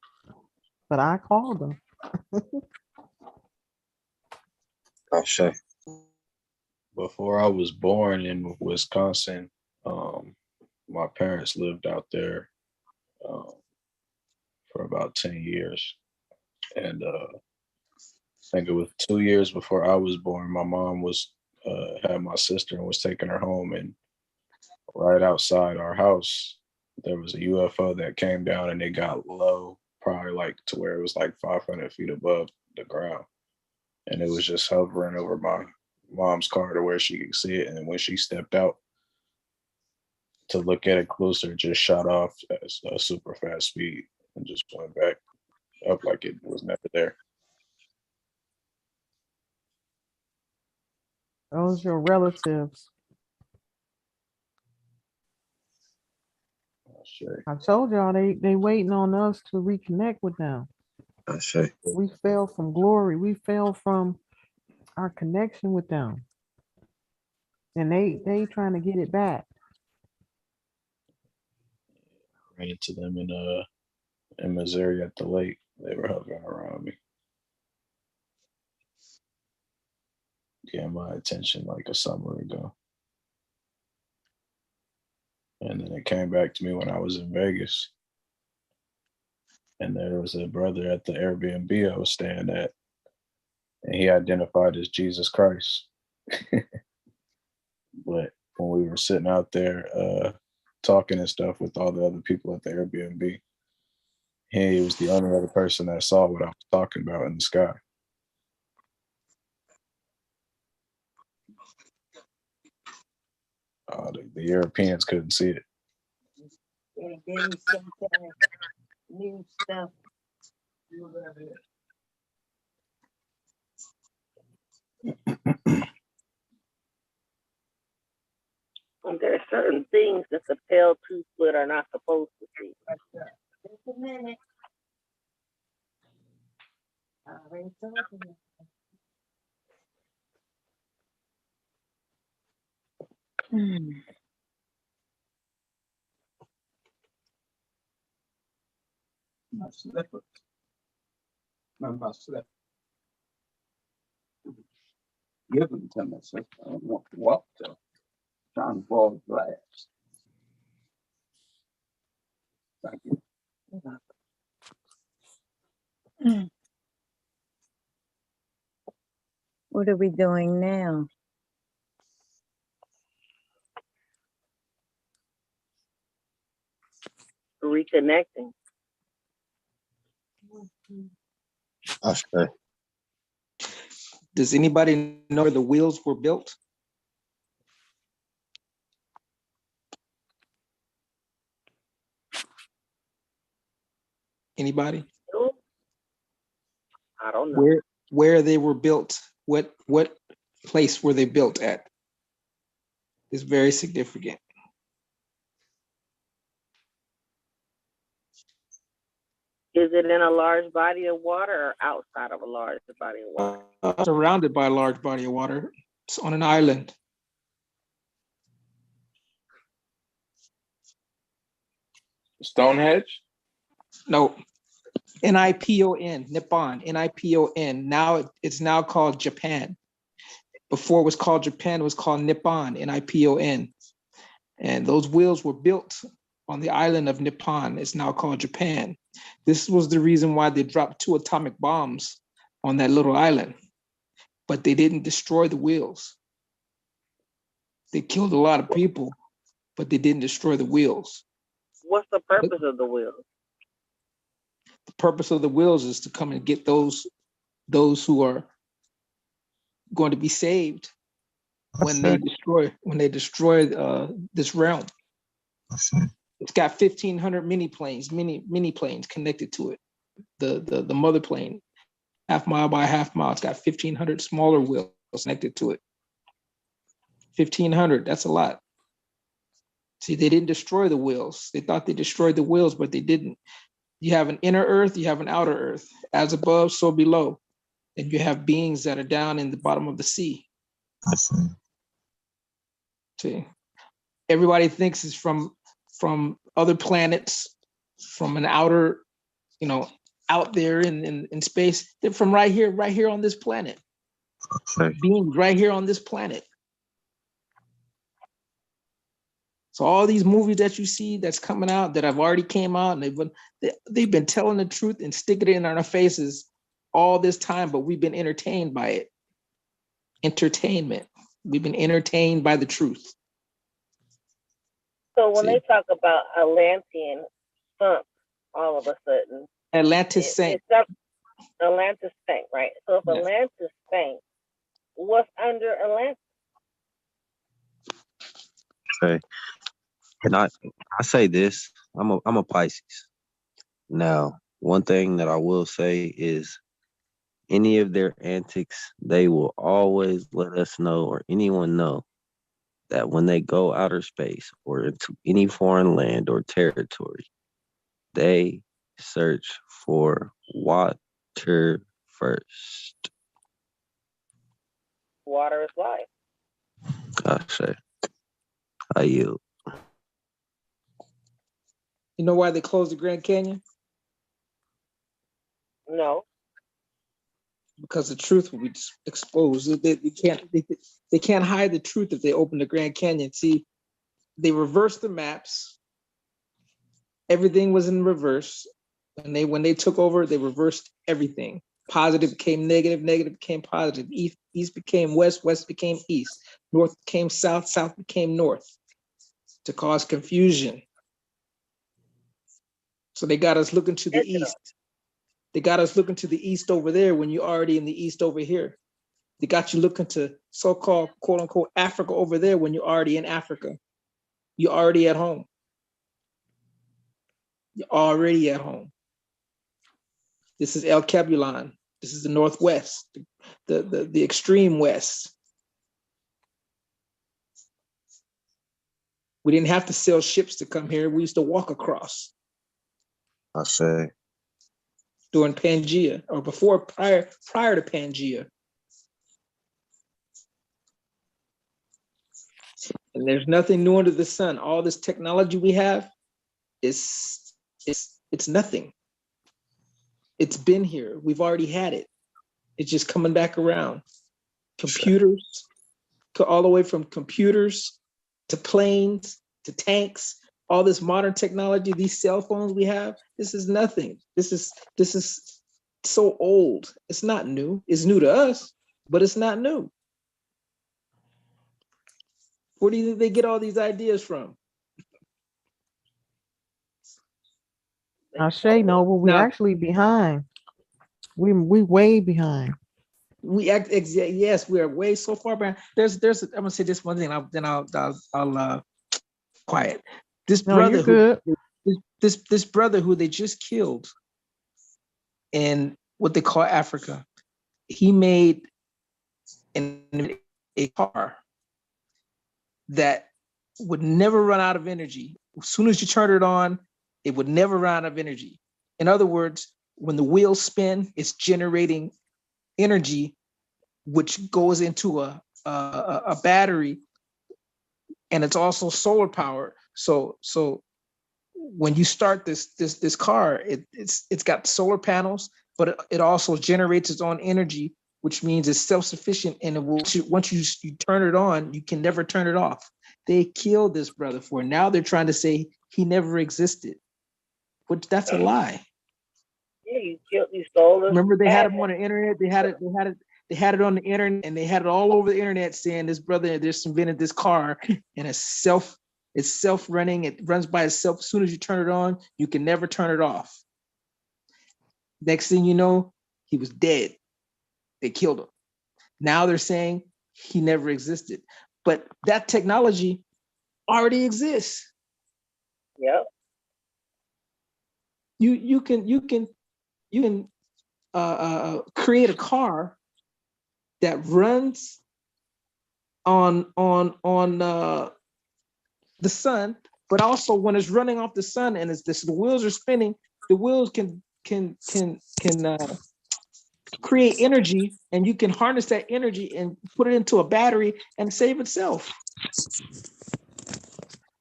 But I called them. Ashe. Before I was born in Wisconsin, my parents lived out there for about 10 years. And I think it was 2 years before I was born, my mom was had my sister and was taking her home. And right outside our house, there was a UFO that came down and it got low, probably like to where it was like 500 feet above the ground. And it was just hovering over my mom's car to where she could see it. And when she stepped out to look at it closer, it just shot off at a super fast speed and just went back up like it was never there. Those your relatives. Sure. I told y'all they waiting on us to reconnect with them. Ashe. We fell from glory. We fell from our connection with them. And they trying to get it back. Ran into them in Missouri at the lake. They were hovering around me. Getting my attention like a summer ago. And then it came back to me when I was in Vegas. And there was a brother at the Airbnb I was staying at. And he identified as Jesus Christ. But when we were sitting out there talking and stuff with all the other people at the Airbnb, he was the only other person that saw what I was talking about in the sky. The Europeans couldn't see it. They gave me some kind of new stuff. And there are certain things that the pale two-split are not supposed to see. Just a minute. I already told you. My slippers. Remember my slippers. Give them to me, sister. I don't want to walk to John Ball glass. Thank you. What are we doing now? Reconnecting. Ashe. Does anybody know where the wheels were built? Anybody? I don't know. Where they were built? What place were they built at? Is very significant. Is it in a large body of water or outside of a large body of water? Surrounded by a large body of water. It's on an island. Stonehenge? No. Nipon, Nippon, Nipon. Now it's now called Japan. Before it was called Japan, it was called Nippon, Nipon. And those wheels were built on the island of Nippon. It's now called Japan. This was the reason why they dropped 2 atomic bombs on that little island. But they didn't destroy the wheels. They killed a lot of people, but they didn't destroy the wheels. What's the purpose of the wheels? The purpose of the wheels is to come and get those who are going to be saved when they destroy this realm. It's got 1,500 mini planes connected to it. The mother plane, half mile by half mile. It's got 1,500 smaller wheels connected to it. 1,500. That's a lot. See, they didn't destroy the wheels. They thought they destroyed the wheels, but they didn't. You have an inner earth, you have an outer earth. As above, so below. and you have beings that are down in the bottom of the sea. I see. See, everybody thinks it's from other planets, from an outer, out there in space. They're from right here on this planet. Okay. Beings right here on this planet. So all these movies that you see that's coming out, that have already came out, and they've been telling the truth and sticking it in our faces all this time, but we've been entertained by it. Entertainment. We've been entertained by the truth. So when they talk about Atlantean sunk all of a sudden, Atlantis sank. Atlantis sank, right? So if Atlantis sank, what's under Atlantis? Okay. And I say this, I'm a Pisces. Now, one thing that I will say is any of their antics, they will always let us know, or anyone know, that when they go outer space or into any foreign land or territory, they search for water first. Water is life. Gosh, I yield. You know why they closed the Grand Canyon? No. Because the truth will be exposed. They can't hide the truth if they open the Grand Canyon. See, they reversed the maps. Everything was in reverse. And when they took over, they reversed everything. Positive became negative, negative became positive. East became west, west became east. North became south, south became north, to cause confusion. So they got us looking to the east. They got us looking to the east over there when you're already in the east over here. They got you looking to so-called, quote unquote, Africa over there when you're already in Africa. You're already at home. You're already at home. This is El Cabulon. This is the Northwest, the extreme West. We didn't have to sail ships to come here. We used to walk across. I say. During Pangea, or prior to Pangea. And there's nothing new under the sun. All this technology we have it's nothing. It's been here. We've already had it. It's just coming back around. Computers, all the way from computers to planes to tanks, all this modern technology, these cell phones we have, this is nothing. This is so old. It's not new. It's new to us, but it's not new. Where do you think they get all these ideas from? Shay, no, but we're actually behind. We way behind. Yes, we are way so far behind. There's I'm gonna say this one thing, then I'll quiet. This brother this brother who they just killed in what they call Africa, he made a car that would never run out of energy. As soon as you turn it on, it would never run out of energy. In other words, when the wheels spin, it's generating energy, which goes into a battery, and it's also solar power. So when you start this car, it's got solar panels, but it also generates its own energy, which means it's self-sufficient, and it will, once you turn it on, you can never turn it off. They killed this brother for it. Now they're trying to say he never existed, which that's a lie. Yeah, you stole it. Remember, they had him on the internet. They had it on the internet, and they had it all over the internet saying this brother just invented this car, and it's self-running. It runs by itself. As soon as you turn it on, you can never turn it off. Next thing you know, he was dead. They killed him. Now they're saying he never existed, but that technology already exists. Yep. You can create a car that runs on the sun, but also when it's running off the sun and the wheels are spinning, the wheels can create energy, and you can harness that energy and put it into a battery and save itself.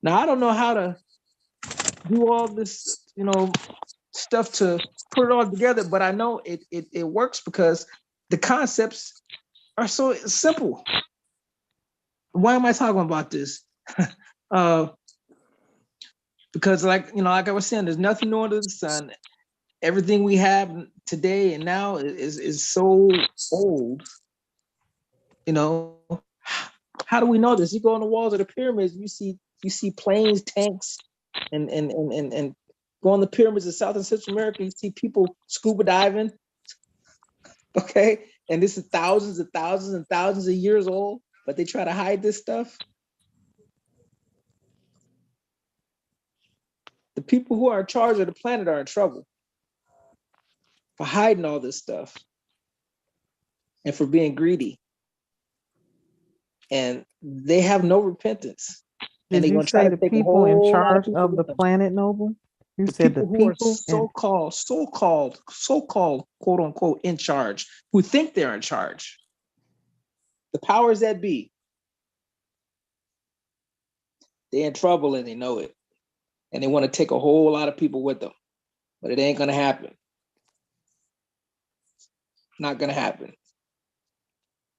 Now, I don't know how to do all this, stuff to put it all together, but I know it works because the concepts are so simple. Why am I talking about this? Because like I was saying, there's nothing new under the sun. Everything we have today and now is so old. How do we know this? You go on the walls of the pyramids, you see planes, tanks, and go on the pyramids of South and Central America, you see people scuba diving. Okay, and this is thousands and thousands and thousands of years old, but they try to hide this stuff. The people who are in charge of the planet are in trouble for hiding all this stuff and for being greedy. And they have no repentance. Did you say the people in charge of the planet, Noble? You said the people who are so-called, quote unquote, in charge, who think they're in charge. The powers that be. They're in trouble and they know it. And they want to take a whole lot of people with them. But it ain't going to happen. Not going to happen.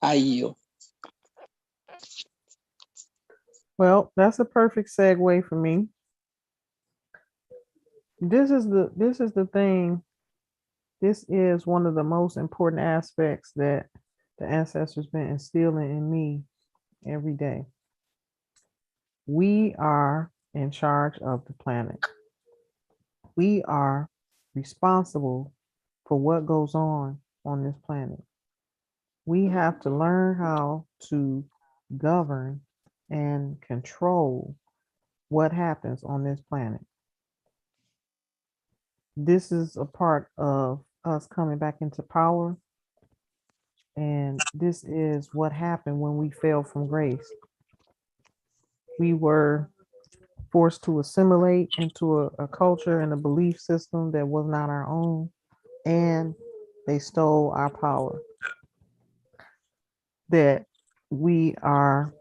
I yield. Well, that's a perfect segue for me. This is the thing. This is one of the most important aspects that the ancestors been instilling in me every day. We are in charge of the planet. We are responsible for what goes on this planet. We have to learn how to govern and control what happens on this planet. This is a part of us coming back into power. And this is what happened when we fell from grace. We were forced to assimilate into a culture and a belief system that was not our own, and they stole our power that we are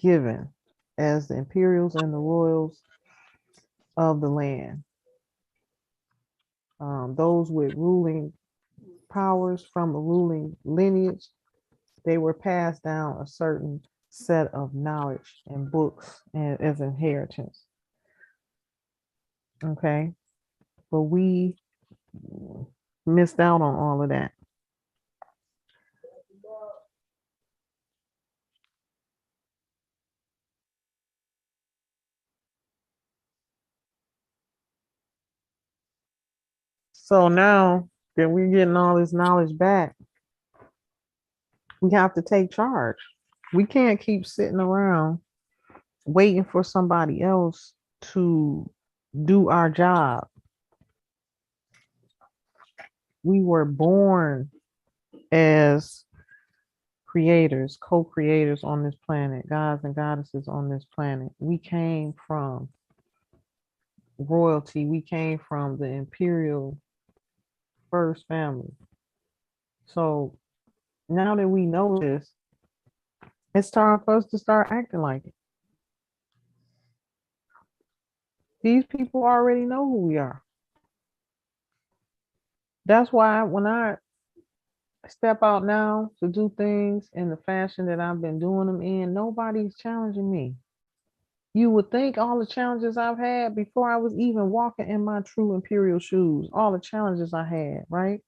given as the imperials and the royals of the land. Those with ruling powers from a ruling lineage, they were passed down a certain set of knowledge and books and as inheritance. Okay, but we missed out on all of that. So now that we're getting all this knowledge back, we have to take charge. We can't keep sitting around waiting for somebody else to do our job. We were born as creators, co-creators on this planet, gods and goddesses on this planet. We came from royalty. We came from the imperial first family. So now that we know this, it's time for us to start acting like it. These people already know who we are. That's why when I step out now to do things in the fashion that I've been doing them in, nobody's challenging me. You would think all the challenges I've had before I was even walking in my true imperial shoes, all the challenges I had, right?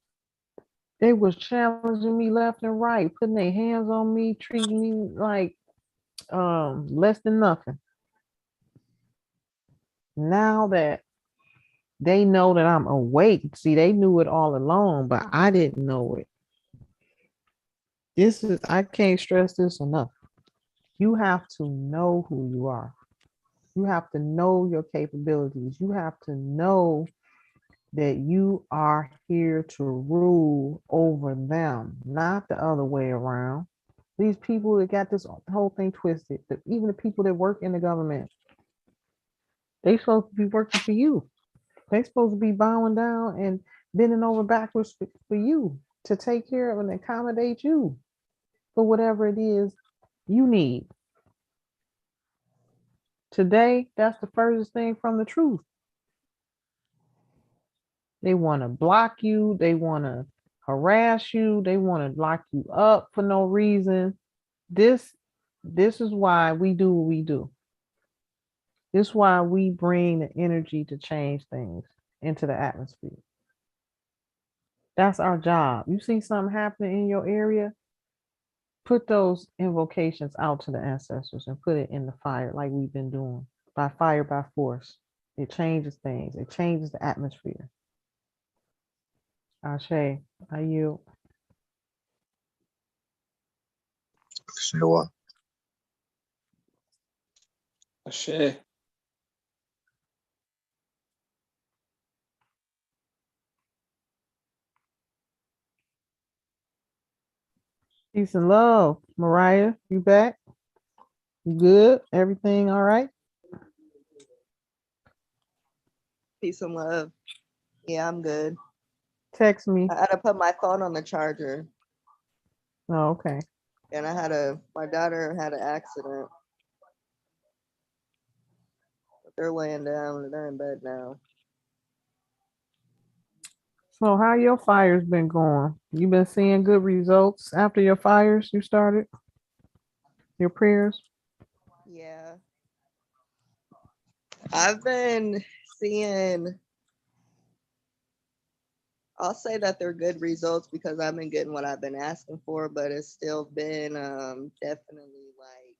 They was challenging me left and right, putting their hands on me, treating me like less than nothing. Now that they know that I'm awake, see, they knew it all along, but I didn't know it. I can't stress this enough. You have to know who you are. You have to know your capabilities. You have to know that you are here to rule over them, not the other way around. These people that got this whole thing twisted, even the people that work in the government, they supposed to be working for you. They supposed to be bowing down and bending over backwards for you. to take care of and accommodate you for whatever it is you need. Today, that's the furthest thing from the truth. They want to block you. They want to harass you. They want to lock you up for no reason. This is why we do what we do. This is why we bring the energy to change things into the atmosphere. That's our job. You see something happening in your area, put those invocations out to the ancestors and put it in the fire like we've been doing. By fire, by force. It changes things. It changes the atmosphere. Ashe, I yield. Sure. Ashe. Peace and love. Mariah, you back? You good? Everything all right? Peace and love. Yeah, I'm good. Text me. I had to put my phone on the charger, Oh, okay. and my daughter had an accident. But they're laying down and they're in bed now. So how your fires been going? You been seeing good results after your fires you started? Your prayers? Yeah. I've been seeing, I'll say that they're good results because I've been getting what I've been asking for, but it's still been definitely like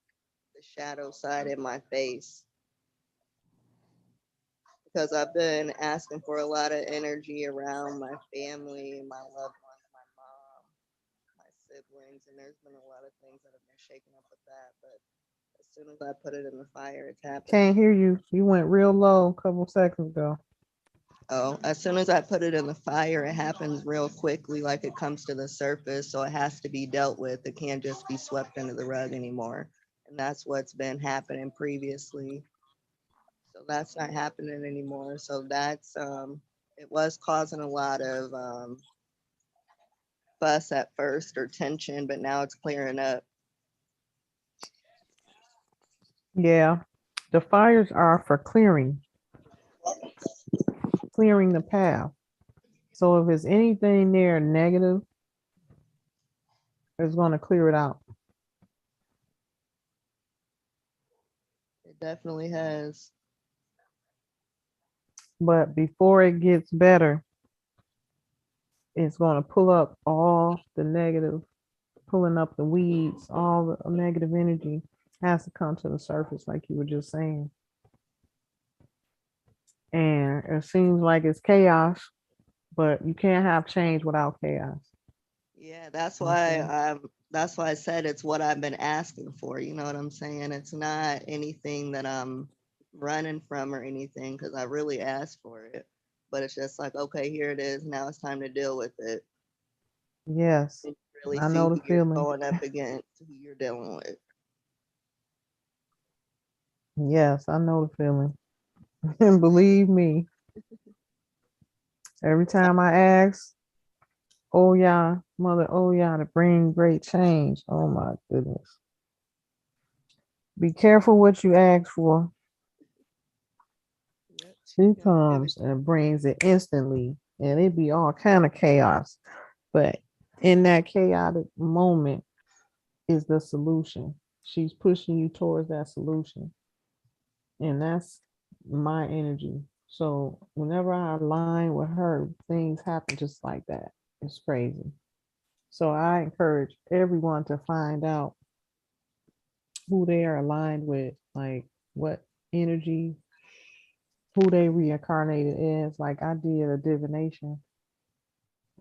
the shadow side in my face. Because I've been asking for a lot of energy around my family, my loved ones, my mom, my siblings, and there's been a lot of things that have been shaken up with that. But as soon as I put it in the fire, it's happening. Can't hear you. You went real low a couple seconds ago. Oh, as soon as I put it in the fire, it happens real quickly, like it comes to the surface. So it has to be dealt with. It can't just be swept under the rug anymore. And that's what's been happening previously. So that's not happening anymore. So that's it was causing a lot of fuss at first or tension, but now it's clearing up. Yeah. The fires are for clearing the path. So if there's anything there negative, it's going to clear it out. It definitely has. But before it gets better, it's going to pull up all the negative, pulling up the weeds, all the negative energy has to come to the surface, like you were just saying. And it seems like it's chaos, but you can't have change without chaos. Yeah, that's why I said it's what I've been asking for. You know what I'm saying? It's not anything that I'm running from or anything because I really asked for it. But it's just like, okay, here it is. Now it's time to deal with it. Yes, And really I see know who the you're feeling. going up against, who you're dealing with. Yes, I know the feeling. And believe me, every time I ask, oh yeah, Mother, oh yeah, to bring great change. Oh my goodness. Be careful what you ask for. Yep. She comes and brings it instantly, and it be all kind of chaos. But in that chaotic moment is the solution. She's pushing you towards that solution. And that's my energy. So whenever I align with her, things happen just like that. It's crazy. So I encourage everyone to find out who they are aligned with, like what energy, who they reincarnated as. Like I did a divination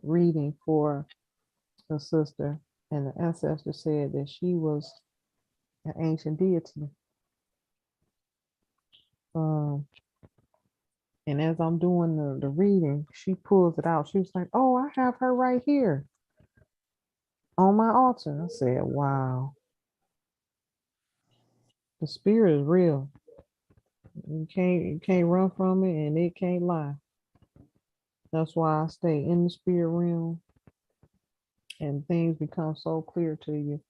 reading for a sister, and the ancestor said that she was an ancient deity. Um, and as I'm doing the reading, she pulls it out. She was like, "Oh, I have her right here on my altar." I said, "Wow, the spirit is real. You can't run from it, and it can't lie." That's why I stay in the spirit realm things become so clear to you.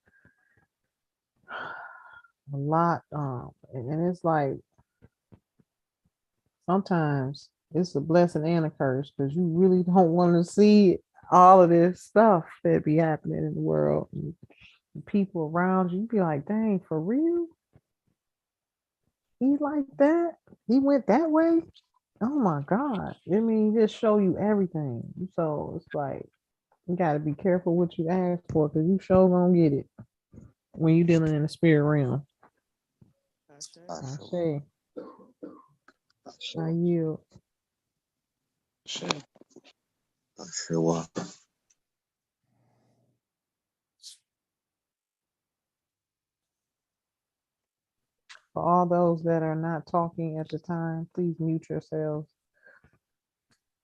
A lot, and it's like sometimes it's a blessing and a curse because you really don't want to see all of this stuff that be happening in the world. And the people around you, you be like, dang, for real? He like that? He went that way? Oh my God. I mean, just show you everything. So it's like, you got to be careful what you ask for because you sure gonna get it when you dealing in the spirit realm. I say, I yield. Sure. For all those that are not talking at the time, please mute yourselves.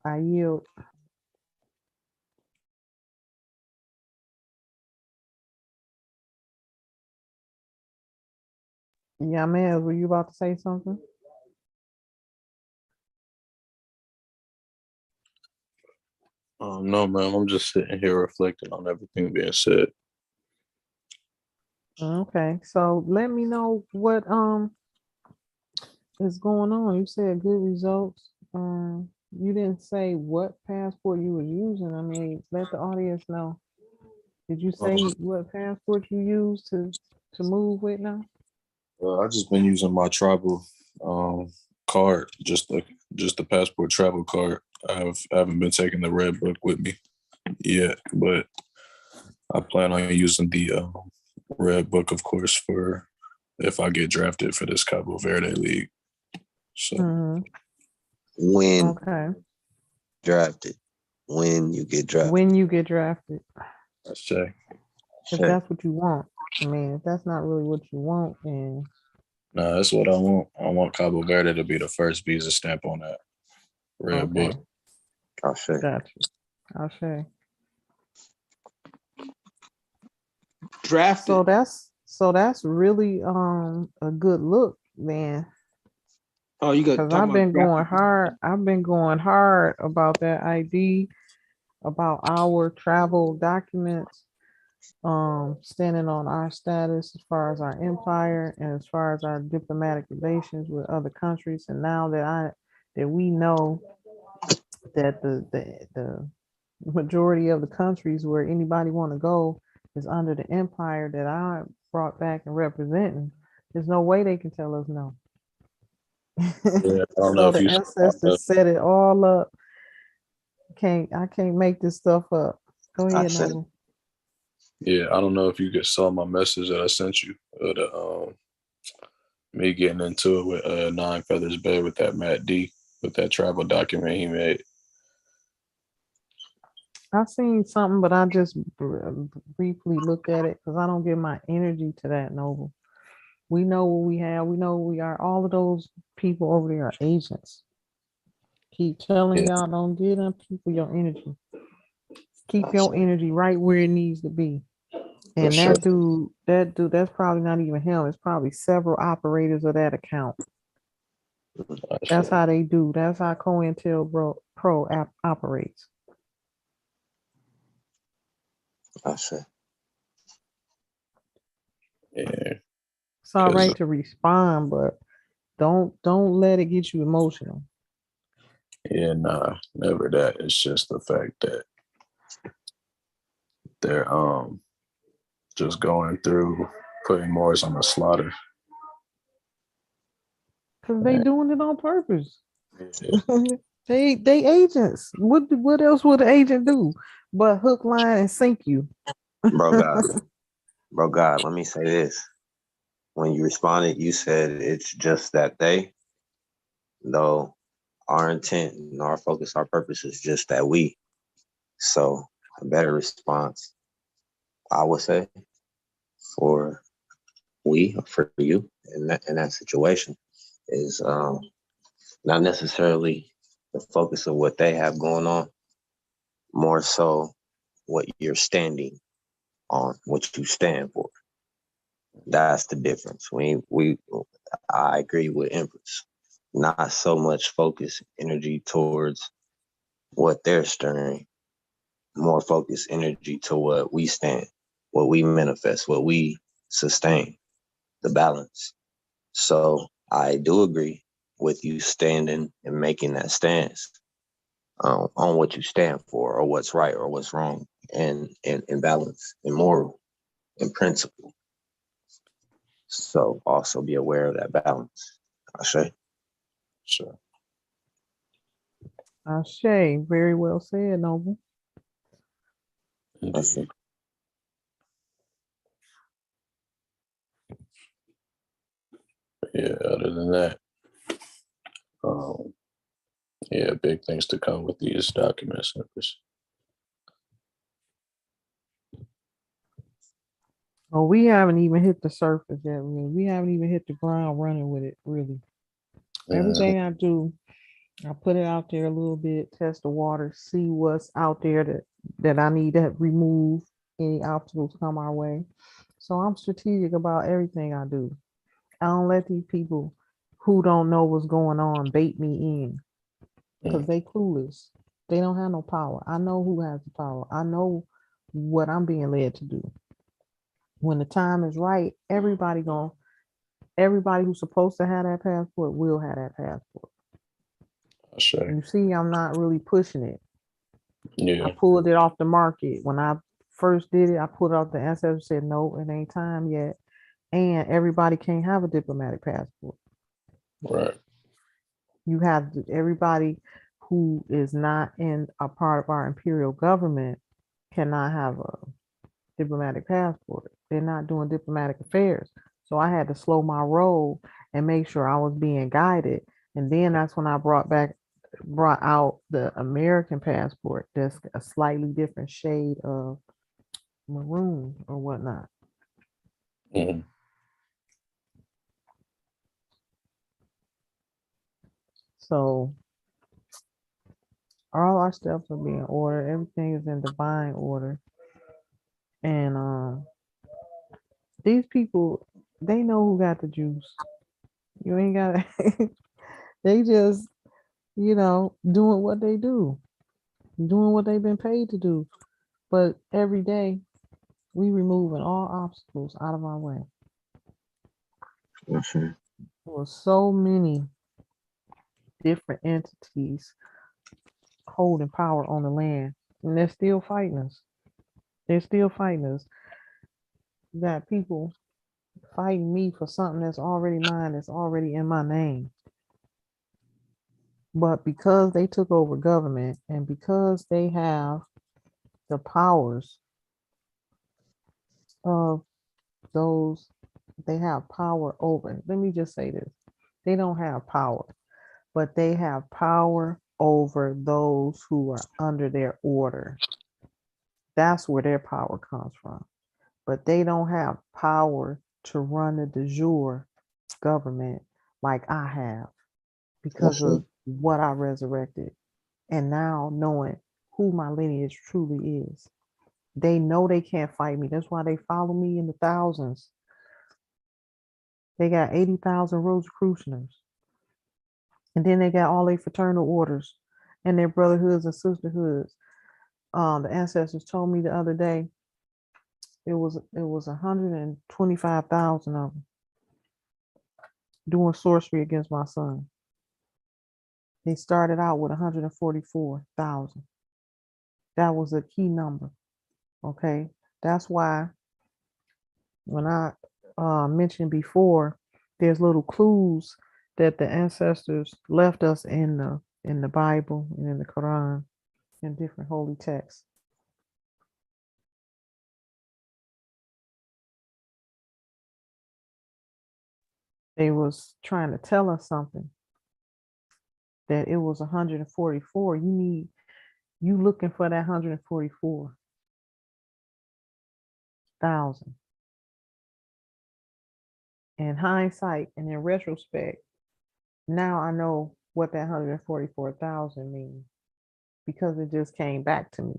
I yield. Yamez, were you about to say something? No, ma'am. I'm just sitting here reflecting on everything being said. Okay, so let me know what is going on. You said good results. You didn't say what passport you were using. I mean, let the audience know. Did you say what passport you used to move with now? I just been using my tribal card, just the passport travel card. I haven't been taking the red book with me yet, but I plan on using the red book, of course, for if I get drafted for this Cabo Verde league. So when okay, drafted, when you get drafted, when you get drafted, let's check. if that's what you want. I mean, if that's not really what you want, then no, that's what I want. I want Cabo Verde to be the first visa stamp on that red book. I'll say. Gotcha. I'll say. Drafted. So that's really a good look, man. Oh, you got because I've been going hard. I've been going hard about that ID, about our travel documents, standing on our status as far as our empire and as far as our diplomatic relations with other countries. And now that we know that the majority of the countries where anybody want to go is under the empire that I brought back and representing, there's no way they can tell us no. Yeah, So the ancestors set it all up. I can't make this stuff up. Go ahead, Noble. Yeah, I don't know if you saw my message that I sent you. Me getting into it with Nine Feathers Bay with that Matt D, with that travel document he made. I seen something, but I just briefly looked at it because I don't give my energy to that, Noble. We know what we have. We know what we are. All of those people over there are agents. Keep telling y'all, don't give them people your energy. Keep your energy right where it needs to be. And that dude, that's probably not even him. It's probably several operators of that account. That's how they do. That's how COINTELPRO operates. I see. Yeah. It's all right to respond, but don't let it get you emotional. Yeah, nah, never that. It's just the fact that they're just going through putting Morris on the slaughter. Because they doing it on purpose. Yeah. they agents. What else would an agent do but hook, line, and sink you? Bro God, let me say this. When you responded, you said it's just that though our intent and our focus, our purpose is just that we. So a better response, I would say, for you in that situation is not necessarily the focus of what they have going on, more so what you're standing on, what you stand for. That's the difference. I agree with Empress. Not so much focus energy towards what they're stirring, more focused energy to what we stand, what we manifest, what we sustain, the balance. So I do agree with you standing and making that stance on what you stand for, or what's right or what's wrong, and balance and moral and principle. So also be aware of that balance. Ashe. Sure. Ashe, very well said, Noble. Indeed. Yeah, other than that, yeah, big things to come with these documents. Oh, we haven't even hit the surface yet. We haven't even hit the ground running with it, really. Everything I do, I put it out there a little bit, test the water, see what's out there that I need to remove, any obstacles come our way. So I'm strategic about everything I do. I don't let these people who don't know what's going on bait me in, because they clueless. They don't have no power. I know who has the power. I know what I'm being led to do. When the time is right, everybody who's supposed to have that passport will have that passport. Sure. You see, I'm not really pushing it. Yeah. I pulled it off the market. When I first did it, I pulled it off. The ancestor said, no, it ain't time yet. And everybody can't have a diplomatic passport. Right. You have everybody who is not in a part of our imperial government cannot have a diplomatic passport. They're not doing diplomatic affairs. So I had to slow my roll and make sure I was being guided. And then that's when I brought out the American passport that's a slightly different shade of maroon or whatnot. Mm-hmm. So all our steps are being ordered. Everything is in divine order. And these people, they know who got the juice. You ain't got to, they just, doing what they do, doing what they've been paid to do. But every day, we removing all obstacles out of our way. Mm-hmm. There were so many different entities holding power on the land, and they're still fighting us. They're still fighting us. You got people fighting me for something that's already mine, that's already in my name. But because they took over government and because they have the powers of those, they have power over. Let me just say this. They don't have power, but they have power over those who are under their order. That's where their power comes from. But they don't have power to run the de-jure government like I have because of what I resurrected. And now knowing who my lineage truly is. They know they can't fight me. That's why they follow me in the thousands. They got 80,000 Rosicrucians. And then they got all their fraternal orders and their brotherhoods and sisterhoods. The ancestors told me the other day, it was 125,000 of them doing sorcery against my son. They started out with 144,000. That was a key number. Okay. That's why when I mentioned before, there's little clues that the ancestors left us in the Bible and in the Quran and different holy texts. They was trying to tell us something, that it was 144. You looking for that 144,000. In hindsight and in retrospect, now I know what that 144,000 means because it just came back to me.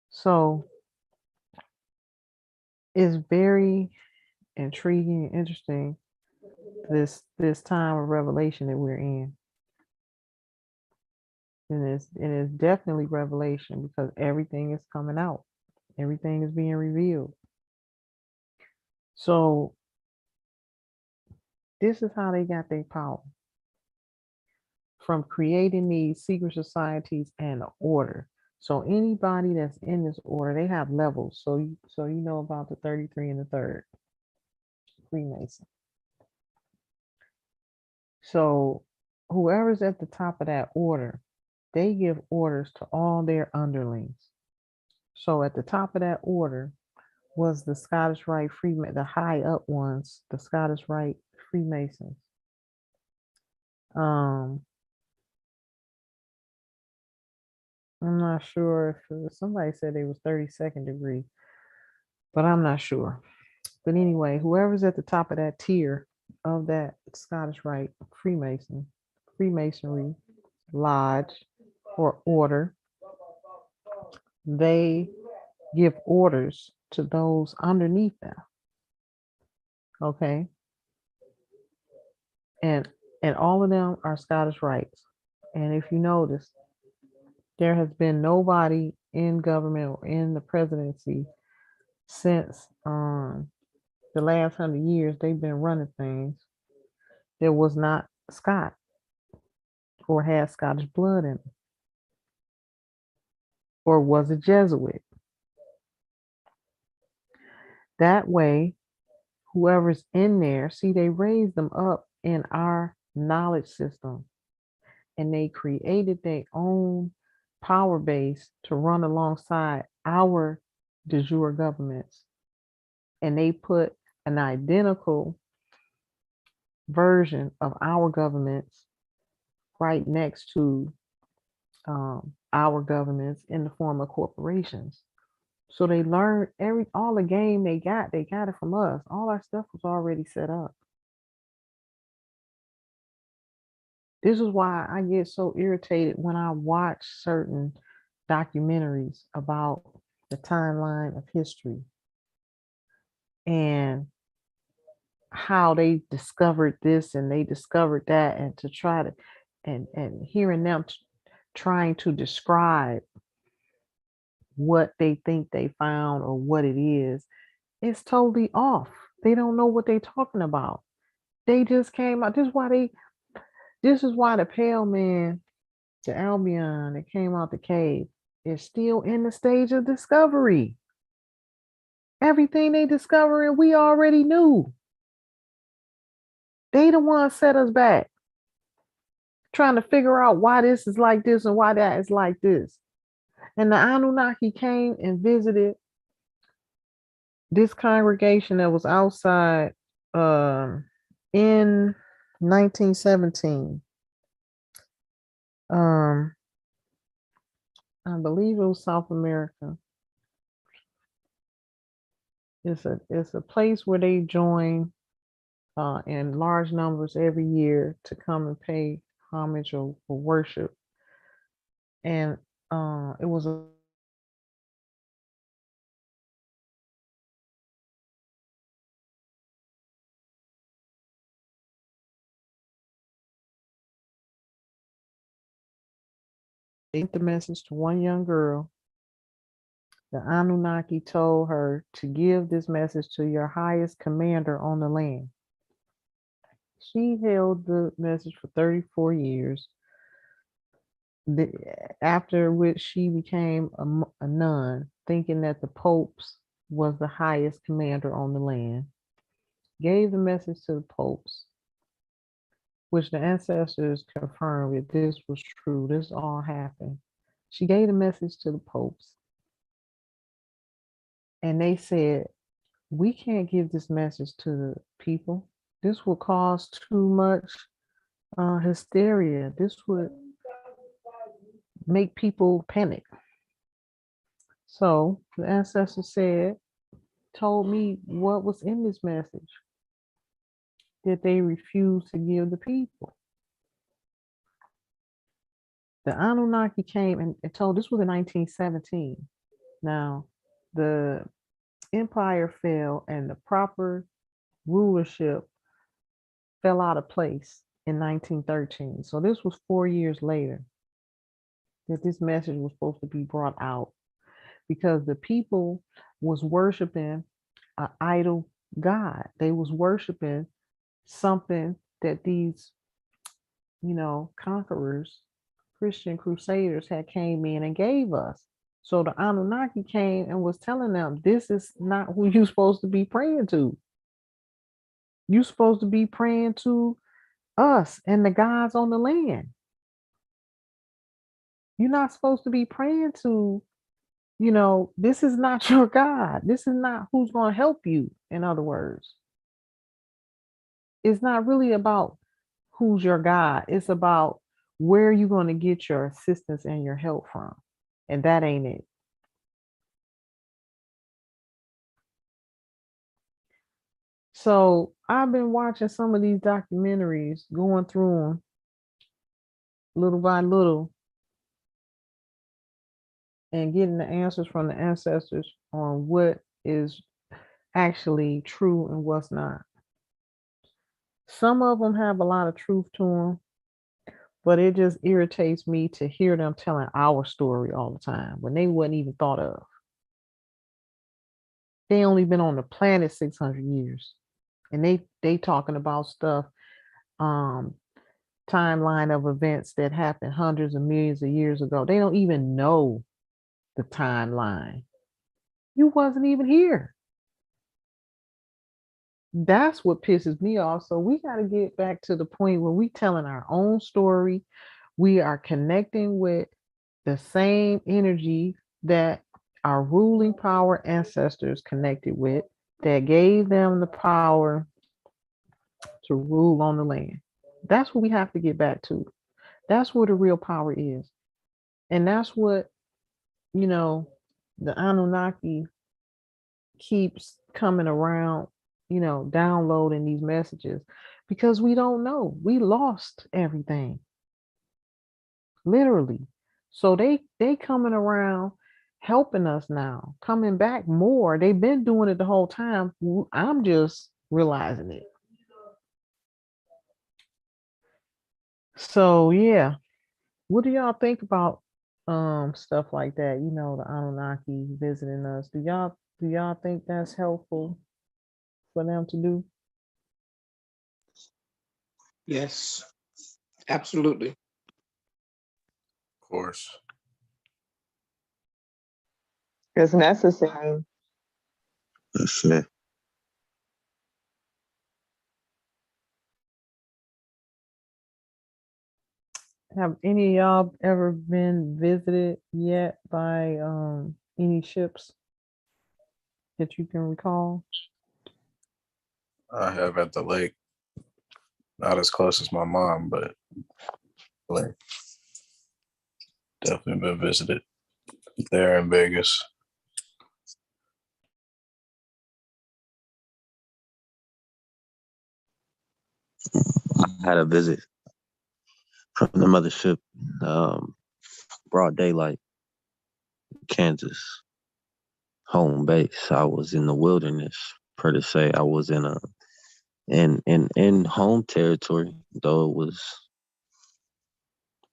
So it's very intriguing and interesting, this time of revelation that we're in. And it's definitely revelation because everything is coming out. Everything is being revealed. So this is how they got their power. From creating these secret societies and order. So anybody that's in this order, they have levels. So you know about the 33 and the third Freemason. So whoever's at the top of that order, they give orders to all their underlings. So at the top of that order was the Scottish Rite Freemasons, the high up ones, the Scottish Rite Freemasons. I'm not sure if somebody said they was 32nd degree, but I'm not sure. But anyway, whoever's at the top of that tier of that Scottish Rite Freemasonry lodge or order, they give orders to those underneath them. Okay. And all of them are Scottish Rites. And if you notice, there has been nobody in government or in the presidency since the last 100 years they've been running things that was not Scott or had Scottish blood in it or was a Jesuit. That way, whoever's in there, see, they raised them up in our knowledge system and they created their own power base to run alongside our de jure governments. And they put an identical version of our governments right next to our governments in the form of corporations. So they learned all the game they got it from us. All our stuff was already set up. This is why I get so irritated when I watch certain documentaries about the timeline of history and how they discovered this and they discovered that, and to try to and hearing them trying to describe what they think they found or what it is, it's totally off. They don't know what they're talking about. They just came out. This is why the pale man, the Albion that came out the cave, is still in the stage of discovery. Everything they discovering, we already knew. They the ones set us back, trying to figure out why this is like this and why that is like this. And the Anunnaki came and visited this congregation that was outside in 1917. I believe it was South America. It's a place where they join in large numbers every year to come and pay homage or worship. And it was a the message to one young girl. The Anunnaki told her to give this message to your highest commander on the land. She held the message for 34 years, after which she became a nun, thinking that the popes was the highest commander on the land. Gave the message to the popes, which the ancestors confirmed that this was true. This all happened. She gave the message to the popes, and they said, we can't give this message to the people. This will cause too much hysteria. This would make people panic. So the ancestors told me what was in this message that they refused to give the people. The Anunnaki came and told, this was in 1917. Now, the empire fell and the proper rulership fell out of place in 1913. So this was 4 years later. that this message was supposed to be brought out, because the people was worshiping an idol god. They was worshiping something that these, conquerors, Christian crusaders had came in and gave us. So the Anunnaki came and was telling them, this is not who you're supposed to be praying to. You're supposed to be praying to us and the gods on the land. You're not supposed to be praying to, this is not your God. This is not who's going to help you. In other words, it's not really about who's your God. It's about where you're going to get your assistance and your help from. And that ain't it. So I've been watching some of these documentaries, going through them little by little, and getting the answers from the ancestors on what is actually true and what's not. Some of them have a lot of truth to them, but it just irritates me to hear them telling our story all the time when they wasn't even thought of. They only been on the planet 600 years, and they talking about stuff, timeline of events that happened hundreds of millions of years ago. They don't even know the timeline. You wasn't even here. That's what pisses me off. So we got to get back to the point where we telling our own story. We are connecting with the same energy that our ruling power ancestors connected with, that gave them the power to rule on the land. That's what we have to get back to. That's where the real power is. And that's what, the Anunnaki keeps coming around, downloading these messages, because we don't know. We lost everything. Literally. So they coming around helping us now, coming back more. They've been doing it the whole time. I'm just realizing it. So yeah, what do y'all think about stuff like that? The Anunnaki visiting us. Do y'all think that's helpful for them to do? Yes, absolutely. Of course. It's necessary. That's it. Have any of y'all ever been visited yet by any ships that you can recall? I have at the lake. Not as close as my mom, but like definitely been visited there in Vegas. I had a visit from the mothership, broad daylight, Kansas, home base. I was in the wilderness, per se. I was in home territory, though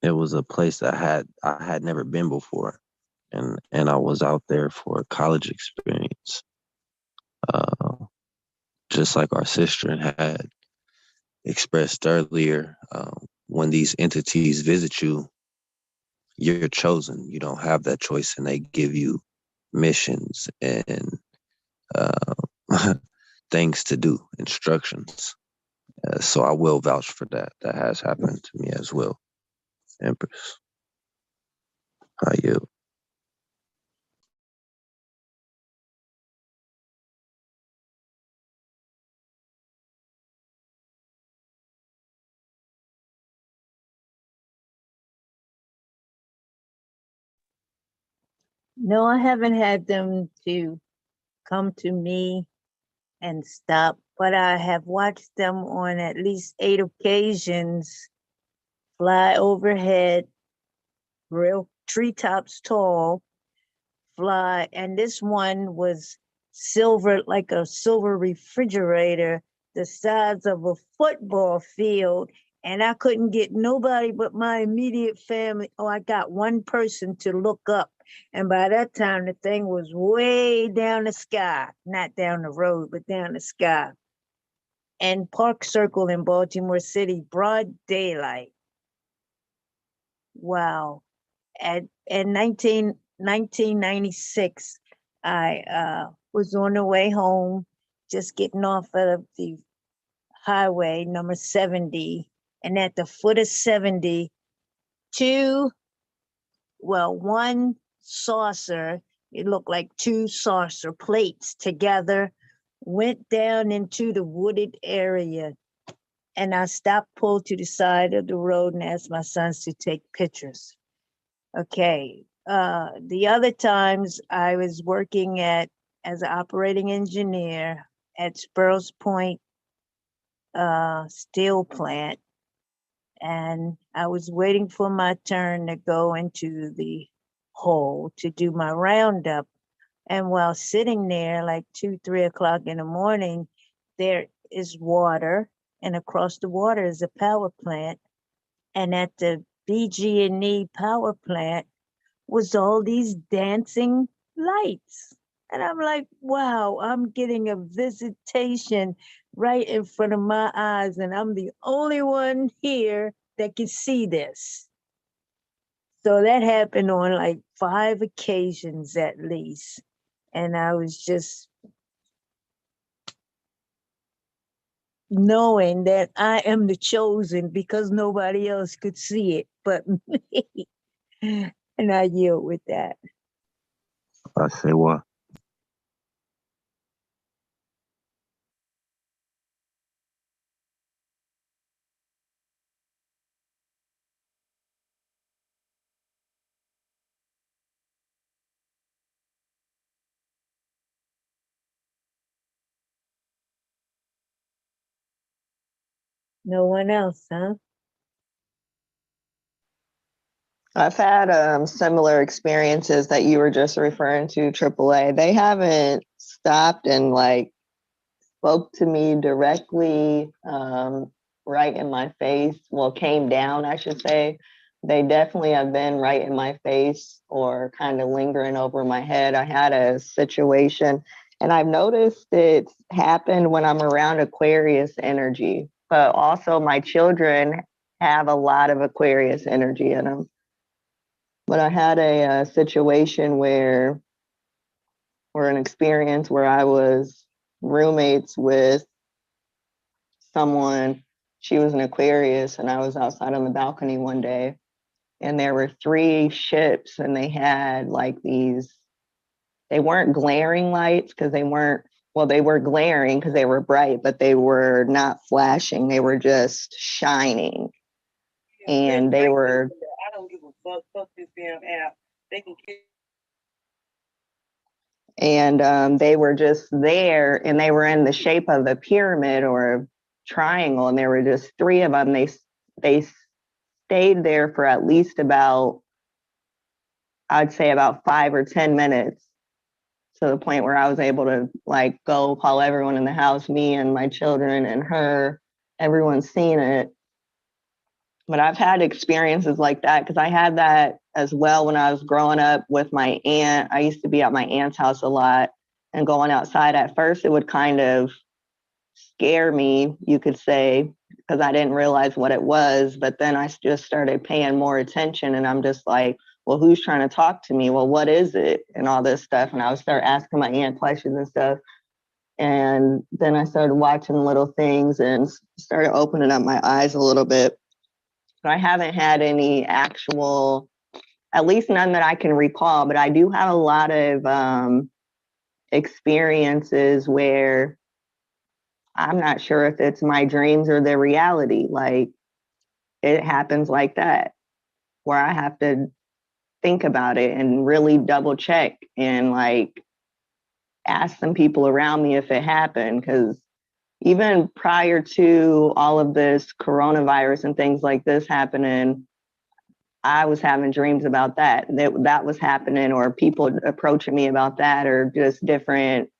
it was a place that I had never been before, and I was out there for a college experience, just like our sister had expressed earlier. When these entities visit you, you're chosen. You don't have that choice, and they give you missions and things to do, instructions. So I will vouch for that. That has happened to me as well, Empress. How you? No, I haven't had them to come to me and stop, but I have watched them on at least 8 occasions fly overhead, real treetops tall, fly. And this one was silver, like a silver refrigerator, the size of a football field. and I couldn't get nobody but my immediate family. Oh, I got one person to look up. And by that time, the thing was way down the sky, not down the road, but down the sky. And Park Circle in Baltimore City, broad daylight. Wow. At 1996, I was on the way home, just getting off of the highway, number 70. And at the foot of 70, one saucer, it looked like two saucer plates together, went down into the wooded area. And I stopped, pulled to the side of the road, and asked my sons to take pictures. Okay. The other times I was working as an operating engineer at Sparrows Point steel plant. And I was waiting for my turn to go into the hole to do my roundup. And while sitting there, like 2, 3 o'clock in the morning, there is water, and across the water is a power plant. And at the BG&E power plant was all these dancing lights. And I'm like, wow, I'm getting a visitation right in front of my eyes, and I'm the only one here that can see this. So that happened on like 5 occasions at least. And I was just knowing that I am the chosen because nobody else could see it but me. And I yield with that. I say what? No one else, huh? I've had similar experiences that you were just referring to, AAA. They haven't stopped and like spoke to me directly, right in my face. Well, came down, I should say. They definitely have been right in my face or kind of lingering over my head. I had a situation, and I've noticed it's happened when I'm around Aquarius energy, but also my children have a lot of Aquarius energy in them. But I had a situation or an experience where I was roommates with someone. She was an Aquarius, and I was outside on the balcony one day, and there were 3 ships, and they had like these, they weren't glaring lights because they weren't, well, they were glaring because they were bright, but they were not flashing. They were just shining. And they were, I don't give a fuck this damn app. They can get. and they were just there, and they were in the shape of a pyramid or a triangle, and there were just 3 of them. They stayed there for at least about, I'd say about 5 or 10 minutes, to the point where I was able to like go call everyone in the house, me and my children and her. Everyone's seen it. But I've had experiences like that because I had that as well when I was growing up with my aunt. I used to be at my aunt's house a lot, and going outside at first, it would kind of scare me, you could say, because I didn't realize what it was. But then I just started paying more attention, and I'm just like, well, who's trying to talk to me? Well, what is it? And all this stuff. And I would start asking my aunt questions and stuff. And then I started watching little things and started opening up my eyes a little bit. But I haven't had any actual, at least none that I can recall, but I do have a lot of experiences where I'm not sure if it's my dreams or the reality. Like, it happens like that, where I have to think about it and really double check and like ask some people around me if it happened. Because even prior to all of this coronavirus and things like this happening, I was having dreams about that was happening, or people approaching me about that, or just different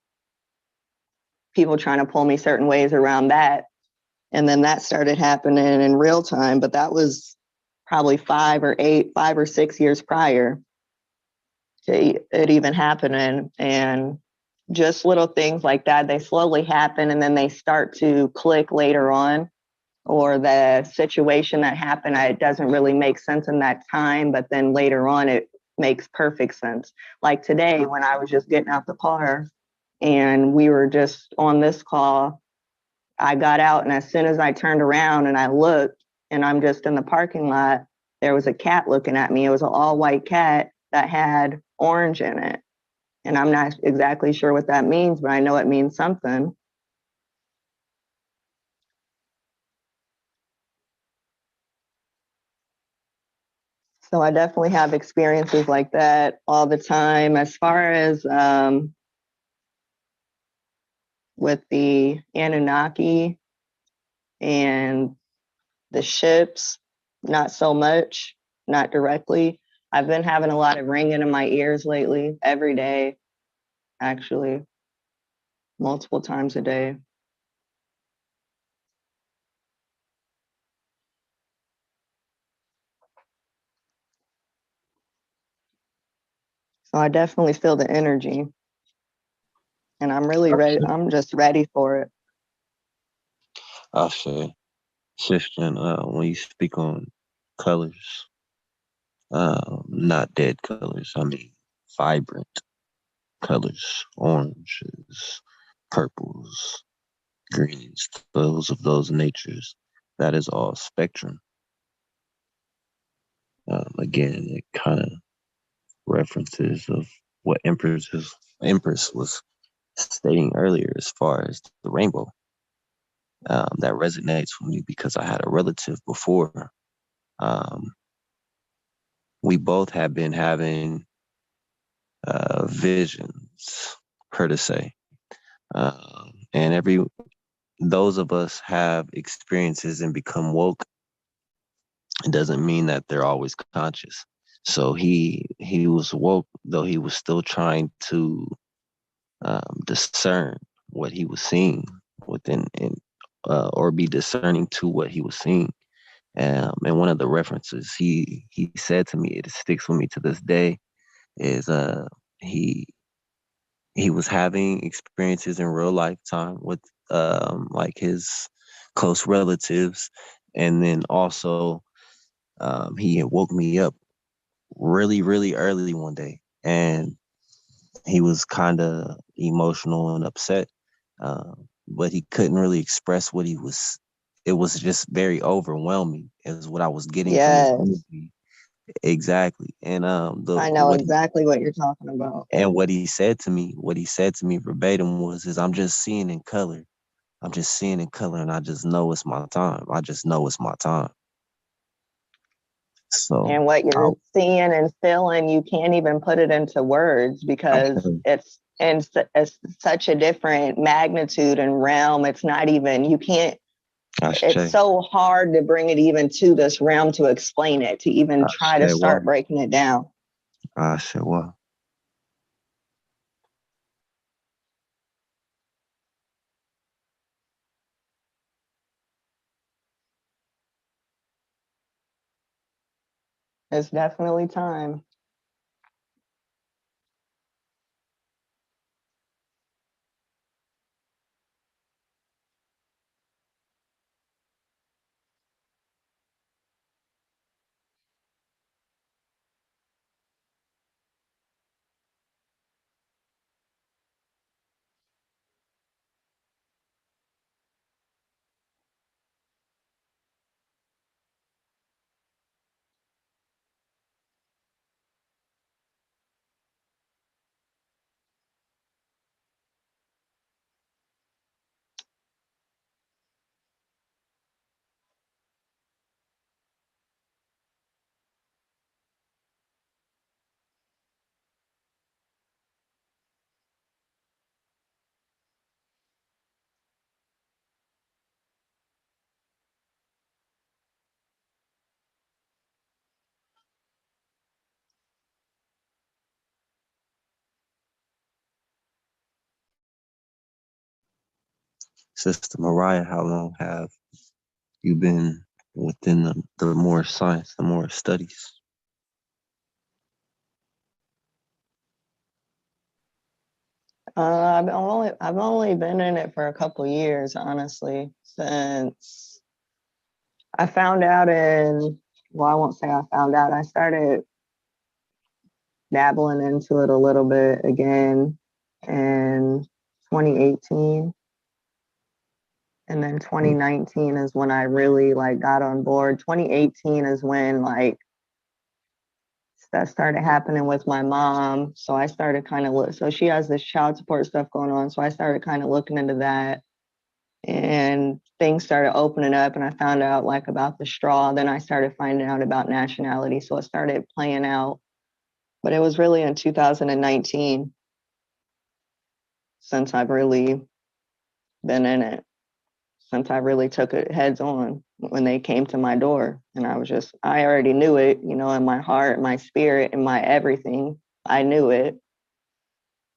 people trying to pull me certain ways around that. And then that started happening in real time, but that was probably 5 or 6 years prior to it even happening. And just little things like that, they slowly happen and then they start to click later on, or the situation that happened, it doesn't really make sense in that time, but then later on it makes perfect sense. Like today, when I was just getting out the car and we were just on this call, I got out, and as soon as I turned around and I looked, and I'm just in the parking lot, there was a cat looking at me. It was an all-white cat that had orange in it. And I'm not exactly sure what that means, but I know it means something. So I definitely have experiences like that all the time. As far as with the Anunnaki and the ships, not so much, not directly. I've been having a lot of ringing in my ears lately, every day, actually, multiple times a day. So I definitely feel the energy, and I'm really ready. I'm just ready for it. I'll say, Christian, when you speak on colors, not dead colors, I mean vibrant colors, oranges, purples, greens, those natures. That is all spectrum. Again, it kind of references of what Empress was stating earlier as far as the rainbow. That resonates with me because I had a relative before. Um, we both have been having visions, per to say, and those of us have experiences and become woke. It doesn't mean that they're always conscious. So he was woke, though he was still trying to discern what he was seeing within, or be discerning to what he was seeing. And one of the references he said to me, it sticks with me to this day, is he was having experiences in real lifetime with like his close relatives, and then also he had woke me up really, really early one day, and he was kind of emotional and upset, but he couldn't really express what he was. It was just very overwhelming, is what I was getting from his movie. Exactly, and I know exactly what you're talking about. And what he said to me verbatim is, "I'm just seeing in color. I'm just seeing in color, and I just know it's my time. I just know it's my time." So, and what you're seeing and feeling, you can't even put it into words because it's such a different magnitude and realm. It's not even, you can't, it's so hard to bring it even to this realm to explain it, to even try to start breaking it down. I said, well. It's definitely time. Sister Mariah, how long have you been within the more science, the more studies? I've only been in it for a couple years, honestly, since I found out I won't say I found out. I started dabbling into it a little bit again in 2018. And then 2019 is when I really like got on board. 2018 is when like that started happening with my mom. So I started kind of so she has this child support stuff going on. So I started kind of looking into that, and things started opening up, and I found out like about the straw. Then I started finding out about nationality. So it started playing out, but it was really in 2019 since I've really been in it, since I really took it heads on when they came to my door. And I already knew it, you know, in my heart, my spirit, and my everything. I knew it.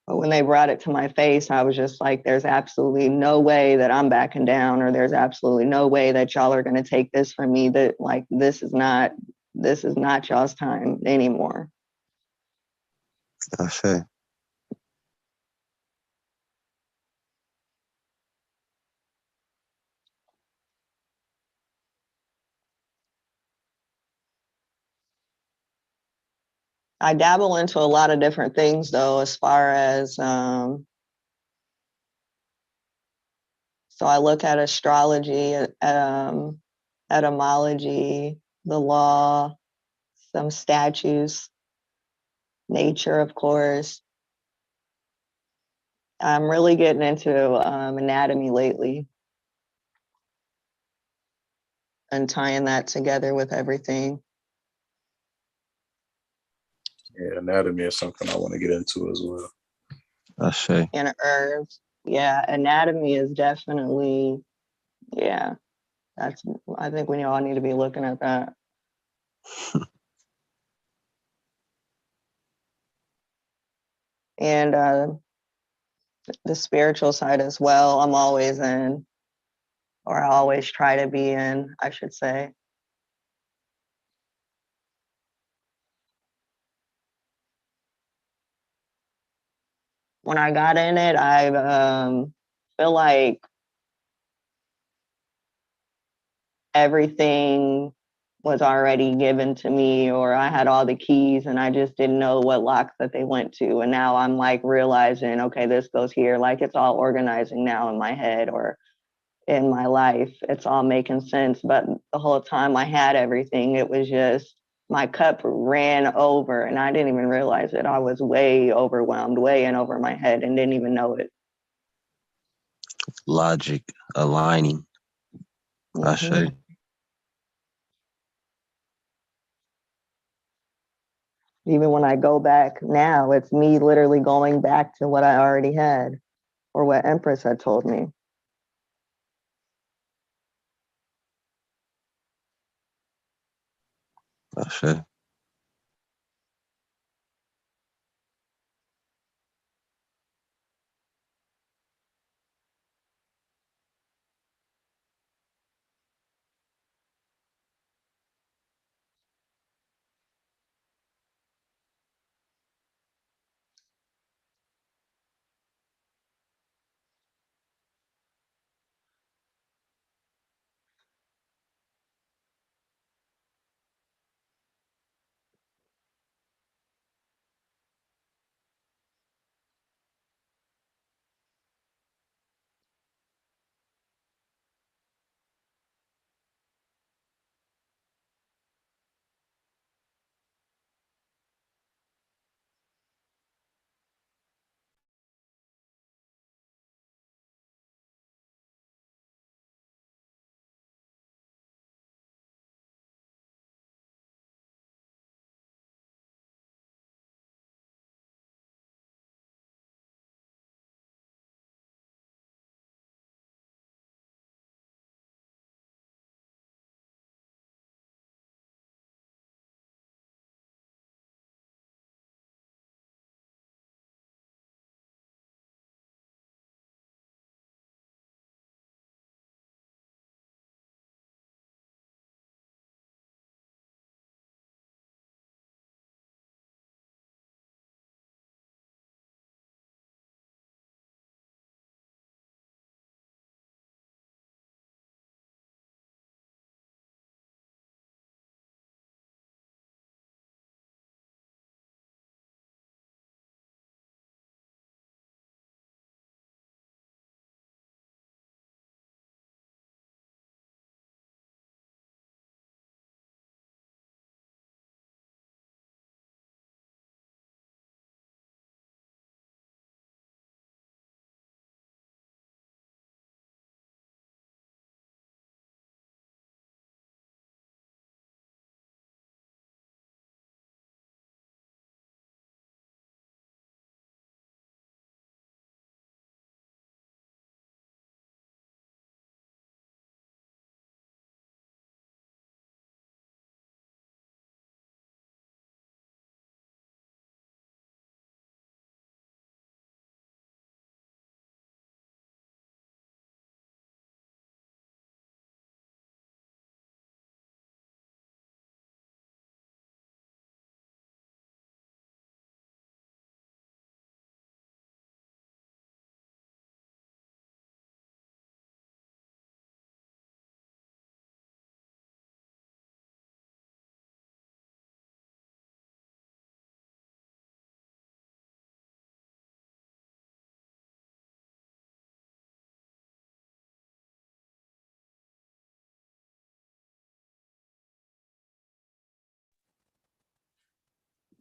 But when they brought it to my face, I was just like, there's absolutely no way that I'm backing down, or there's absolutely no way that y'all are going to take this from me. That like, this is not y'all's time anymore. Okay. I dabble into a lot of different things though, as far as, so I look at astrology, etymology, the law, some statues, nature, of course. I'm really getting into anatomy lately and tying that together with everything. Yeah, anatomy is something I want to get into as well. I say. And herbs. Yeah, anatomy is definitely, yeah, I think we all need to be looking at that. And the spiritual side as well, I'm always in, or I always try to be in, I should say. When I got in it, I feel like everything was already given to me, or I had all the keys and I just didn't know what locks that they went to. And now I'm like realizing, okay, this goes here. Like it's all organizing now in my head or in my life. It's all making sense. But the whole time I had everything, it was just my cup ran over and I didn't even realize it. I was way overwhelmed, way in over my head and didn't even know it. Logic aligning. I say. Even when I go back now, it's me literally going back to what I already had or what Empress had told me. I say.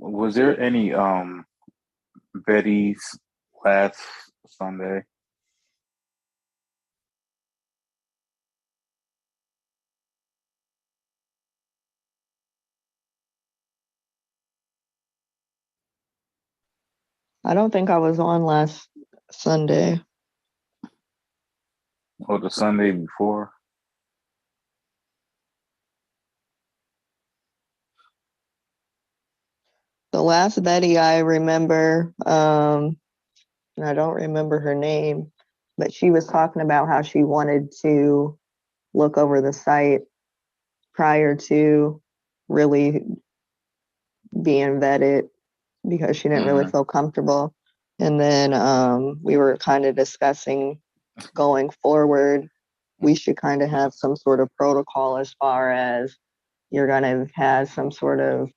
Was there any Betty's last Sunday? I don't think I was on last Sunday. Or the Sunday before? The last Betty I remember, and I don't remember her name, but she was talking about how she wanted to look over the site prior to really being vetted because she didn't really feel comfortable. And then we were kind of discussing going forward, we should kind of have some sort of protocol as far as you're going to have some sort of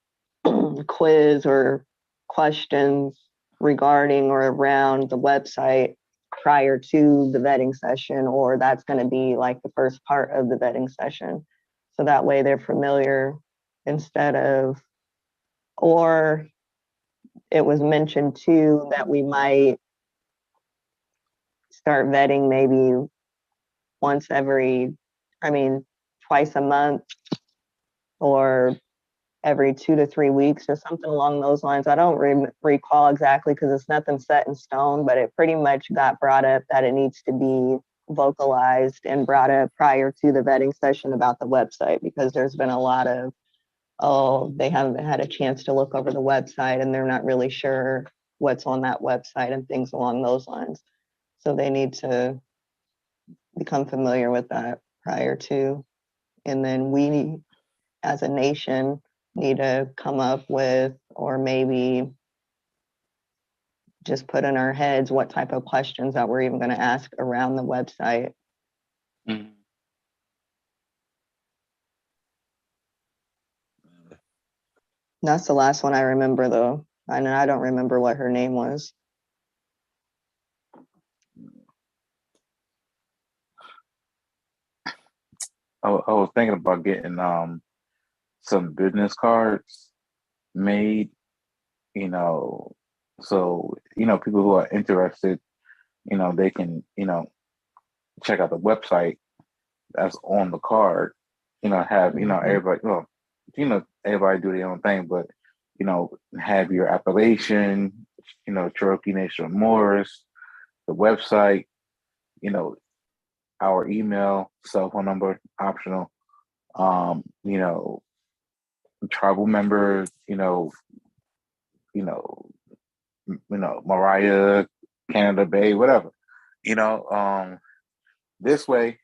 quiz or questions regarding or around the website prior to the vetting session, or that's going to be like the first part of the vetting session. So that way they're familiar instead of, or it was mentioned too that we might start vetting maybe twice a month or every 2 to 3 weeks or something along those lines. I don't recall exactly because it's nothing set in stone, but it pretty much got brought up that it needs to be vocalized and brought up prior to the vetting session about the website, because there's been a lot of, oh, they haven't had a chance to look over the website and they're not really sure what's on that website and things along those lines. So they need to become familiar with that prior to. And then we, as a nation, need to come up with, or maybe just put in our heads what type of questions that we're even going to ask around the website. Mm-hmm. That's the last one I remember, though. And I don't remember what her name was. I was thinking about getting some business cards made, so people who are interested, they can check out the website that's on the card, have everybody, everybody do their own thing, but have your appellation, Cherokee Nation Morris, the website, our email, cell phone number, optional, tribal members, Mariah, Canada Bay, whatever, this way,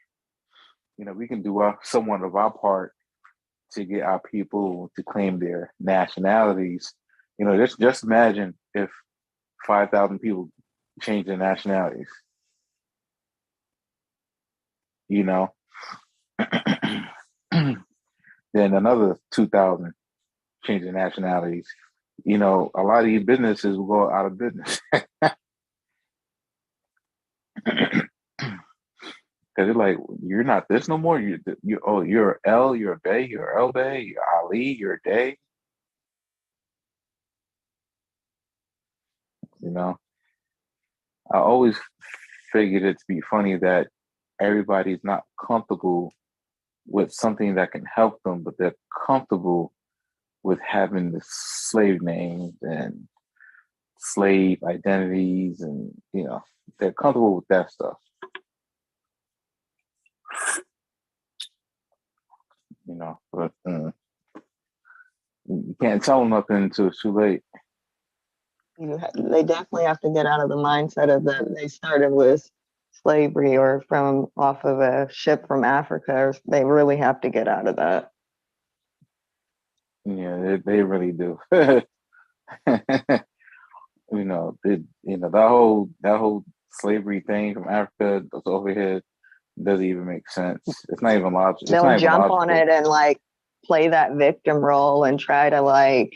we can do somewhat of our part to get our people to claim their nationalities. Just imagine if 5,000 people change their nationalities. Then another 2,000 change their nationalities. A lot of these businesses will go out of business. Because they're like, you're not this no more. You're L, you're a Bay, you're L Bay, you're Ali, you're a Day. I always figured it to be funny that everybody's not comfortable with something that can help them, but they're comfortable with having the slave names and slave identities, and they're comfortable with that stuff. But you can't tell them nothing until it's too late. They definitely have to get out of the mindset of that they started with slavery or from off of a ship from Africa. They really have to get out of that. Yeah, they really do. That whole slavery thing from Africa that's over here doesn't even make sense. It's not even logical. They'll jump on it and play that victim role and try to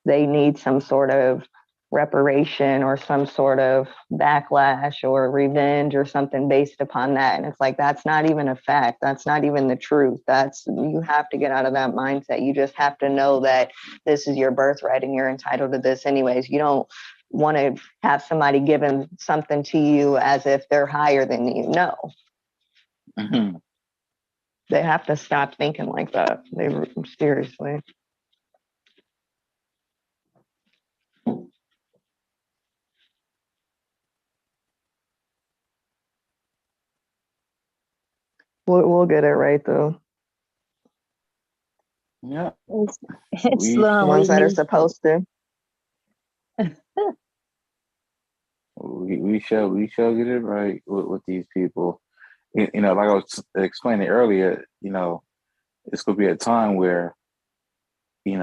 they need some sort of reparation or some sort of backlash or revenge or something based upon that. And it's like, that's not even a fact. That's not even the truth. You have to get out of that mindset. You just have to know that this is your birthright and you're entitled to this anyways. You don't want to have somebody giving something to you as if they're higher than you. No. Mm-hmm. They have to stop thinking like that. Seriously. We'll get it right though. Yeah. It's long. Ones that are need- supposed to. We shall get it right with these people. Like I was explaining earlier, it's gonna be a time where, people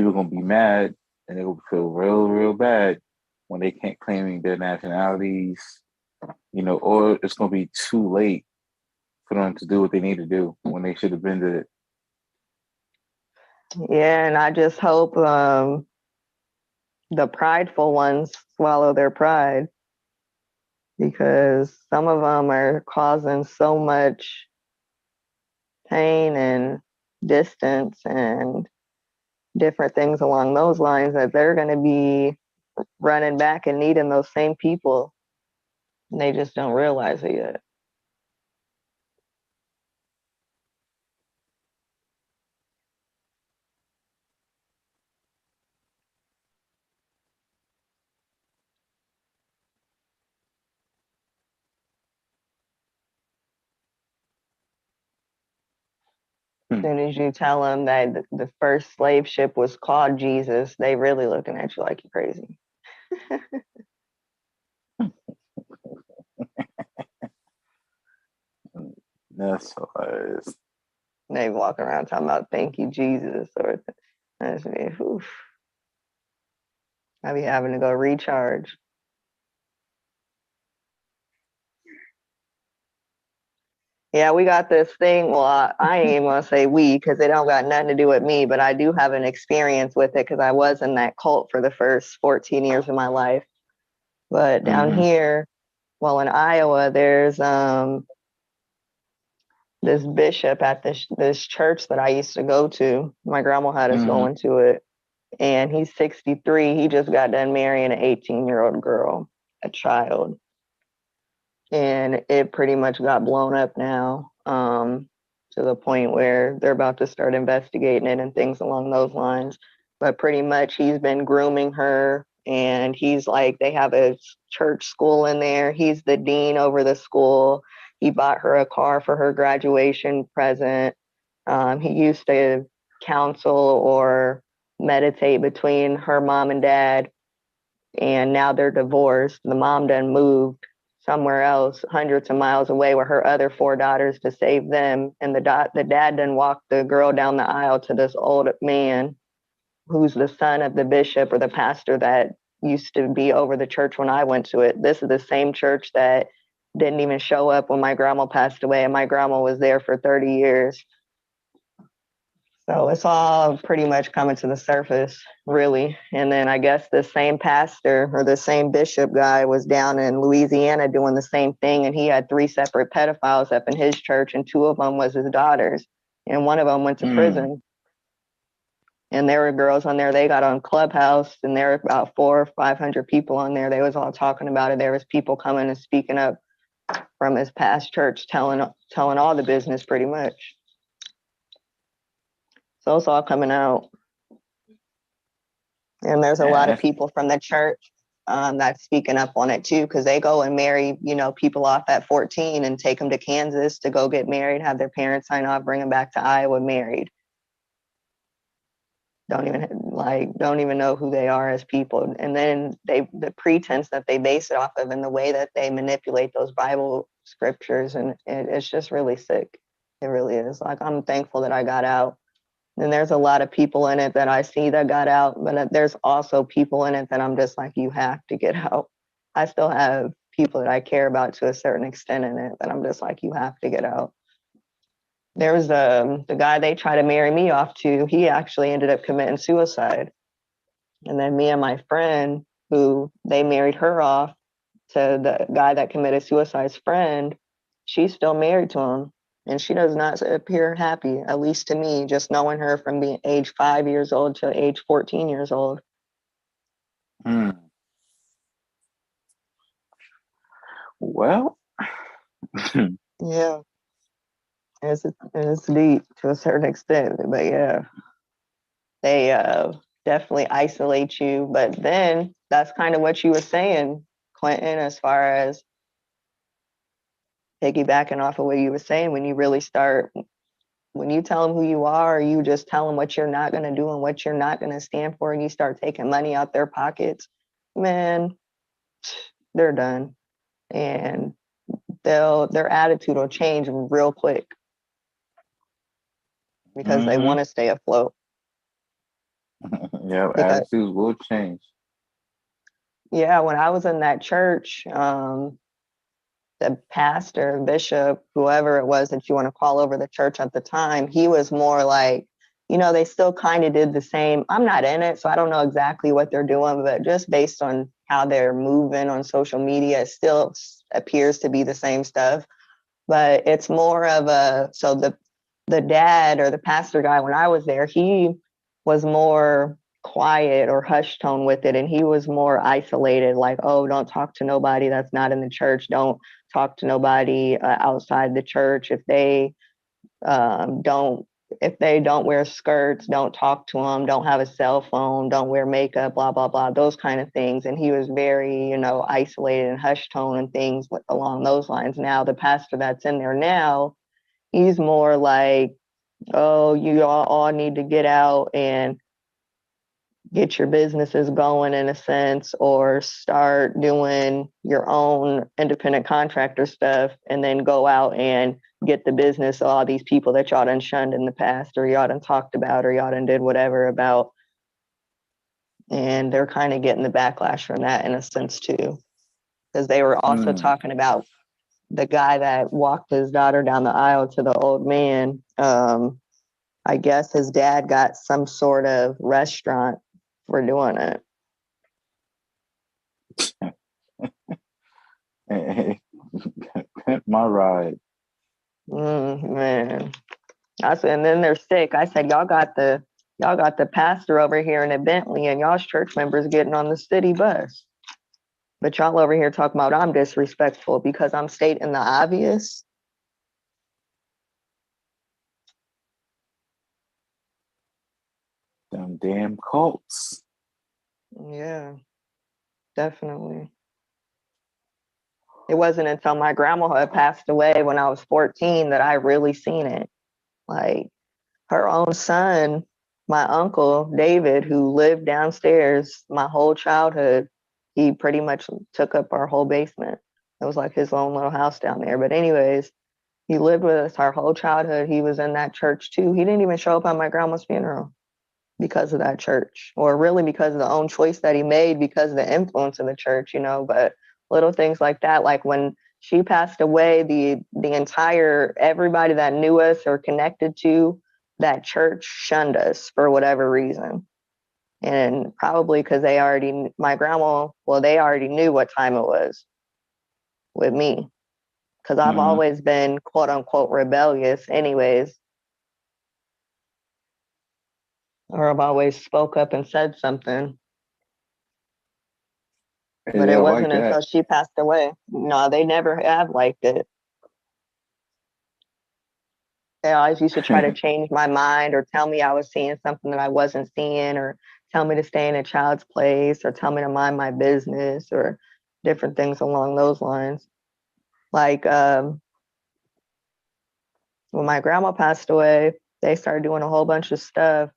are gonna be mad and they're gonna feel real, real bad when they can't claiming their nationalities, or it's gonna be too late for them to do what they need to do when they should have been did it. Yeah, and I just hope the prideful ones swallow their pride, because some of them are causing so much pain and distance and different things along those lines that they're going to be running back and needing those same people. And they just don't realize it yet. As soon as you tell them that the first slave ship was called Jesus, they really looking at you like you're crazy. That's hilarious. They walk around talking about thank you, Jesus, or I just mean, oof. I be having to go recharge. Yeah, we got this thing. Well, I ain't even gonna say we because it don't got nothing to do with me, but I do have an experience with it because I was in that cult for the first 14 years of my life. But down here, well, in Iowa, there's this bishop at this church that I used to go to. My grandma had us going to it, and he's 63. He just got done marrying an 18-year-old girl, a child. And it pretty much got blown up now, to the point where they're about to start investigating it and things along those lines. But pretty much he's been grooming her, and he's like, they have a church school in there. He's the dean over the school. He bought her a car for her graduation present. He used to counsel or meditate between her mom and dad, and now they're divorced. The mom done moved somewhere else, hundreds of miles away, with her other 4 daughters to save them. And the dad done walked the girl down the aisle to this old man who's the son of the bishop or the pastor that used to be over the church when I went to it. This is the same church that didn't even show up when my grandma passed away, and my grandma was there for 30 years. So it's all pretty much coming to the surface, really. And then I guess the same pastor or the same bishop guy was down in Louisiana doing the same thing. And he had 3 separate pedophiles up in his church, and 2 of them was his daughters. And one of them went to prison. And there were girls on there. They got on Clubhouse, and there were about 400 or 500 people on there. They was all talking about it. There was people coming and speaking up from his past church, telling all the business pretty much. So it's all coming out. And there's a lot of people from the church that's speaking up on it too, because they go and marry, people off at 14 and take them to Kansas to go get married, have their parents sign off, bring them back to Iowa married. Don't even know who they are as people. And then the pretense that they base it off of and the way that they manipulate those Bible scriptures, and it's just really sick. It really is. Like, I'm thankful that I got out. And there's a lot of people in it that I see that got out, but there's also people in it that I'm just like, you have to get out. I still have people that I care about to a certain extent in it that I'm just like, you have to get out. There was the guy they tried to marry me off to. He actually ended up committing suicide. And then me and my friend, who they married her off to the guy that committed suicide's friend, she's still married to him. And she does not appear happy, at least to me, just knowing her from being age 5 years old to age 14 years old. Well, yeah, it's deep to a certain extent, but yeah, they definitely isolate you. But then that's kind of what you were saying, Clinton, as far as piggybacking off of what you were saying, when you really start, when you tell them who you are, or you just tell them what you're not going to do and what you're not going to stand for, and you start taking money out their pockets, man, they're done. And their attitude will change real quick because they want to stay afloat. Yeah, attitudes will change. Yeah, when I was in that church, the pastor, bishop, whoever it was that you want to call over the church at the time, he was more like, you know, they still kind of did the same. I'm not in it, so I don't know exactly what they're doing, but just based on how they're moving on social media, it still appears to be the same stuff. But it's more of a, so the dad or the pastor guy, when I was there, he was more quiet or hush tone with it, and he was more isolated, like, oh, don't talk to nobody that's not in the church, don't talk to nobody outside the church. If they don't wear skirts, don't talk to them, don't have a cell phone, don't wear makeup, blah blah blah, those kind of things. And he was very, you know, isolated and hush tone and things along those lines. Now the pastor that's in there now, he's more like, oh, you all need to get out and get your businesses going in a sense, or start doing your own independent contractor stuff, and then go out and get the business of all these people that y'all done shunned in the past, or y'all done talked about, or y'all done did whatever about. And they're kind of getting the backlash from that in a sense too, because they were also talking about the guy that walked his daughter down the aisle to the old man. I guess his dad got some sort of restaurant for doing it. Hey, my ride. Man, I said, and then they're sick. I said, y'all got the pastor over here in a Bentley, and y'all's church members getting on the city bus. But y'all over here talking about I'm disrespectful because I'm stating the obvious. Them damn cults. Yeah, definitely. It wasn't until my grandma had passed away when I was 14 that I really seen it. Like, her own son, my uncle David, who lived downstairs my whole childhood, he pretty much took up our whole basement. It was like his own little house down there. But anyways, he lived with us our whole childhood. He was in that church too. He didn't even show up at my grandma's funeral because of that church, or really because of the own choice that he made because of the influence of the church, you know. But little things like that, like when she passed away, the entire, everybody that knew us or connected to that church shunned us for whatever reason. And probably because they already, my grandma, well, they already knew what time it was with me, because I've always been quote unquote rebellious anyways, or I've always spoke up and said something. But it wasn't until she passed away. No, they never have liked it. They always used to try to change my mind, or tell me I was seeing something that I wasn't seeing, or tell me to stay in a child's place, or tell me to mind my business, or different things along those lines. Like when my grandma passed away, they started doing a whole bunch of stuff.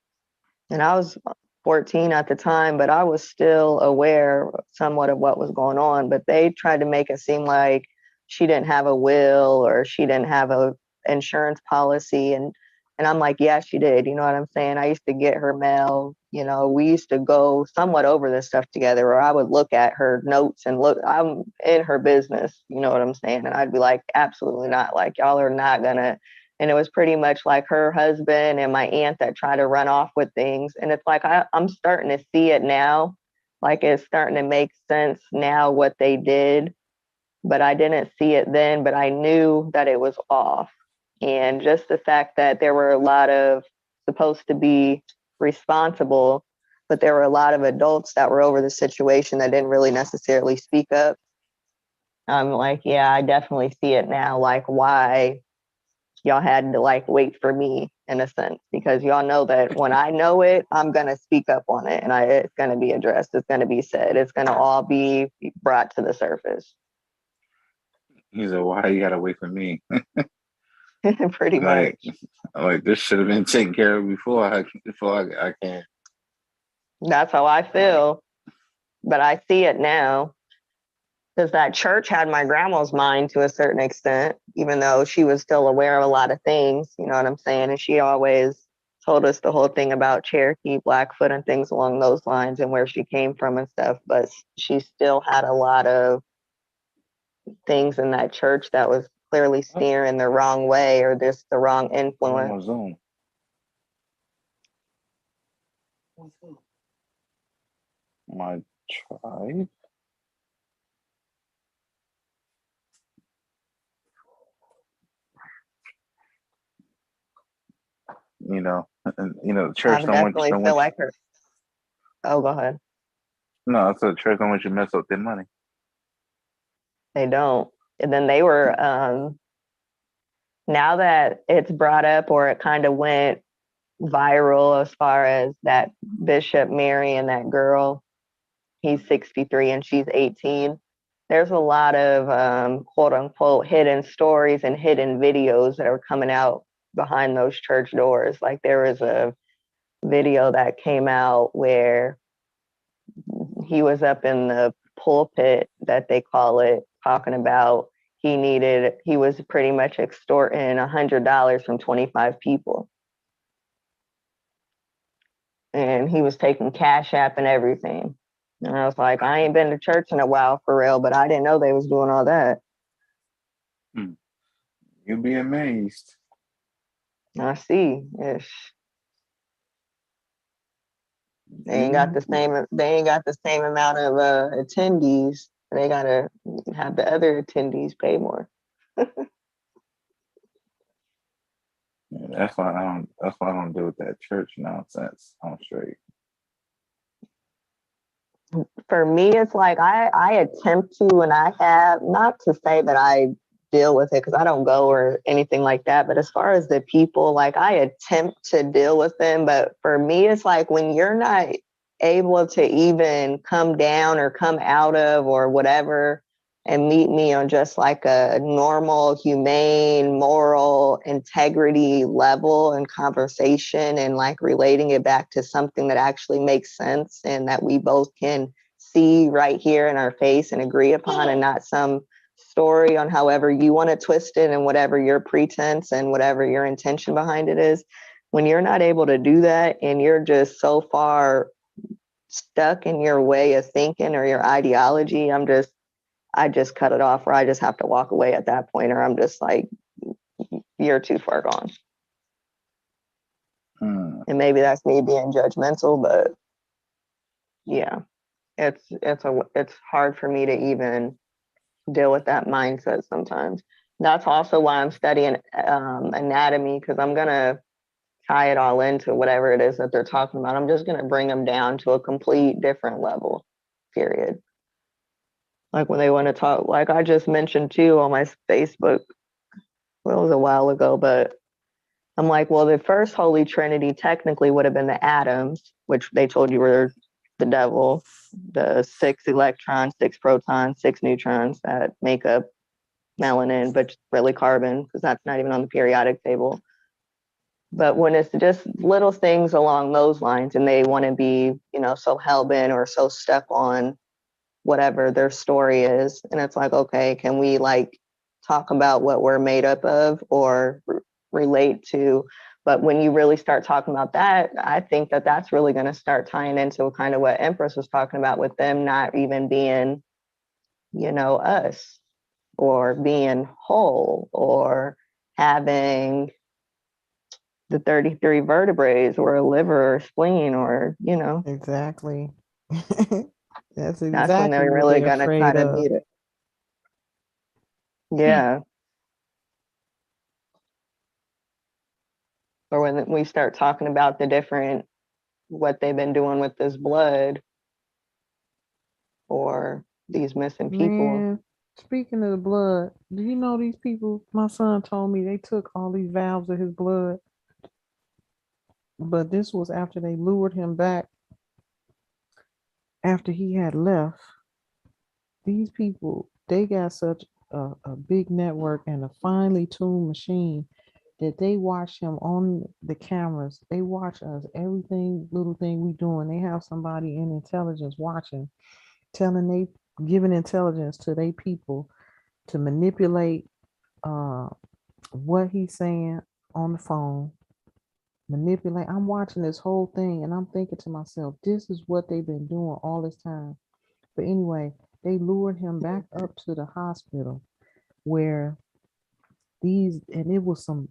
And I was 14 at the time, but I was still aware somewhat of what was going on. But they tried to make it seem like she didn't have a will, or she didn't have a insurance policy. And I'm like, yeah, she did. You know what I'm saying? I used to get her mail. You know, we used to go somewhat over this stuff together, or I would look at her notes and look, I'm in her business. You know what I'm saying? And I'd be like, absolutely not. Like, y'all are not gonna. And it was pretty much like her husband and my aunt that try to run off with things. And it's like, I'm starting to see it now. Like it's starting to make sense now what they did, but I didn't see it then, but I knew that it was off. And just the fact that there were a lot of supposed to be responsible, but there were a lot of adults that were over the situation that didn't really necessarily speak up. I'm like, yeah, I definitely see it now, like why y'all had to like wait for me in a sense, because y'all know that when I know it, I'm going to speak up on it, and it's going to be addressed. It's going to be said. It's going to all be brought to the surface. He said, why you got to wait for me? Pretty much. Like this should have been taken care of before I can. That's how I feel. But I see it now. Because that church had my grandma's mind to a certain extent, even though she was still aware of a lot of things, you know what I'm saying? And she always told us the whole thing about Cherokee, Blackfoot, and things along those lines and where she came from and stuff. But she still had a lot of things in that church that was clearly steering the wrong way, or just the wrong influence. My tribe. The church I definitely feel like her. Oh, go ahead. No, it's a church don't want you to mess up their money. They don't. And then they were, now that it's brought up, or it kind of went viral as far as that Bishop marrying that girl, he's 63 and she's 18. There's a lot of quote unquote hidden stories and hidden videos that are coming out behind those church doors. Like there was a video that came out where he was up in the pulpit, that they call it, talking about he was pretty much extorting $100 from 25 people. And he was taking Cash App and everything. And I was like, I ain't been to church in a while for real, but I didn't know they was doing all that. You'll be amazed. I see. They ain't got the same amount of attendees. They gotta have the other attendees pay more. That's why I don't deal with that church nonsense. I'm straight. For me, it's like I attempt to, and I have, not to say that I deal with it because I don't go or anything like that, but as far as the people, like I attempt to deal with them. But for me, it's like when you're not able to even come down or come out of or whatever and meet me on just like a normal, humane, moral integrity level and conversation, and like relating it back to something that actually makes sense and that we both can see right here in our face and agree upon, and not some story on however you want to twist it and whatever your pretense and whatever your intention behind it is. When you're not able to do that and you're just so far stuck in your way of thinking or your ideology, I just cut it off, or I just have to walk away at that point, or I'm just like, you're too far gone. And maybe that's me being judgmental, but yeah, it's hard for me to even deal with that mindset sometimes. That's also why I'm studying anatomy, because I'm gonna tie it all into whatever it is that they're talking about. I'm just gonna bring them down to a complete different level, period. Like when they want to talk, like I just mentioned too on my Facebook, well, it was a while ago, but I'm like, well, the first Holy Trinity technically would have been the atoms, which they told you were the devil, the 6 electrons, 6 protons, 6 neutrons that make up melanin, but really carbon, because that's not even on the periodic table. But when it's just little things along those lines and they want to be, so hell-bent or so stuck on whatever their story is, and it's like, okay, can we like talk about what we're made up of or relate to? But when you really start talking about that, I think that that's really going to start tying into kind of what Empress was talking about, with them not even being, us, or being whole, or having the 33 vertebrae or a liver or spleen, or Exactly. That's when exactly they're what really they're gonna try afraid to of. beat it. Yeah. Or when we start talking about the different, what they've been doing with this blood or these missing people. Man, speaking of the blood, do you know these people? My son told me they took all these valves of his blood, but this was after they lured him back after he had left. These people, they got such a big network and a finely tuned machine that they watch him on the cameras. They watch us, everything, little thing we doing. They have somebody in intelligence watching, giving intelligence to their people to manipulate what he's saying on the phone. Manipulate. I'm watching this whole thing and I'm thinking to myself, this is what they've been doing all this time. But anyway, they lured him back up to the hospital where and it was some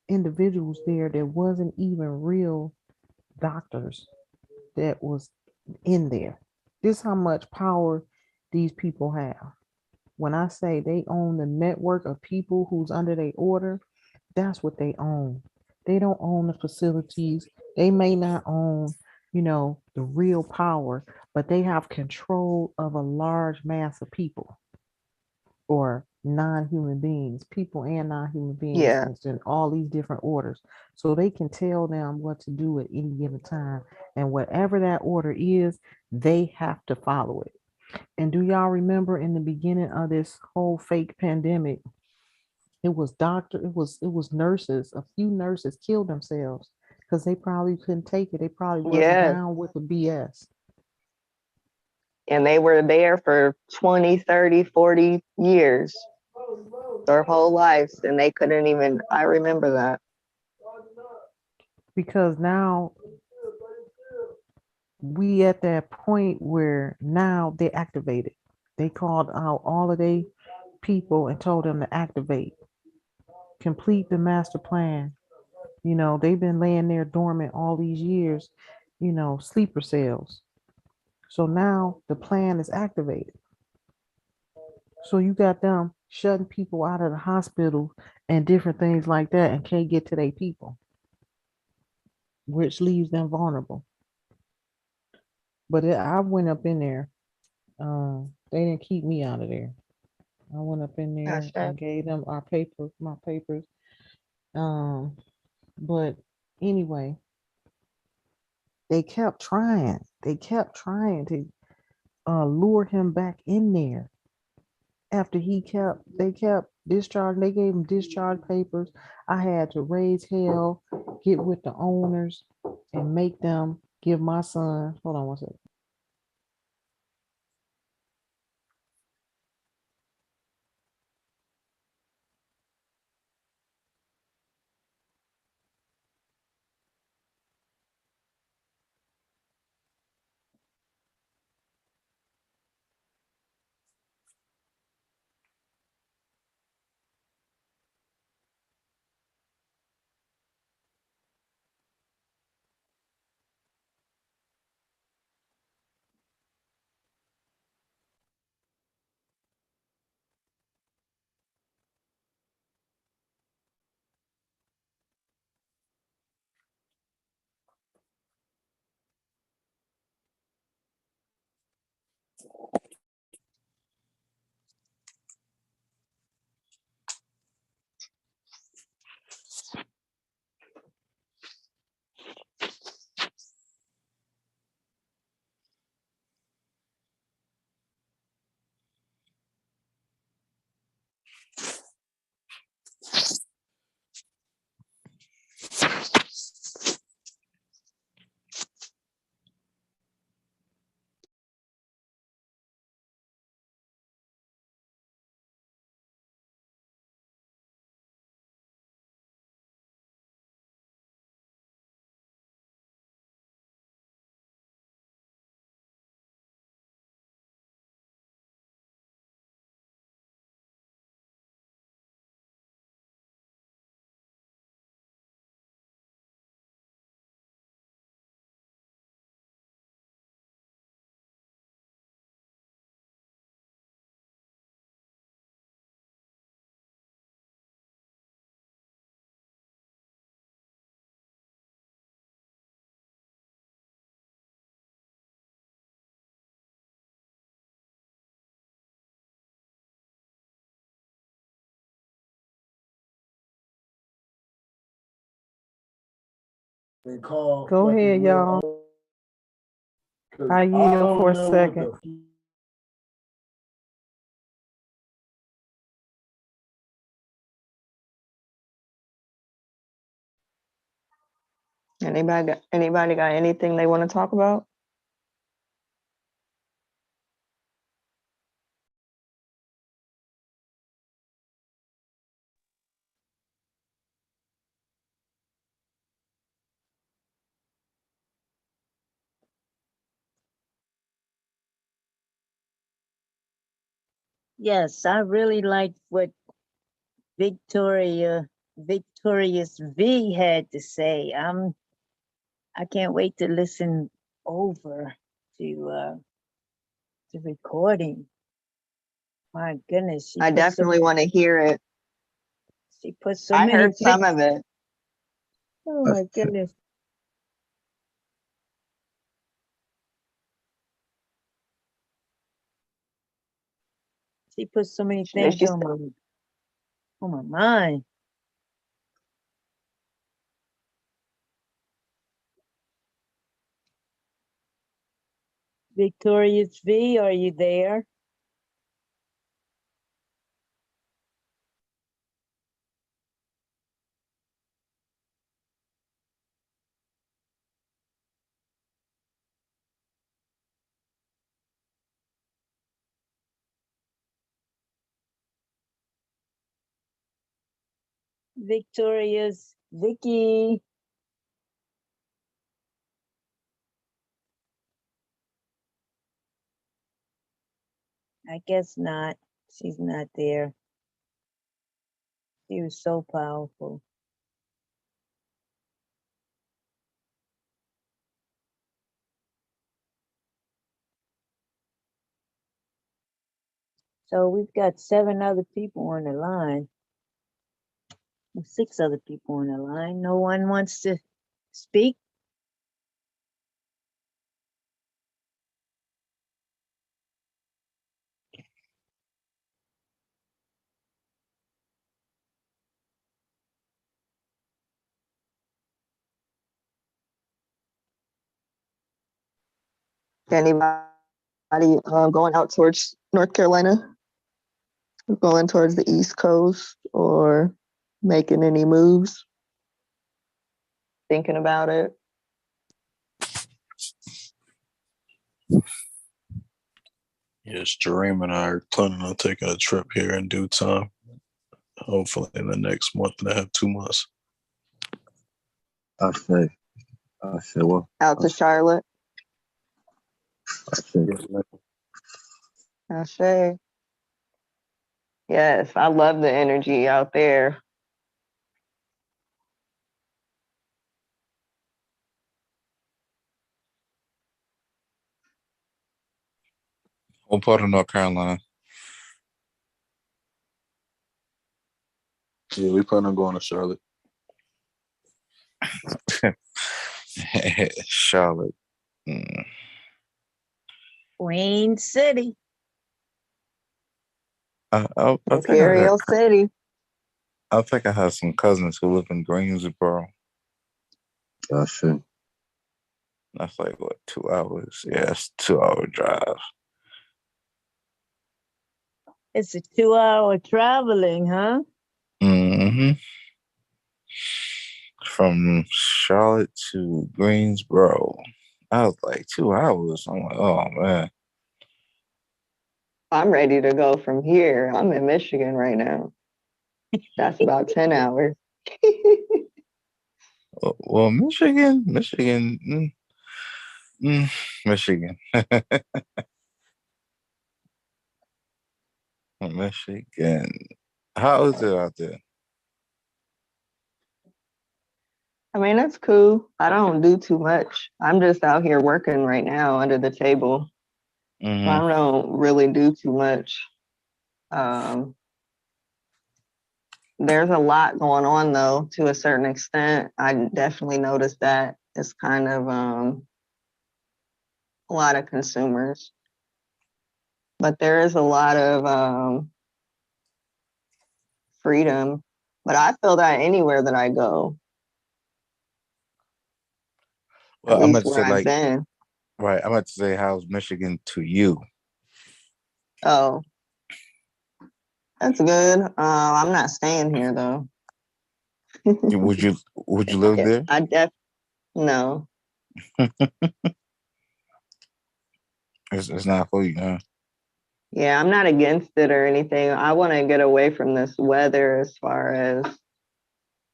individuals there that wasn't even real doctors that was in there. This is how much power these people have. When I say they own the network of people who's under their order, that's what they own. They don't own the facilities. They may not own, the real power, but they have control of a large mass of people or non-human beings, people and non-human beings, Yeah. and in all these different orders. So they can tell them what to do at any given time. And whatever that order is, they have to follow it. And do y'all remember in the beginning of this whole fake pandemic, it was nurses, a few nurses killed themselves because they probably couldn't take it. They probably wasn't Yeah. down with the BS. And they were there for 20, 30, 40 years, their whole lives, and they couldn't even, I remember that. Because now we at that point where now they activated. They called out all of their people and told them to activate, complete the master plan. They've been laying there dormant all these years, sleeper cells. So now the plan is activated. So you got them shutting people out of the hospital and different things like that and can't get to their people, which leaves them vulnerable. But I went up in there. They didn't keep me out of there. I went up in there and gave them my papers. But anyway, they kept trying. They kept trying to lure him back in there. After they kept discharging. They gave him discharge papers. I had to raise hell, get with the owners, and make them give my son. Hold on one second. They call. Go ahead, y'all. I yield for a second. Anybody got anything they want to talk about? Yes, I really liked what Victorious V had to say. I can't wait to listen over to the recording. My goodness, I definitely want to hear it. She put so I many heard some of it. Oh my goodness. She put so many things on my mind. Victorious V, are you there? Victorious Vicky. I guess not. She's not there. She was so powerful. So we've got 7 other people on the line. 6 other people on the line. No one wants to speak? Anybody going out towards North Carolina? Going towards the East Coast or making any moves? Thinking about it? Yes, Jareem and I are planning on taking a trip here in due time. Hopefully in the next month and a half, 2 months. I say what? Out to Charlotte? I say. Yes, I love the energy out there. What part of North Carolina? Yeah, we plan on going to Charlotte. Charlotte. Queen City. Imperial City. I think I have some cousins who live in Greensboro. Gotcha. That's like, what, 2 hours? Yeah, it's a 2-hour drive. It's a 2-hour traveling, huh? Mm-hmm. From Charlotte to Greensboro. I was like, 2 hours. I'm like, oh, man. I'm ready to go from here. I'm in Michigan right now. That's about 10 hours. Well, Michigan. Michigan. Michigan. How is it out there? I mean, it's cool. I don't do too much. I'm just out here working right now under the table. Mm-hmm. So I don't really do too much. There's a lot going on, though, to a certain extent. I definitely noticed that it's kind of a lot of consumers. But there is a lot of freedom. But I feel that anywhere that I go. Well, I'm least about to where say I've like, been. right. I'm about to say, how's Michigan to you? Oh, that's good. I'm not staying here though. Would you live Yeah, there? No. It's not for you, huh? Yeah, I'm not against it or anything. I want to get away from this weather as far as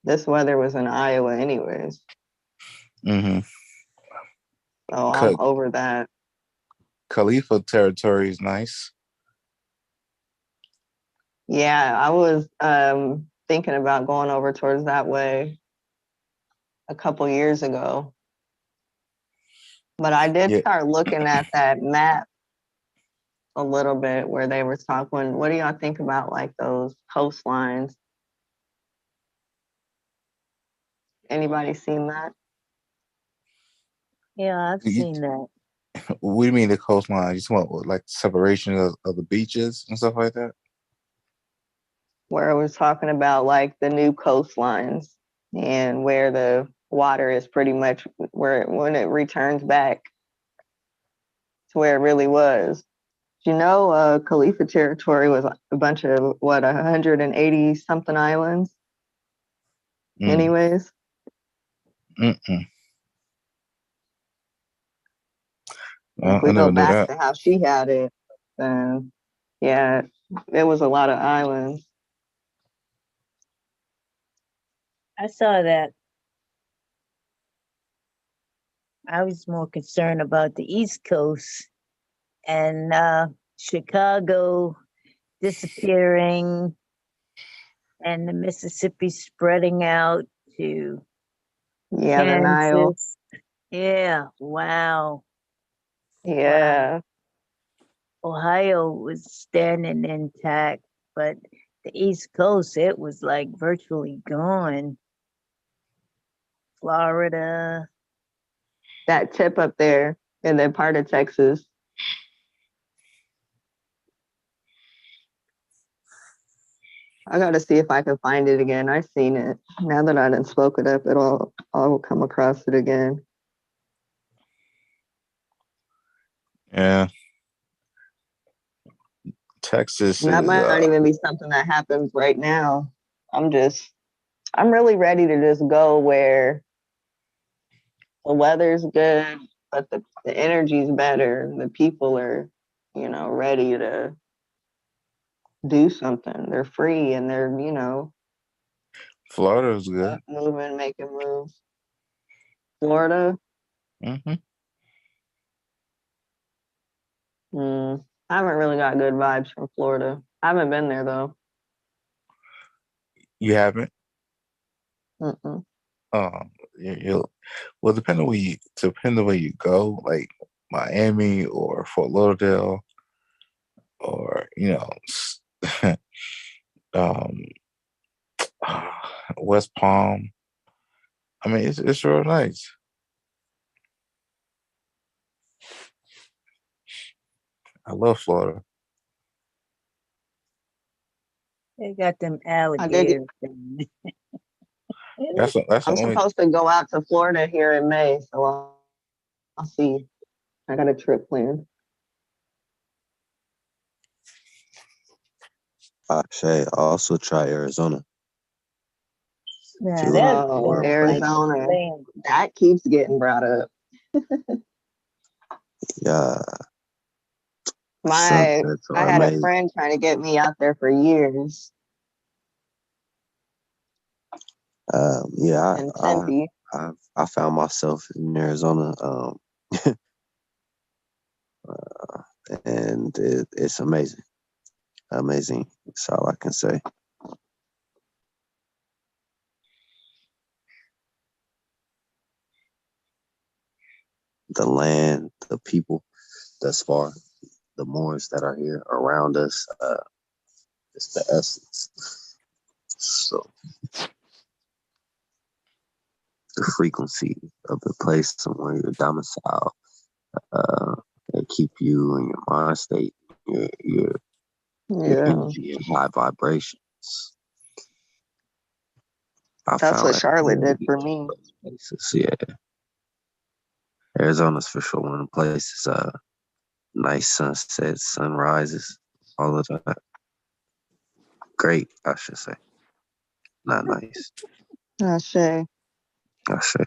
this weather was in Iowa anyways. Mm-hmm. So I'm over that. Khalifa territory is nice. Yeah, I was thinking about going over towards that way a couple years ago. But I did start looking at that map a little bit where they were talking. What do y'all think about like those coastlines? Anybody seen that? Yeah, I've seen that. What do you mean the coastline? You talking about like separation of the beaches and stuff like that? Where it was talking about like the new coastlines and where the water is pretty much where when it returns back to where it really was. You know, Khalifa territory was a bunch of 180 something islands. Anyways. Mm-mm. If we go back to how she had it, then yeah, there was a lot of islands. I saw that. I was more concerned about the East Coast and Chicago disappearing and the Mississippi spreading out to Kansas. The Nile. Yeah, wow. Yeah. Wow. Ohio was standing intact, but the East Coast, it was like virtually gone. Florida. That tip up there in that part of Texas. I got to see if I can find it again. I've seen it. Now that I done spoke it up, I'll come across it again. Yeah. Texas and that might not even be something that happens right now. I'm really ready to just go where the weather's good, but the energy's better. The people are, ready to do something. They're free and they're, Florida's good. Moving, making moves. Florida. Mm-hmm. I haven't really got good vibes from Florida. I haven't been there though. You haven't? Mm-mm. Well, depending on where you go, like Miami or Fort Lauderdale, or West Palm. I mean, it's real nice. I love Florida. They got them alligators. I'm supposed to go out to Florida here in May, so I'll see. I got a trip planned. Shay, also try Arizona. Yeah, that's Arizona. That keeps getting brought up. Yeah. I had a friend trying to get me out there for years. Yeah, I found myself in Arizona, and it's amazing. Amazing. That's all I can say. The land, the people, thus far, the Moors that are here around us, it's the essence. So the frequency of the place somewhere you're domiciled, they keep you in your mind state, your energy in high vibrations. That's what Charlotte did for me. Places, yeah. Arizona's for sure one of the places. Nice sunsets, sunrises, all of that. Great, I should say. Not nice. Ashe. I say.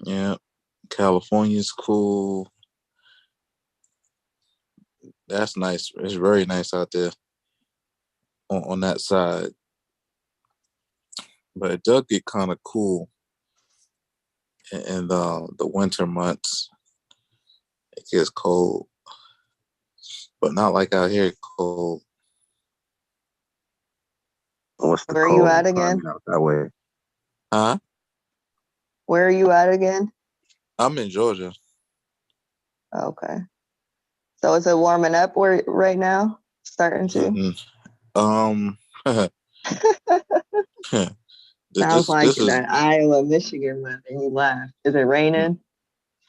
Yeah, California's cool. That's nice. It's very nice out there on that side. But it does get kind of cool in the winter months. It gets cold, but not like out here cold. What's the Where are you cold at again? climate out that way? Huh? Where are you at again? I'm in Georgia. Okay. So is it warming up where right now? Starting to? Sounds like This is that Iowa, Michigan weather. You laughed. Is it raining?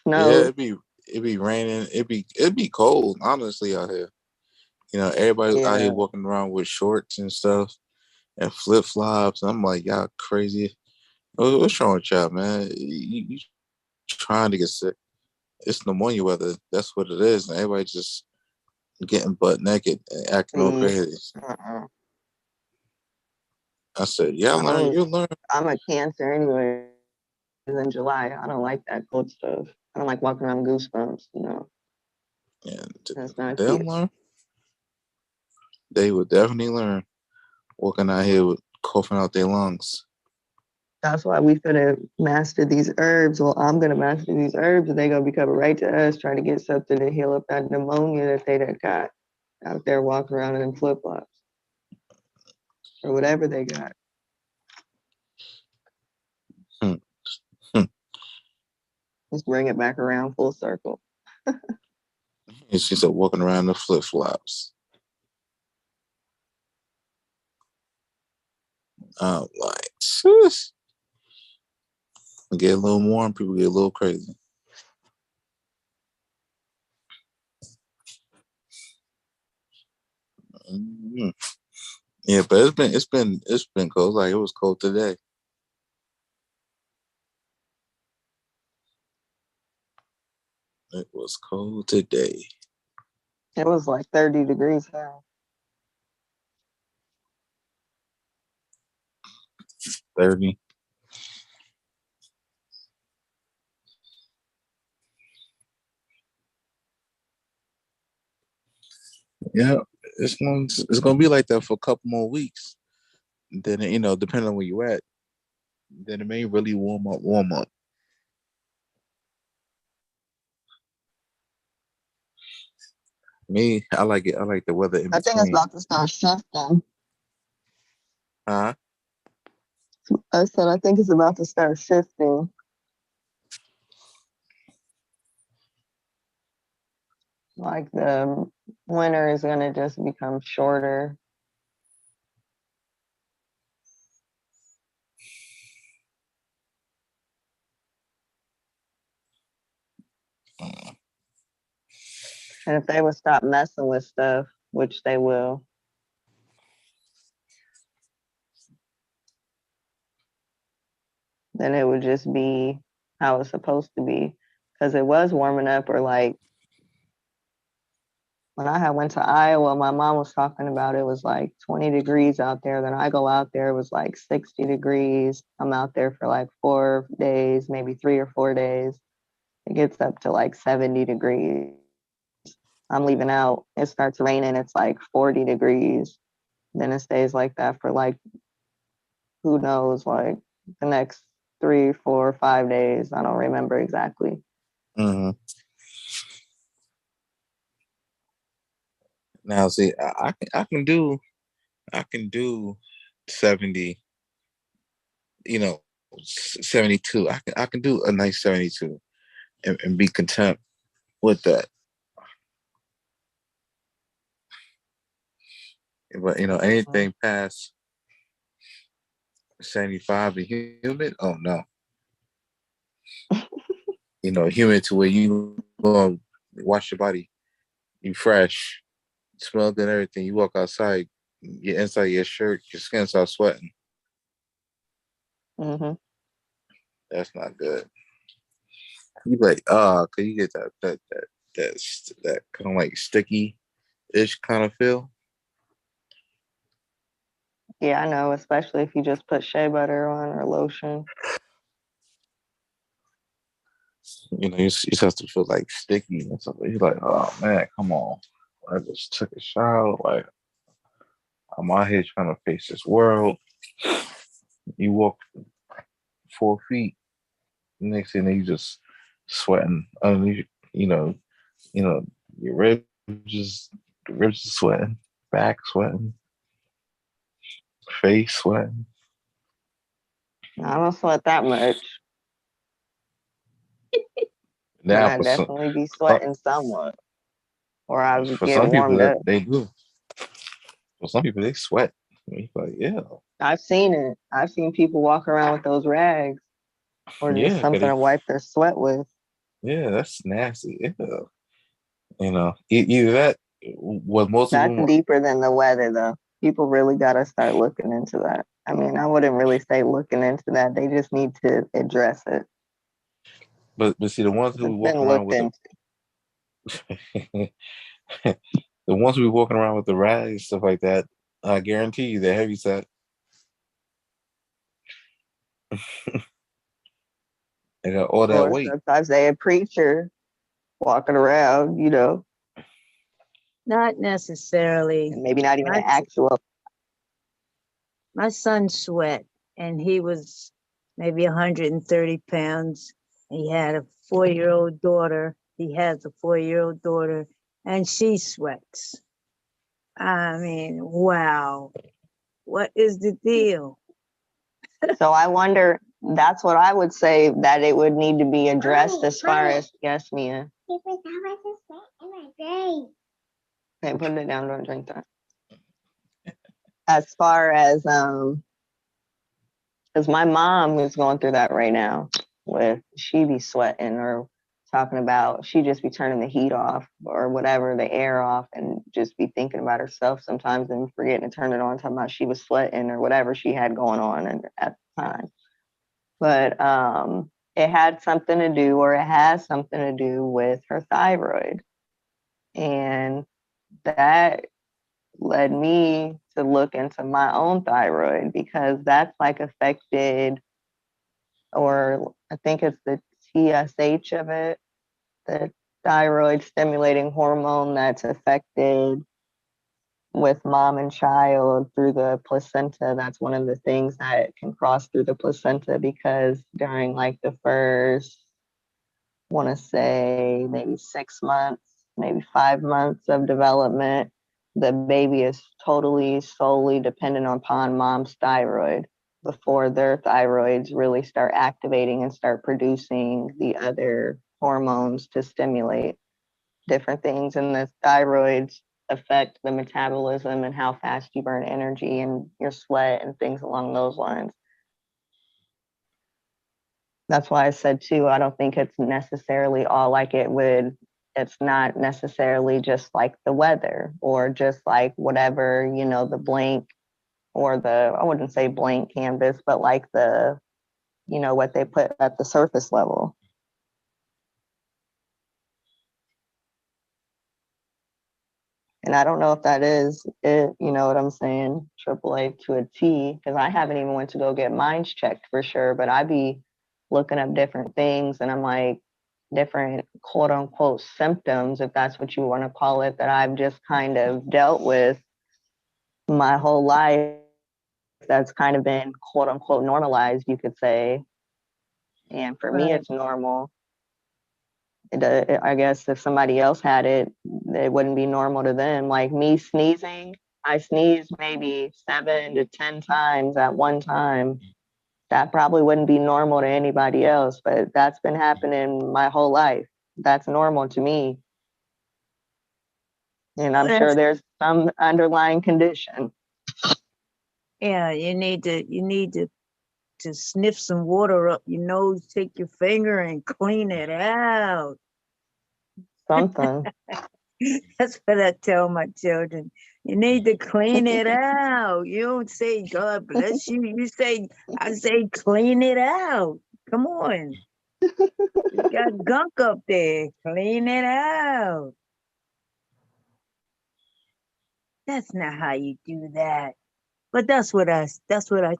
yeah. Snow? It be raining. It be cold. Honestly, out here. You know, everybody out here Yeah. walking around with shorts and stuff and flip flops. I'm like, y'all crazy. What's wrong with y'all, man? You trying to get sick? It's pneumonia weather. That's what it is. And everybody just getting butt naked and acting all crazy. I said, you learn. I'm a Cancer anyway. In July, I don't like that cold stuff. I don't like walking around goosebumps. And That's not they'll cute. learn. They would definitely learn. Walking out here with coughing out their lungs. That's why we finna master these herbs. Well, I'm gonna master these herbs, and they gonna be coming right to us trying to get something to heal up that pneumonia that they done got out there walking around in flip flops or whatever they got. Let's bring it back around full circle. And she said, walking around the flip flops. Like, shush. Get a little warm, people get a little crazy. Mm-hmm. Yeah, but it's been cold. Like it was cold today. It was cold today. It was like 30 degrees now. 30. Yeah, it's gonna be like that for a couple more weeks. Then depending on where you at, then it may really warm up. Me, I like it. I like the weather in I think it's between. about to start shifting. Huh? I said I think it's about to start shifting. Like the winter is gonna just become shorter. And if they would stop messing with stuff, which they will, then it would just be how it's supposed to be. Because it was warming up, or like when I had went to Iowa, my mom was talking about it was like 20 degrees out there. Then I go out there, it was like 60 degrees. I'm out there for like 4 days, maybe 3 or 4 days. It gets up to like 70 degrees. I'm leaving out, it starts raining, it's like 40 degrees. Then it stays like that for like, who knows, like the next 3, 4, 5 days. I don't remember exactly. Mm-hmm. Now, see, I can do 70. 72. I can do a nice 72 and be content with that. But anything past 75 and humid, oh no. Humid to where you wash your body You fresh, smell good, and everything. You walk outside, you're inside your shirt, your skin starts sweating. Mm-hmm. That's not good. You like, cause you get that kind of like sticky-ish kind of feel. Yeah, I know, especially if you just put shea butter on or lotion. You know, you just have to feel like sticky and stuff. You're like, oh man, come on. I just took a shower. Like, I'm out here trying to face this world. You walk 4 feet, next thing you just sweating underneath. You know, your ribs just sweating, back sweating, face sweating. I don't sweat that much, but Now I for some, definitely be sweating somewhat, or I would for get some people warmed that up. they do. For some people they sweat. You're like, yeah, I've seen it. I've seen people walk around with those rags or just yeah, something to wipe their sweat with. yeah, that's nasty. Yeah. You know, either that, what most of That's them, deeper than the weather, though. People really got to start looking into that. I mean, I wouldn't really say looking into that. They just need to address it. but see the ones who It's be been walking around looked with into. the the ones who be walking around with the rags stuff like that, I guarantee you they're heavy set. They got all that Or weight. sometimes they a preacher walking around, you know, Not necessarily. and maybe not even an My actual. my son sweat, and he was maybe 130 pounds. He had a 4-year-old daughter. He has a 4-year-old daughter, and she sweats. I mean, wow. What is the deal? So I wonder, that's what I would say that it would need to be addressed as far as, yes, Mia. Okay, put it down, don't drink that. As far as, because my mom is going through that right now with she be sweating or talking about she just be turning the heat off or whatever, the air off, and just be thinking about herself sometimes and forgetting to turn it on, talking about she was sweating or whatever she had going on at the time. But it had something to do, or it has something to do with her thyroid. And that led me to look into my own thyroid because that's like affected, or I think it's the TSH of it, the thyroid stimulating hormone that's affected with mom and child through the placenta. That's one of the things that can cross through the placenta because during like the first, want to say maybe 6 months, maybe 5 months of development, the baby is totally solely dependent upon mom's thyroid before their thyroids really start activating and start producing the other hormones to stimulate different things. And the thyroids affect the metabolism and how fast you burn energy and your sweat and things along those lines. That's why I said too, I don't think it's necessarily all like it would. It's not necessarily just like the weather or just like whatever, you know, the blank or the, I wouldn't say blank canvas, but like the, you know, what they put at the surface level. And I don't know if that is it, you know what I'm saying, AAA to a T, because I haven't even went to go get mines checked for sure, but I be looking up different things and I'm like, different quote unquote symptoms, if that's what you want to call it, that I've just kind of dealt with my whole life. That's kind of been quote unquote normalized, you could say. And for me, Right. it's normal. I guess if somebody else had it, it wouldn't be normal to them. Like me sneezing, I sneezed maybe 7 to 10 times at one time. That probably wouldn't be normal to anybody else, but that's been happening my whole life. That's normal to me. And I'm sure there's some underlying condition. Yeah, you need to sniff some water up your nose, take your finger and clean it out. Something. That's what I tell my children. You need to clean it out. You don't say God bless you. You say, I say clean it out. Come on. You got gunk up there. Clean it out. That's not how you do that. But that's what I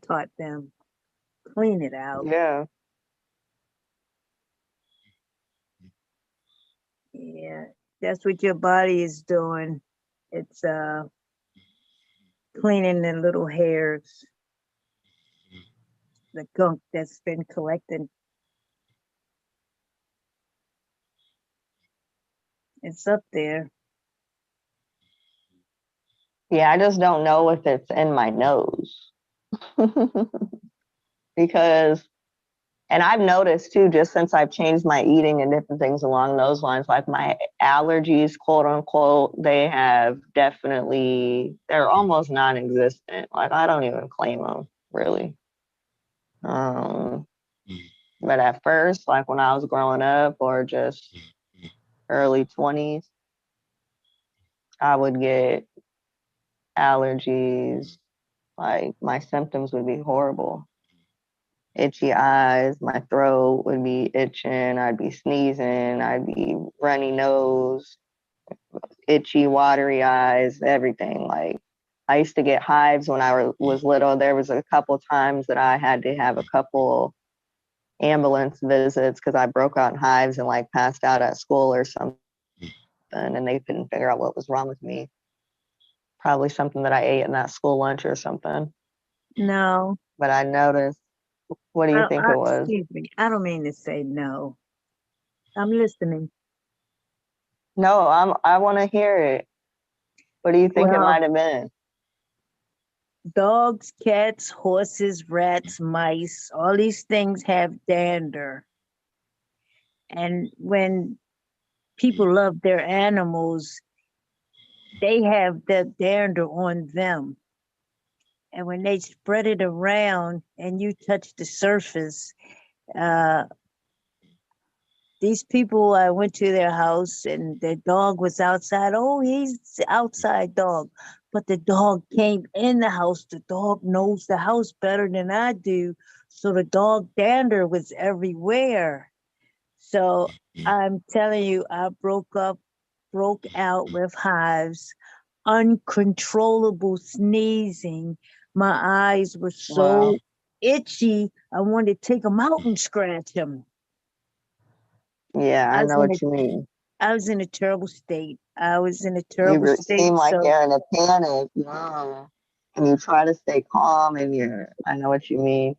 taught them. Clean it out. Yeah. Yeah. That's what your body is doing. It's cleaning the little hairs, the gunk that's been collected. It's up there. Yeah, I just don't know if it's in my nose. Because, and I've noticed too, just since I've changed my eating and different things along those lines, like my allergies, quote unquote, they have definitely, they're almost non-existent. Like I don't even claim them, really. But at first, like when I was growing up or just early 20s, I would get allergies. Like my symptoms would be horrible. Itchy eyes, my throat would be itching, I'd be sneezing, I'd be runny nose, itchy, watery eyes, everything. Like I used to get hives when I was little. There was a couple times that I had to have a couple ambulance visits because I broke out in hives and like passed out at school or something, and they couldn't figure out what was wrong with me. Probably something that I ate in that school lunch or something. No. But I noticed. What do you think it was? Excuse me. I don't mean to say no. I'm listening. No, I want to hear it. What do you think it Well, might have been? dogs, cats, horses, rats, mice, all these things have dander. And when people love their animals, they have the dander on them. And when they spread it around and you touch the surface, these people, I went to their house and their dog was outside. Oh, he's outside dog. But the dog came in the house. The dog knows the house better than I do. So the dog dander was everywhere. So I'm telling you, I broke out with hives, uncontrollable sneezing. My eyes were so itchy. I wanted to take them out and scratch them. Yeah, I know what you mean. I was in a terrible state. You seem like you're in a panic. Yeah. And you try to stay calm and I know what you mean.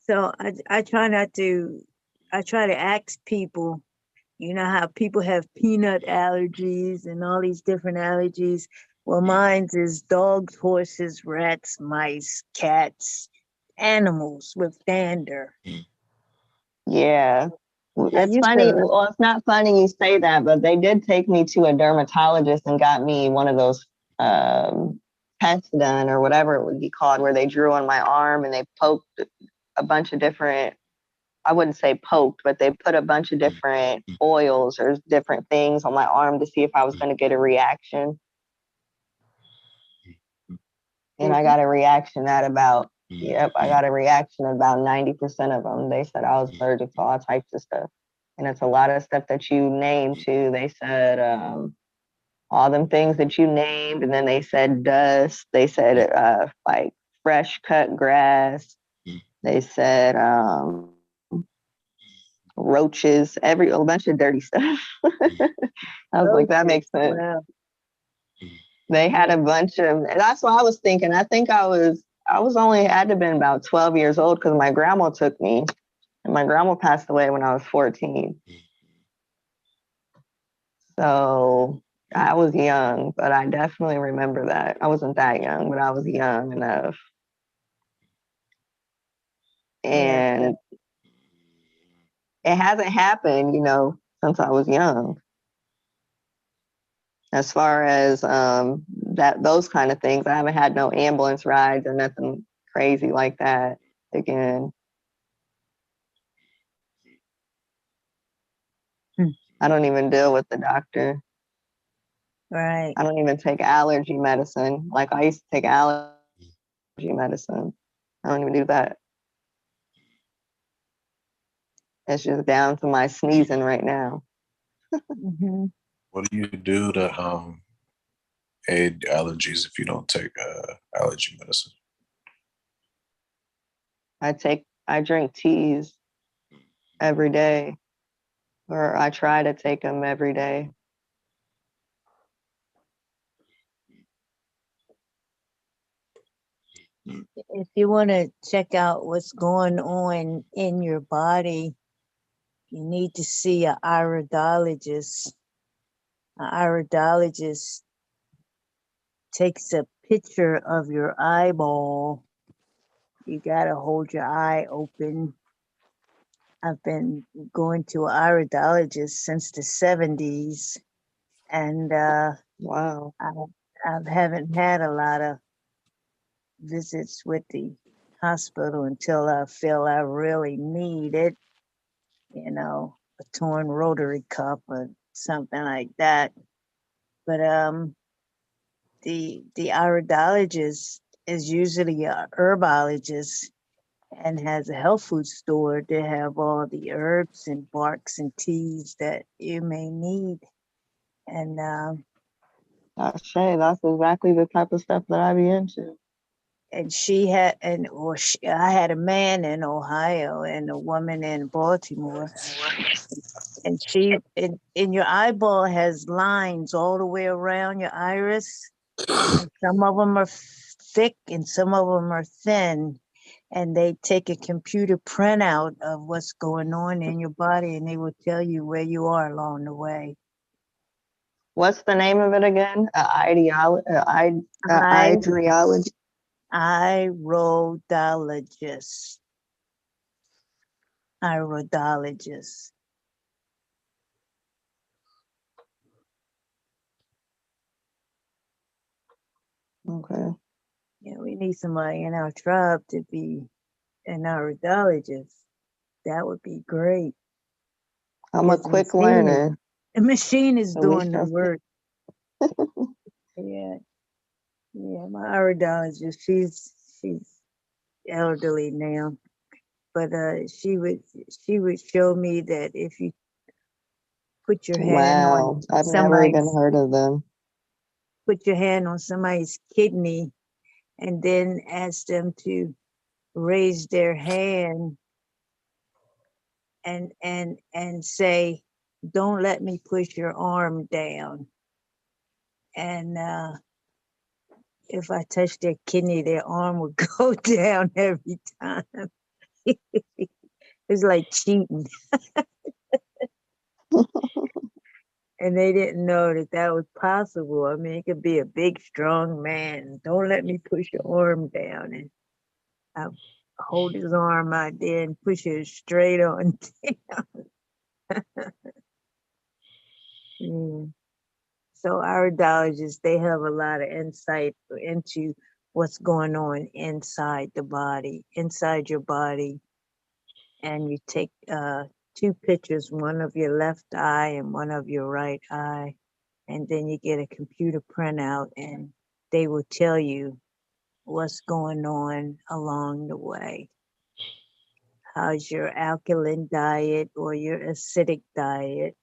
So I try to ask people, you know how people have peanut allergies and all these different allergies. Well, mine's is dogs, horses, rats, mice, cats, animals with dander. Yeah. It's funny. Well, it's not funny you say that, but they did take me to a dermatologist and got me one of those tests done or whatever it would be called, where they drew on my arm and they poked a bunch of different, I wouldn't say poked, but they put a bunch of different oils or different things on my arm to see if I was going to get a reaction. And I got a reaction at about, I got a reaction at about 90% of them. They said I was allergic to all types of stuff. And it's a lot of stuff that you named too. They said all them things that you named. And then they said dust. They said like fresh cut grass. They said roaches, a bunch of dirty stuff. I was like, that makes sense. Wow. They had a bunch of, and that's what I was thinking. I think I was only had to have been about 12 years old because my grandma took me, and my grandma passed away when I was 14. So I was young, but I definitely remember that. I wasn't that young, but I was young enough. And it hasn't happened, since I was young. As far as those kind of things, I haven't had no ambulance rides or nothing crazy like that again. I don't even deal with the doctor. Right. I don't even take allergy medicine. Like I used to take allergy medicine. I don't even do that. It's just down to my sneezing right now. Mm-hmm. What do you do to aid allergies if you don't take allergy medicine? I drink teas every day, or I try to take them every day. If you want to check out what's going on in your body, you need to see an iridologist. An iridologist takes a picture of your eyeball. You got to hold your eye open. I've been going to an iridologist since the 70s, and Wow. I haven't had a lot of visits with the hospital until I feel I really need it, you know, a torn rotary cuff or something like that. But the iridologist is usually a herbologist and has a health food store to have all the herbs and barks and teas that you may need. And That's exactly the type of stuff that I be into. and she had I had a man in Ohio and a woman in Baltimore, and she in your eyeball has lines all the way around your iris, and some of them are thick and some of them are thin, and they take a computer printout of what's going on in your body, and they will tell you where you are along the way. What's the name of it again? Ideology. Irodologist. Irodologist. Okay. Yeah, we need somebody in our tribe to be an iridologist. That would be great. I'm a quick learner. The machine is At doing least the that's work. Yeah. Yeah, my iridologist, she's elderly now. But she would show me that if you put your hand on Wow. I've never even somebody's heard of them. put your hand on somebody's kidney and then ask them to raise their hand and say, don't let me push your arm down. And if I touch their kidney, their arm would go down every time. It's like cheating. And they didn't know that that was possible. I mean, it could be a big, strong man. Don't let me push your arm down. And I hold his arm out there and push it straight on down. Yeah. So iridologists, they have a lot of insight into what's going on inside the body, inside your body. And you take two pictures, one of your left eye and one of your right eye. And then you get a computer printout and they will tell you what's going on along the way. How's your alkaline diet or your acidic diet?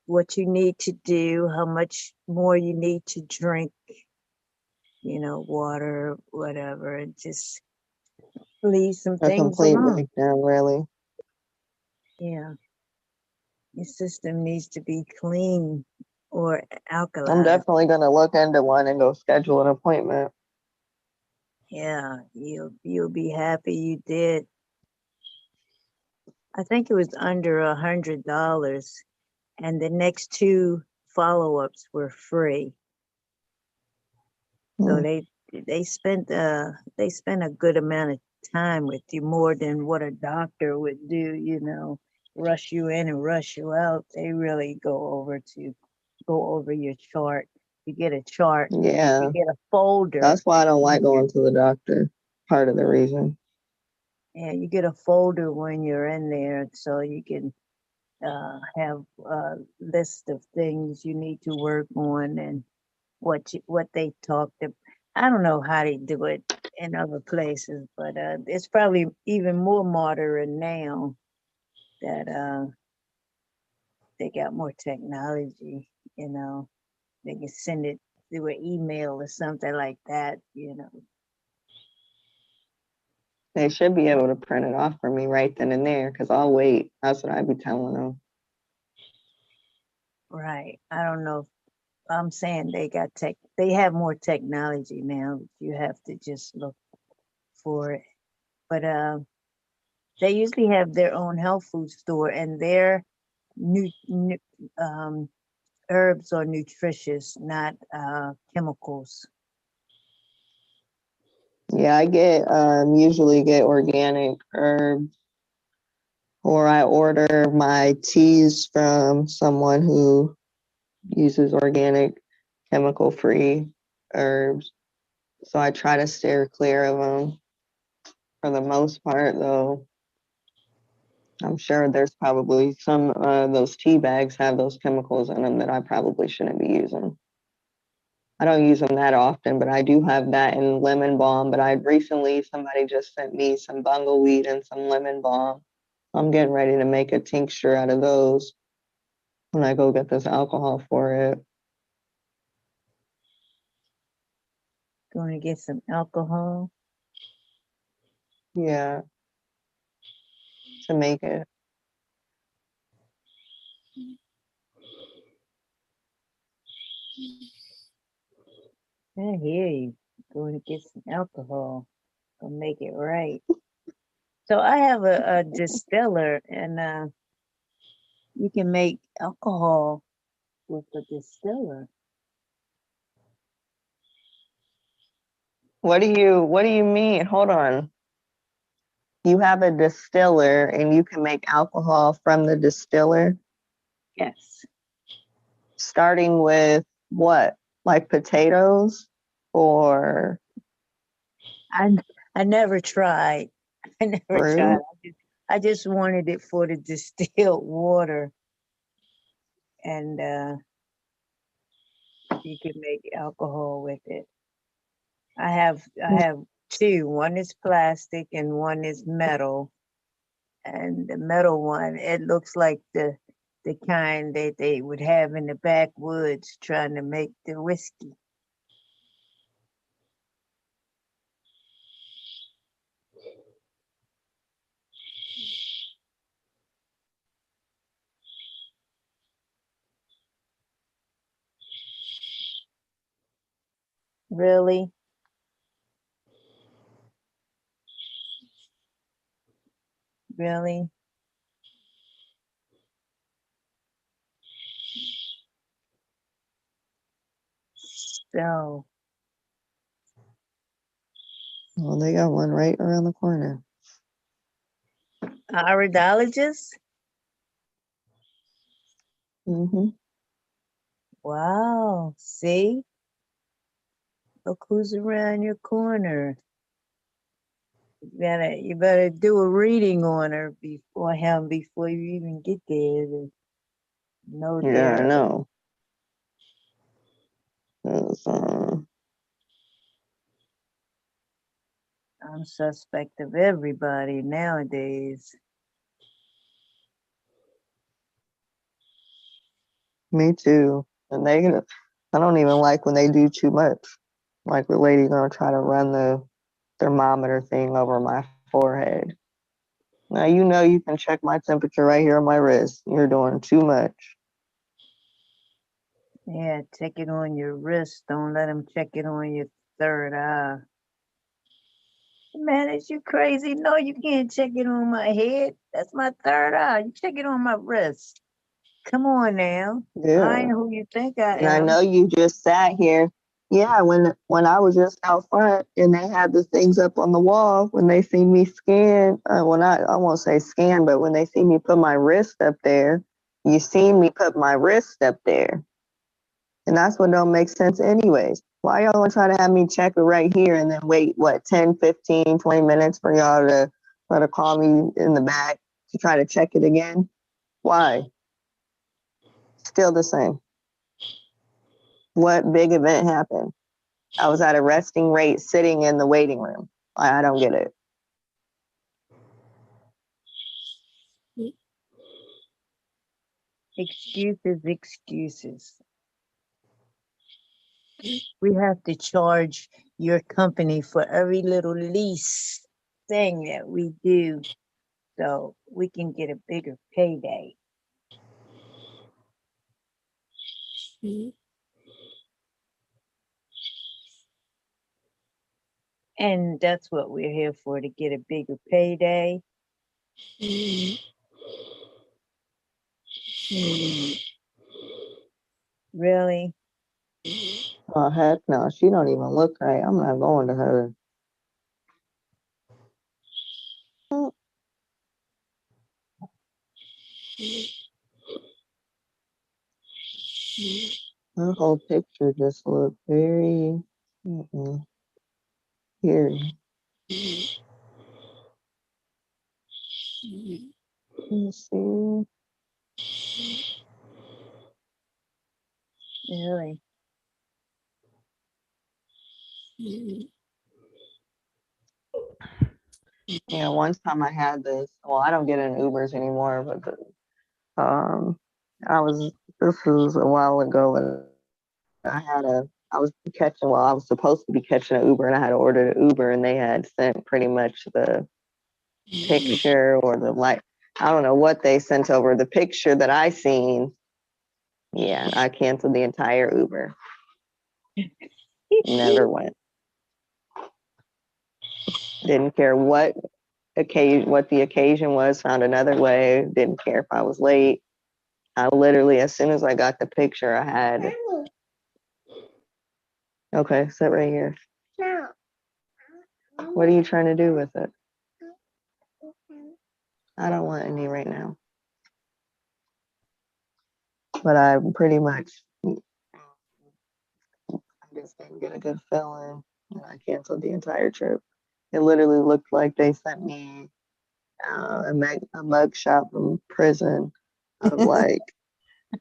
What you need to do, how much more you need to drink, you know, water, whatever, and just leave some A things complete alone. breakdown, really. Yeah. Your system needs to be clean or alkaline. I'm definitely going to look into one and go schedule an appointment. Yeah, you'll be happy you did. I think it was under $100, and the next two follow-ups were free. So they spent a good amount of time with you, more than what a doctor would do, you know, rush you in and rush you out. They really go over your chart. You get a chart. Yeah. You get a folder. That's why I don't like going to the doctor. Part of the reason. Yeah, you get a folder when you're in there, so you can have a list of things you need to work on, and what they talked about. I don't know how they do it in other places, but it's probably even more modern now that they got more technology. You know, they can send it through an email or something like that. You know. They should be able to print it off for me right then and there, because I'll wait. That's what I'd be telling them. Right. I don't know. I'm saying they have more technology now. You have to just look for it. But they usually have their own health food store, and their herbs are nutritious, not chemicals. Yeah, I usually get organic herbs, or I order my teas from someone who uses organic, chemical-free herbs. So I try to steer clear of them. For the most part, though, I'm sure there's probably some those tea bags have those chemicals in them that I probably shouldn't be using. I don't use them that often, but I do have that in lemon balm. But somebody just sent me some bungleweed and some lemon balm. I'm getting ready to make a tincture out of those when I go get this alcohol for it. Going to get some alcohol? Yeah, to make it. I hear you. Going to get some alcohol. Gonna make it right. So I have a distiller, and you can make alcohol with a distiller. What do you mean? Hold on. You have a distiller and you can make alcohol from the distiller? Yes. Starting with what? Like potatoes or I never tried. I never tried. fruit? I just wanted it for the distilled water, and you can make alcohol with it. I have two. One is plastic and one is metal. And the metal one, it looks like the kind that they would have in the backwoods trying to make the whiskey. Really? Really? So, Well, they got one right around the corner. iridologist? Mm-hmm. Wow. See? Look who's around your corner. You better do a reading on her before you even get there to know Yeah, I their know. I'm suspect of everybody nowadays. Me too. And I don't even like when they do too much. Like the lady gonna try to run the thermometer thing over my forehead. Now you can check my temperature right here on my wrist. You're doing too much. Yeah, check it on your wrist. Don't let them check it on your third eye. Man, is you crazy? No, you can't check it on my head. That's my third eye. You check it on my wrist. Come on now. Yeah. I ain't who you think I And I am. know you just sat here. Yeah, when I was just out front and they had the things up on the wall, when they see me scan, I won't say scan, but when they see me put my wrist up there, you seen me put my wrist up there. And that's what don't make sense anyways. Why y'all want to try to have me check it right here and then wait, 10, 15, 20 minutes for y'all to try to call me in the back to try to check it again? Why? Still the same. What big event happened? I was at a resting rate sitting in the waiting room. I don't get it. Excuses, excuses. We have to charge your company for every little least thing that we do so we can get a bigger payday. And that's what we're here for, to get a bigger payday. Really? Oh, heck no. She don't even look right. I'm not going to her. Her whole picture just looked very eerie. Let's see. Really? Yeah, one time I had this. Well, I don't get in Ubers anymore, but this was a while ago, and I was catching, well, I was supposed to be catching an Uber, and I had ordered an Uber, and they had sent pretty much the picture or the I don't know what they sent over. The picture that I seen, yeah, I canceled the entire Uber. Never went. Didn't care what the occasion was, found another way, didn't care if I was late. I literally, as soon as I got the picture, I had, okay, sit right here. What are you trying to do with it? I don't want any right now. But I pretty much, I just didn't get a good feeling, and I canceled the entire trip. It literally looked like they sent me a mug shot from prison. I was like,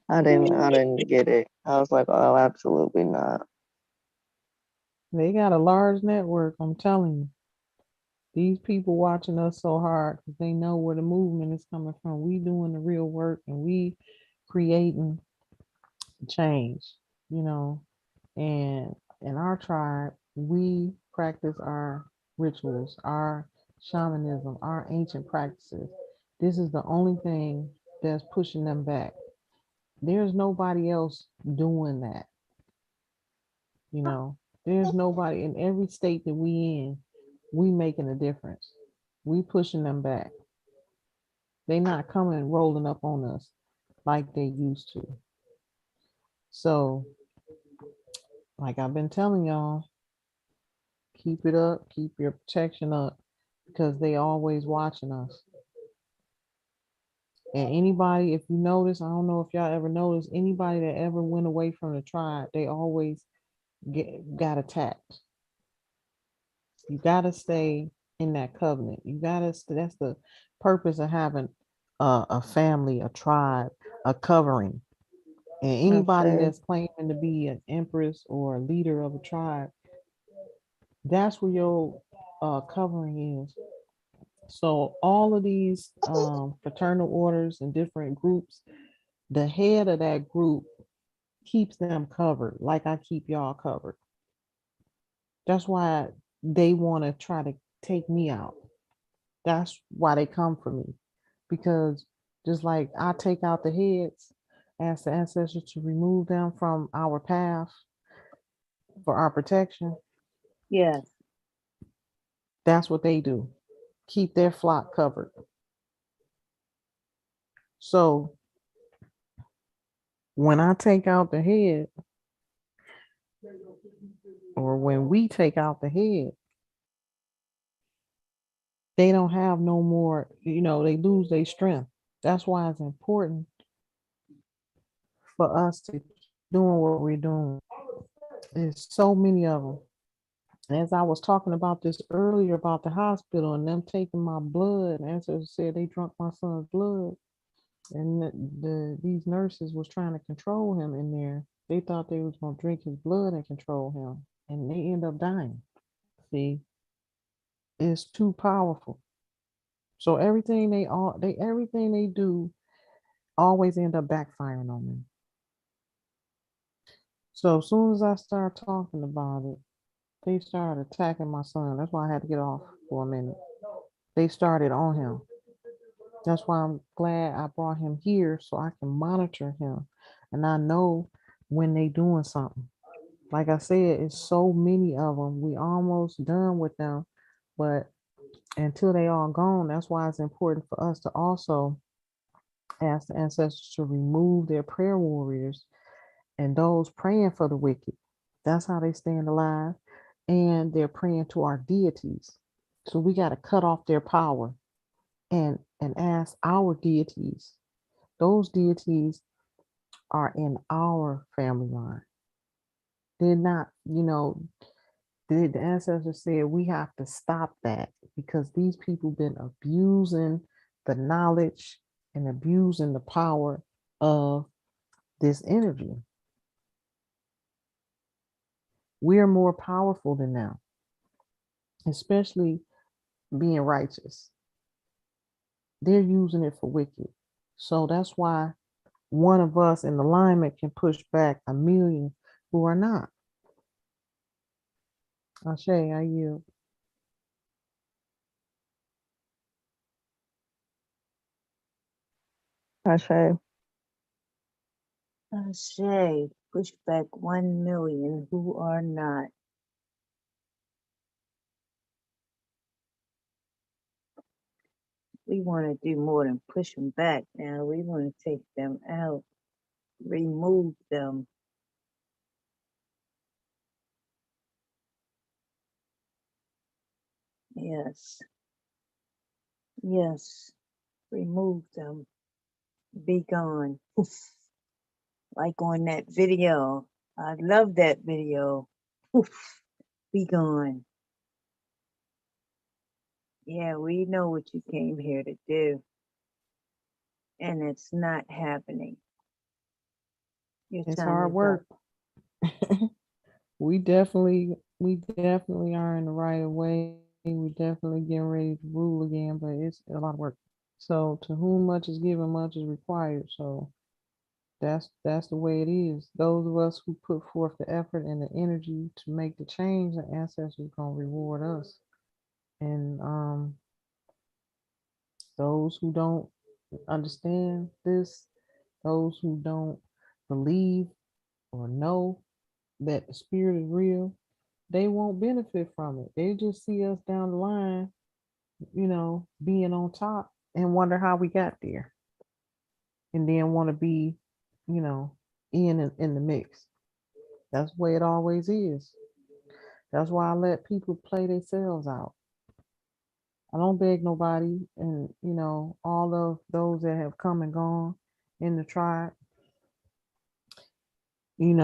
I didn't get it. I was like, oh, absolutely not. They got a large network, I'm telling you. These people watching us so hard because they know where the movement is coming from. We doing the real work and we creating change, you know. And in our tribe, we practice our rituals, our shamanism, our ancient practices. This is the only thing that's pushing them back. There's nobody else doing that, you know. There's nobody in every state that we in, we making a difference. We pushing them back. They not coming rolling up on us like they used to. So, like I've been telling y'all, keep it up, keep your protection up, because they always watching us. And anybody, if you notice, I don't know if y'all ever noticed, anybody that ever went away from the tribe, they always got attacked. You gotta stay in that covenant. You gotta. That's the purpose of having a family, a tribe, a covering. And anybody that's claiming to be an empress or a leader of a tribe, that's where your covering is. So all of these fraternal orders and different groups, the head of that group keeps them covered, like I keep y'all covered. That's why they want to try to take me out. That's why they come for me. Because just like I take out the heads, ask the ancestors to remove them from our path for our protection. Yes. That's what they do. Keep their flock covered. So when I take out the head, or when we take out the head, they don't have no more, they lose their strength. That's why it's important for us to keep doing what we're doing. There's so many of them. As I was talking about this earlier about the hospital and them taking my blood, ancestors said they drunk my son's blood. And these nurses was trying to control him in there. They thought they was gonna drink his blood and control him, and they end up dying. See, it's too powerful. So everything they do always end up backfiring on them. So as soon as I start talking about it, they started attacking my son. That's why I had to get off for a minute. They started on him. That's why I'm glad I brought him here so I can monitor him. And I know when they doing something. Like I said, it's so many of them. We almost done with them. But until they all gone, that's why it's important for us to also ask the ancestors to remove their prayer warriors and those praying for the wicked. That's how they stand alive. And they're praying to our deities. So we got to cut off their power and ask our deities. Those deities are in our family line. They're not, the ancestors said we have to stop that because these people been abusing the knowledge and abusing the power of this energy. We're more powerful than them, especially being righteous. They're using it for wicked. So that's why one of us in alignment can push back a million who are not. Ashe, I yield. Ashe. I say, push back 1 million who are not. We want to do more than push them back now. We want to take them out, remove them. Yes. Yes. Remove them. Be gone. Poof. Like on that video. I love that video. Poof. Be gone. Yeah, we know what you came here to do. And it's not happening. Your It's time hard is up. work. we definitely are in the right of way. We definitely getting ready to rule again, but it's a lot of work. So to whom much is given, much is required. So that's the way it is. Those of us who put forth the effort and the energy to make the change, the ancestors gonna reward us. And those who don't understand this, those who don't believe or know that the spirit is real, they won't benefit from it. They just see us down the line, being on top and wonder how we got there. And then want to be, you know, in the mix. That's the way it always is. That's why I let people play themselves out. I don't beg nobody, and all of those that have come and gone in the tribe. We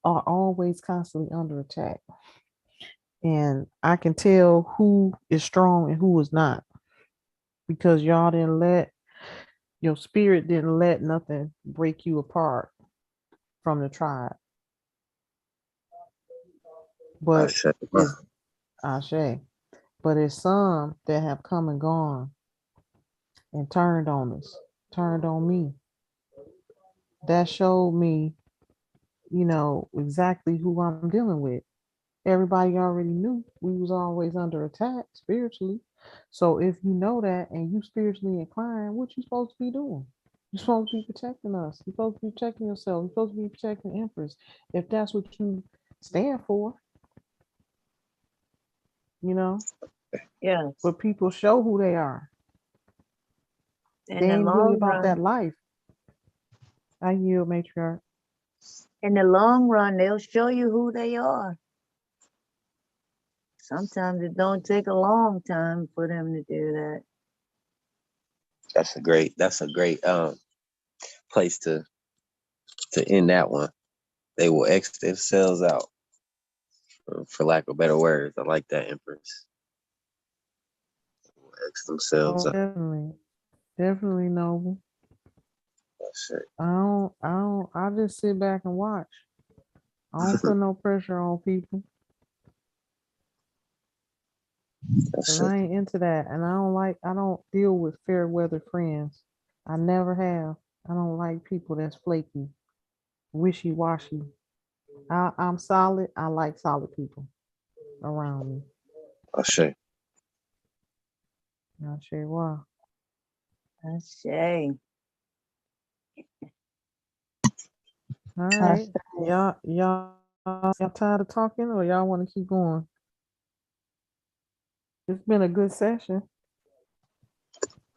are always constantly under attack, and I can tell who is strong and who is not because y'all didn't let your spirit didn't let nothing break you apart from the tribe. But it's Ashe. But it's some that have come and gone and turned on us, turned on me. That showed me, exactly who I'm dealing with. Everybody already knew we was always under attack spiritually. So if you know that and you spiritually inclined, what you supposed to be doing? You're supposed to be protecting us. You're supposed to be protecting yourself. You're supposed to be protecting the Empress. If that's what you stand for, you know. Yes. But people show who they are. In They the ain't really long about run, that life. I yield, matriarch. in the long run, they'll show you who they are. Sometimes it don't take a long time for them to do that. That's a great place to end that one. They will X themselves out, for lack of better words. I like that, Empress. They will X themselves Oh, out. definitely. Definitely noble. I just sit back and watch. I don't put no pressure on people. Cause I ain't into that. And I don't deal with fair weather friends. I never have. I don't like people that's flaky, wishy-washy. I'm solid. I like solid people around me. Ashe. I'll show you why. I say. All right. Y'all tired of talking or y'all want to keep going? It's been a good session.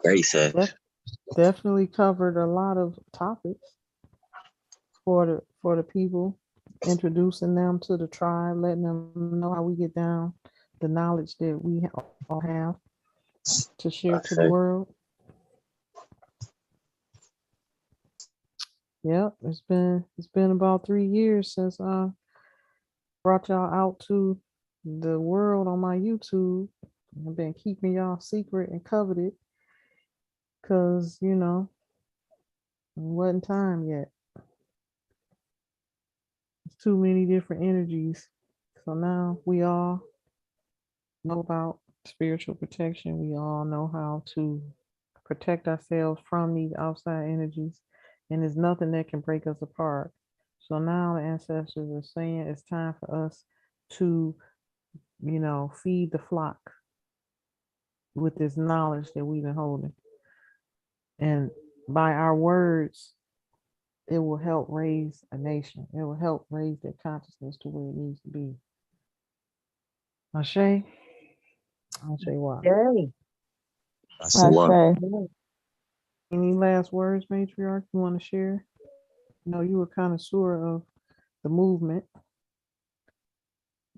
Great set. Definitely covered a lot of topics for the people, introducing them to the tribe, letting them know how we get down, the knowledge that we all have to share to the world. Yep, it's been about 3 years since I brought y'all out to the world on my YouTube. I've been keeping y'all secret and coveted because it wasn't time yet. It's too many different energies. So now we all know about spiritual protection. We all know how to protect ourselves from these outside energies, and there's nothing that can break us apart. So now the ancestors are saying it's time for us to, feed the flock with this knowledge that we've been holding. And by our words, it will help raise a nation. It will help raise their consciousness to where it needs to be. Ashe, I'll say why. Hey. Any last words, Matriarch, you want to share? You were kind of sure of the movement.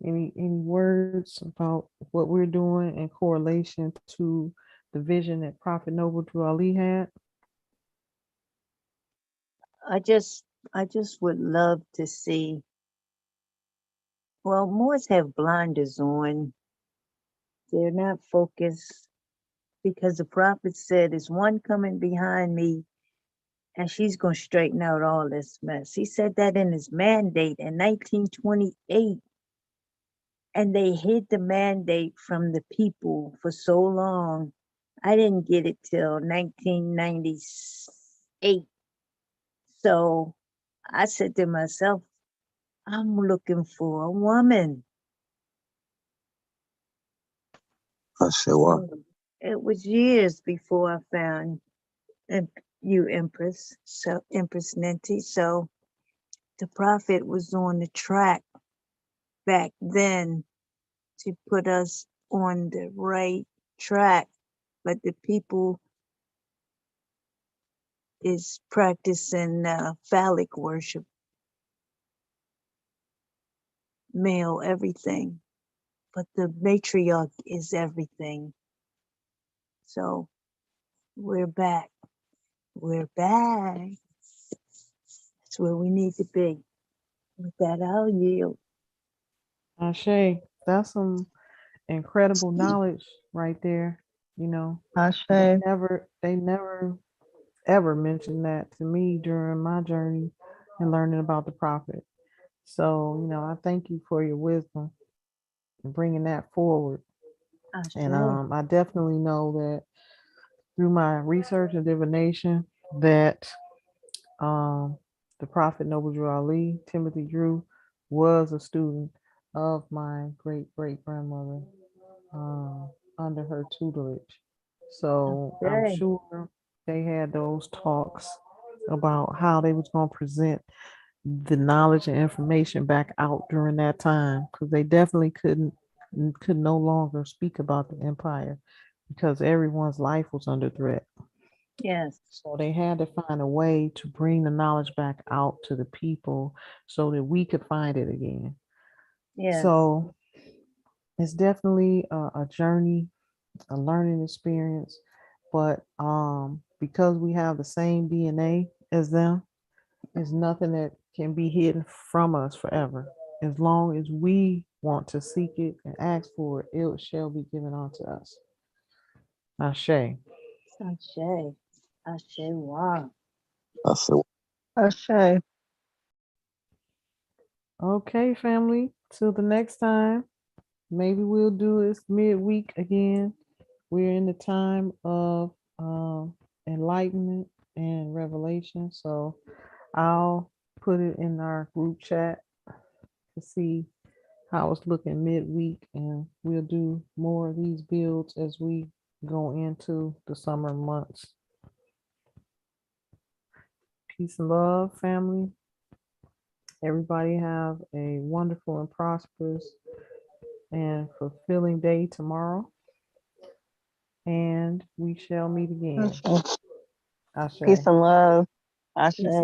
Any words about what we're doing in correlation to the vision that Prophet Noble Drew Ali had? I just would love to see. Well, Moors have blinders on. They're not focused because the prophet said, "There's one coming behind me, and she's going to straighten out all this mess." He said that in his mandate in 1928. And they hid the mandate from the people for so long. I didn't get it till 1998. So I said to myself, I'm looking for a woman. It was years before I found you, Empress, so Empress Ninti. So the prophet was on the track back then to put us on the right track, but the people is practicing phallic worship, male everything, but the matriarch is everything. So we're back. We're back. That's where we need to be. With that, I'll yield. Ashe, that's some incredible knowledge right there. They never ever mentioned that to me during my journey and learning about the prophet. So, I thank you for your wisdom and bringing that forward. And I definitely know that through my research and divination that the prophet Noble Drew Ali, Timothy Drew, was a student of my great great grandmother under her tutelage. So I'm sure they had those talks about how they was going to present the knowledge and information back out during that time, because they definitely could no longer speak about the empire because everyone's life was under threat. Yes. So they had to find a way to bring the knowledge back out to the people so that we could find it again. Yes. So it's definitely a journey, a learning experience, but because we have the same DNA as them, there's nothing that can be hidden from us forever. As long as we want to seek it and ask for it, it shall be given unto us. Ashe. Ashe. Ashe, wow. That's it. Okay. Okay, family. Till the next time. Maybe we'll do this midweek again. We're in the time of enlightenment and revelation. So I'll put it in our group chat to see how it's looking midweek, and we'll do more of these builds as we go into the summer months. Peace and love, family. Everybody have a wonderful and prosperous and fulfilling day tomorrow. And we shall meet again. Okay. Ashe. Peace and love. I Peace